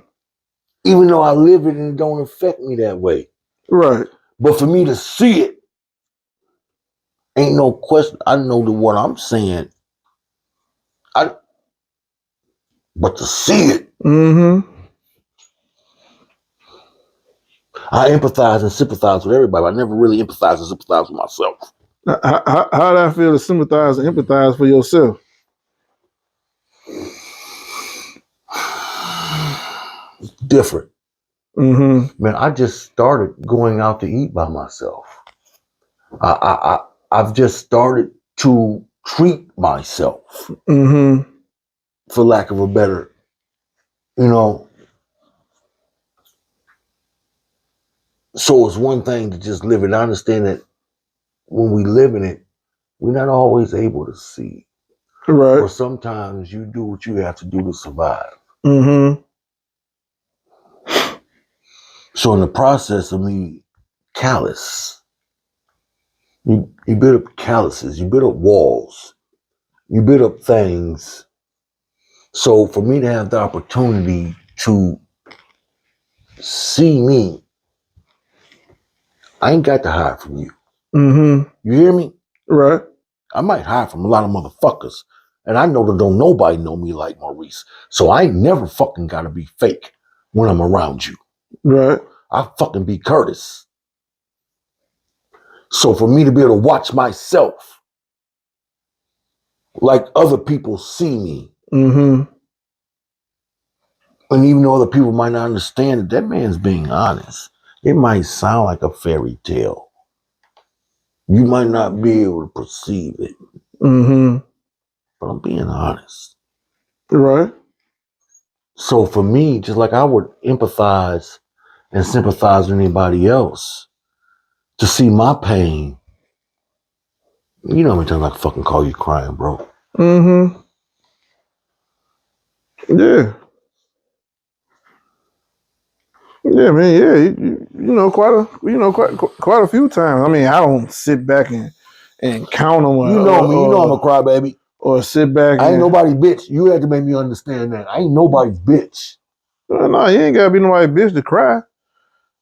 Even though I live it and it don't affect me that way. Right. But for me to see it, ain't no question. I know that what I'm saying. But to see it. Mm-hmm. I empathize and sympathize with everybody. I never really empathize and sympathize with myself. How did I feel to sympathize and empathize for yourself? Different. Mm-hmm. Man, I just started going out to eat by myself. I've just started to treat myself. Mm-hmm. For lack of a better, you know. So it's one thing to just live it. I understand that when we live in it, we're not always able to see. Right. Or sometimes you do what you have to do to survive. Mm-hmm. So in the process of me callous, you build up calluses, you build up walls, you build up things. So for me to have the opportunity to see me, I ain't got to hide from you. Mm-hmm. You hear me? Right. I might hide from a lot of motherfuckers. And I know that don't nobody know me like Maurice. So I ain't never fucking gotta be fake when I'm around you. Right. I fucking be Curtis. So for me to be able to watch myself like other people see me, Mm-hmm. and even though other people might not understand it, that man's being honest. It might sound like a fairy tale. You might not be able to perceive it, Mm-hmm. but I'm being honest. Right. So for me, just like I would empathize and sympathize with anybody else, to see my pain, you know how many times I fucking call you crying, bro. Mm-hmm. Yeah. Yeah, man. Yeah, you know, quite a few times. I mean, I don't sit back and count them, You know me, you know I'm a crybaby. or sit back. I ain't nobody's bitch. You had to make me understand that. I ain't nobody's bitch. No, you ain't gotta be nobody's bitch to cry.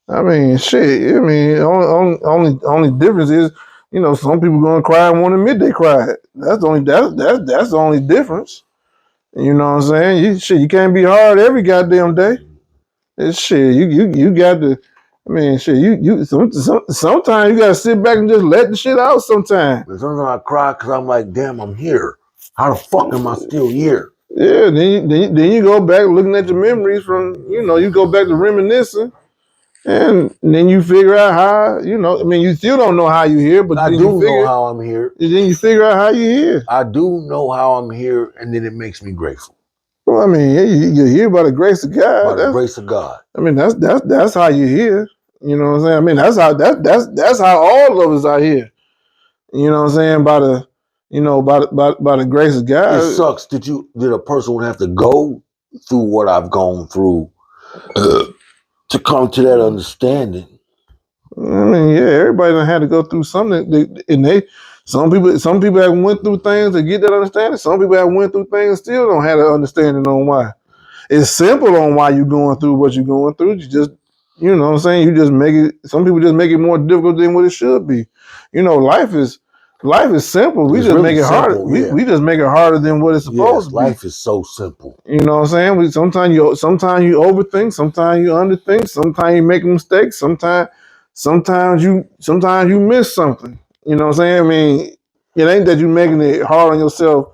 I mean, shit. I mean, only difference is, you know, some people gonna cry and won't admit they cried. That's the only difference. You know what I'm saying? You can't be hard every goddamn day. It's shit. You got to. I mean, shit. Sometimes you gotta sit back and just let the shit out. Sometimes. But sometimes I cry because I'm like, damn, I'm here. How the fuck am I still here? Yeah. Then you go back looking at your memories from. You know, you go back to reminiscing. And then you figure out how, you know, I mean, you still don't know how you here, but I do know how I'm here. Then you figure out how you here. I do know how I'm here, and then it makes me grateful. Well, I mean, you're here by the grace of God. By the grace of God. I mean, that's how you're here. You know what I'm saying? I mean, that's how all of us are here. You know what I'm saying? By the grace of God. It sucks that a person would have to go through what I've gone through to come to that understanding. I mean, yeah, everybody done had to go through something, some people have went through things to get that understanding. Some people have went through things and still don't have an understanding on why. It's simple on why you're going through what you're going through. You just, you know what I'm saying? You just make it. Some people just make it more difficult than what it should be. You know, life is simple. We It's just really make it harder. simple, yeah. We just make it harder than what it's supposed to be. Life is so simple. You know what I'm saying? Sometimes you overthink. Sometimes you underthink. Sometimes you make mistakes. Sometimes you miss something. You know what I'm saying? I mean, it ain't that you making it hard on yourself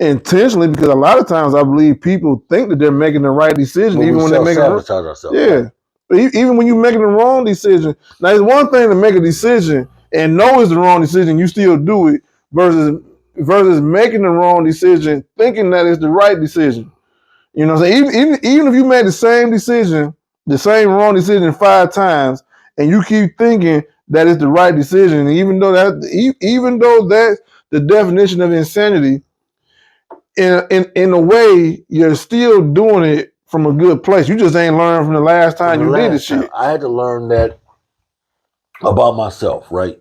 intentionally, because a lot of times I believe people think that they're making the right decision, But even when they're making sabotage ourselves. Yeah, but even when you're making the wrong decision. Now, it's one thing to make a decision and know it's the wrong decision, you still do it, versus making the wrong decision, thinking that it's the right decision. You know what I'm saying? Even if you made the same decision, the same wrong decision 5 times, and you keep thinking that it's the right decision, even though that's the definition of insanity, in a way, you're still doing it from a good place. You just ain't learned from the last time you did this shit. I had to learn that about myself, right?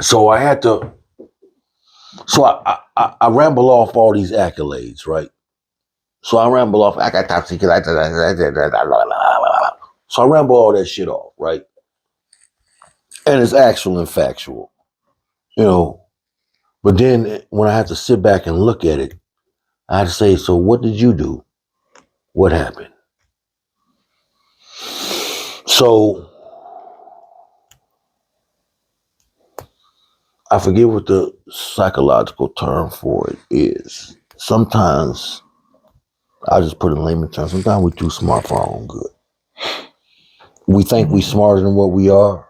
So I had to. So I ramble off all these accolades, right? So I ramble off. I got top secret. So I ramble all that shit off, right? And it's actual and factual, you know. But then when I had to sit back and look at it, I had to say, so what did you do? What happened? So I forget what the psychological term for it is. Sometimes, I just put it in layman terms, sometimes we're too smart for our own good. We think we're smarter than what we are.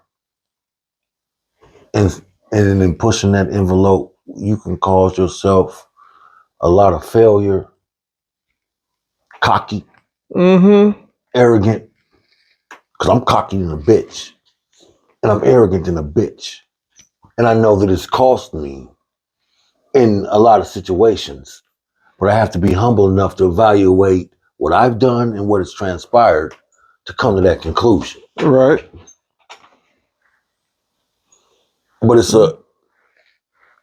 And in pushing that envelope, you can cause yourself a lot of failure, cocky, arrogant, because I'm cocky than a bitch, and I'm arrogant than a bitch. And I know that it's cost me in a lot of situations, but I have to be humble enough to evaluate what I've done and what has transpired to come to that conclusion. Right. But it's a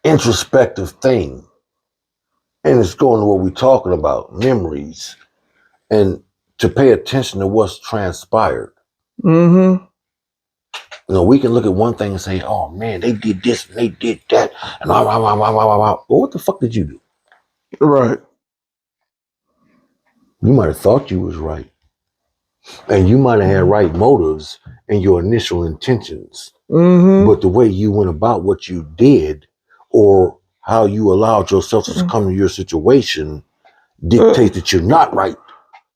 introspective thing. And it's going to what we're talking about, memories, and to pay attention to what's transpired. Mm-hmm. You know, we can look at one thing and say, oh man, they did this and they did that, and Well, what the fuck did you do? Right. You might have thought you was right. And you might have had right motives in your initial intentions. But the way you went about what you did, or how you allowed yourself to succumb to your situation, dictates that you're not right.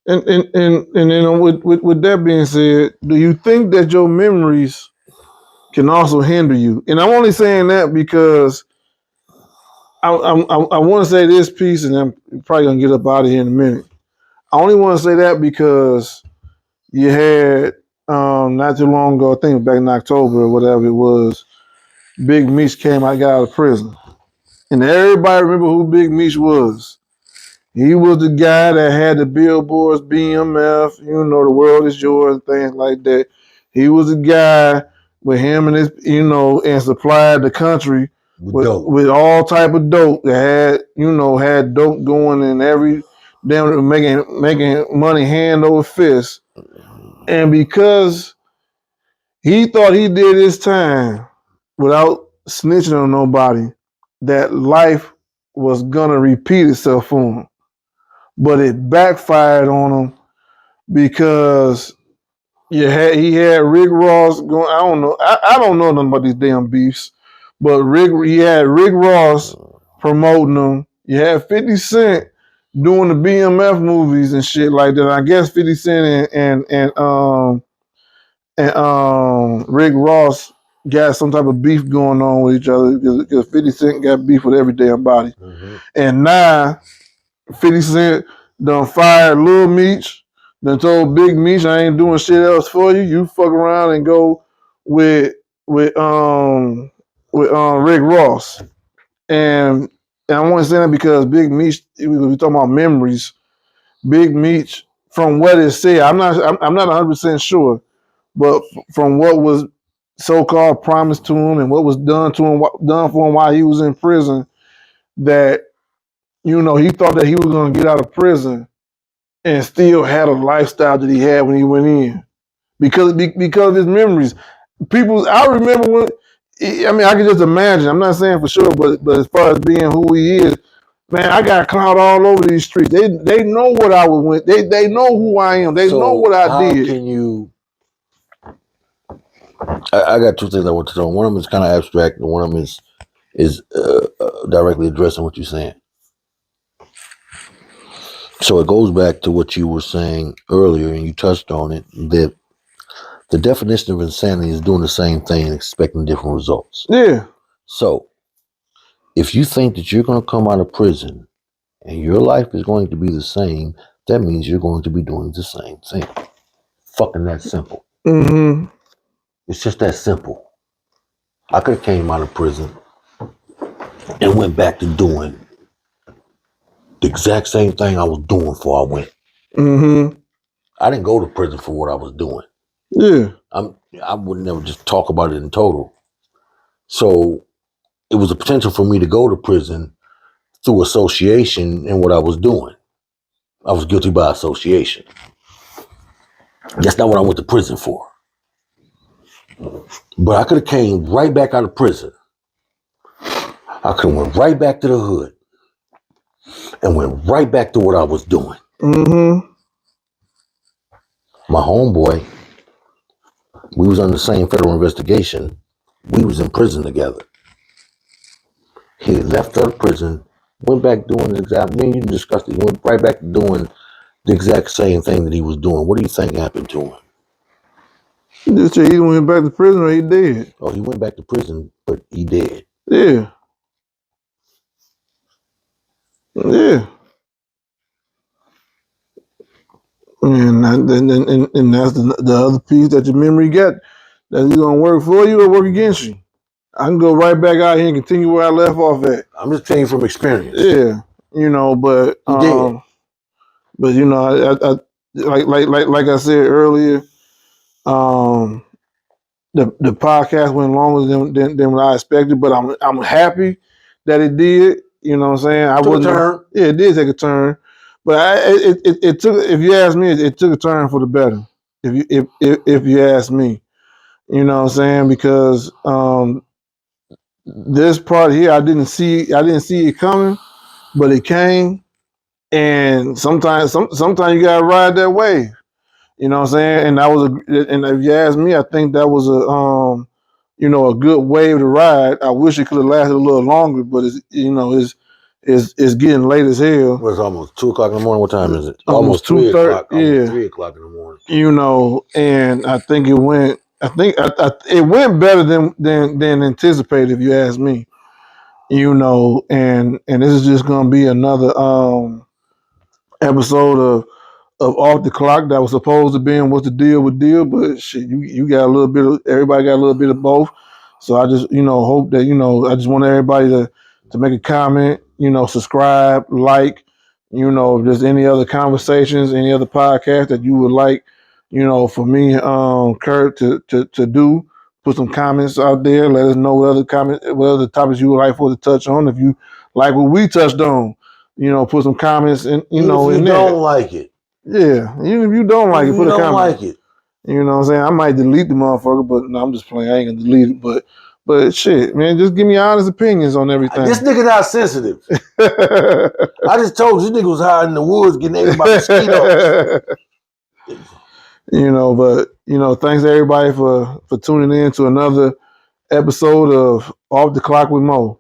And then with that being said, do you think that your memories can also hinder you? And I'm only saying that because I want to say this piece, and I'm probably gonna get up out of here in a minute. I only want to say that because you had not too long ago, I think it was back in October or whatever it was, Big Meech got out of prison. And everybody remember who Big Meech was. He was the guy that had the billboards, BMF, the world is yours, and things like that. He was the guy with him and his, and supplied the country with all type of dope that had dope going in every damn making money hand over fist. And because he thought he did his time without snitching on nobody, that life was gonna repeat itself for him. But it backfired on him because he had Rick Ross going. I don't know. I don't know nothing about these damn beefs, but he had Rick Ross promoting them. You had 50 Cent doing the BMF movies and shit like that. I guess 50 Cent and Rick Ross got some type of beef going on with each other because 50 Cent got beef with every damn body. And now 50 Cent done fired Lil Meech, done told Big Meech, I ain't doing shit else for you. You fuck around and go with Rick Ross. And I want to say that because Big Meech, we talking about memories. Big Meech, from what it said, I'm not 100% sure, but from what was so-called promised to him and what was done for him while he was in prison, that he thought that he was going to get out of prison and still had a lifestyle that he had when he went in because of his memories. I remember when. I mean, I can just imagine. I'm not saying for sure, but as far as being who he is, man, I got clout all over these streets. They know what I was with. They know who I am. They know what I did. How can you? I got two things I want to know. One of them is kind of abstract, and one of them is directly addressing what you're saying. So it goes back to what you were saying earlier, and you touched on it, that the definition of insanity is doing the same thing and expecting different results. Yeah. So if you think that you're going to come out of prison and your life is going to be the same, that means you're going to be doing the same thing. Fucking that simple. It's just that simple. I could have came out of prison and went back to doing the exact same thing I was doing before I went. I didn't go to prison for what I was doing. Yeah. I would never just talk about it in total. So it was a potential for me to go to prison through association in what I was doing. I was guilty by association. That's not what I went to prison for. But I could have came right back out of prison. I could have went right back to the hood and went right back to what I was doing. My homeboy, we was under the same federal investigation. We was in prison together. He left out of prison, went back doing the exact, me and you discussed it, he went right back to doing the exact same thing that he was doing. What do you think happened to him? Just say he went back to prison or he dead. Oh, he went back to prison, but he dead. Yeah. Yeah. And that's the other piece that your memory got. That it's gonna work for you or work against you. I can go right back out here and continue where I left off at. I'm just telling you from experience. Yeah, but I like I said earlier, the podcast went longer than what I expected, but I'm happy that it did. You know what I'm saying? Took a turn. Yeah, it did take a turn, but it took. If you ask me, it took a turn for the better. If you ask me, you know what I'm saying? Because this part here, I didn't see it coming, but it came. And sometimes you gotta ride that wave. You know what I'm saying? And and if you ask me, I think that was a good wave to ride. I wish it could have lasted a little longer, but it's getting late as hell. Well, it's almost 2 o'clock in the morning. What time is it? Almost 3 o'clock. Yeah. Almost 3 o'clock in the morning. And I think it went. It went better than anticipated, if you ask me. And this is just gonna be another episode of Off the Clock that was supposed to be in What's the Deal with Deal, but shit, you got a little bit of everybody got a little bit of both. So I just hope that I just want everybody to make a comment, subscribe, like, if there's any other conversations, any other podcast that you would like, for me, Kurt to do. Put some comments out there. Let us know what other topics you would like for us to touch on. If you like what we touched on, put some comments in, Even if in you there. don't like it. Yeah, even if you don't like it, put a comment. Like it. You know what I'm saying? I might delete the motherfucker, but no, I'm just playing. I ain't gonna delete it. But shit, man, just give me honest opinions on everything. This nigga not sensitive. I just told you, this nigga was hiding in the woods getting ate by mosquitoes. But thanks everybody for tuning in to another episode of Off the Clock with Mo.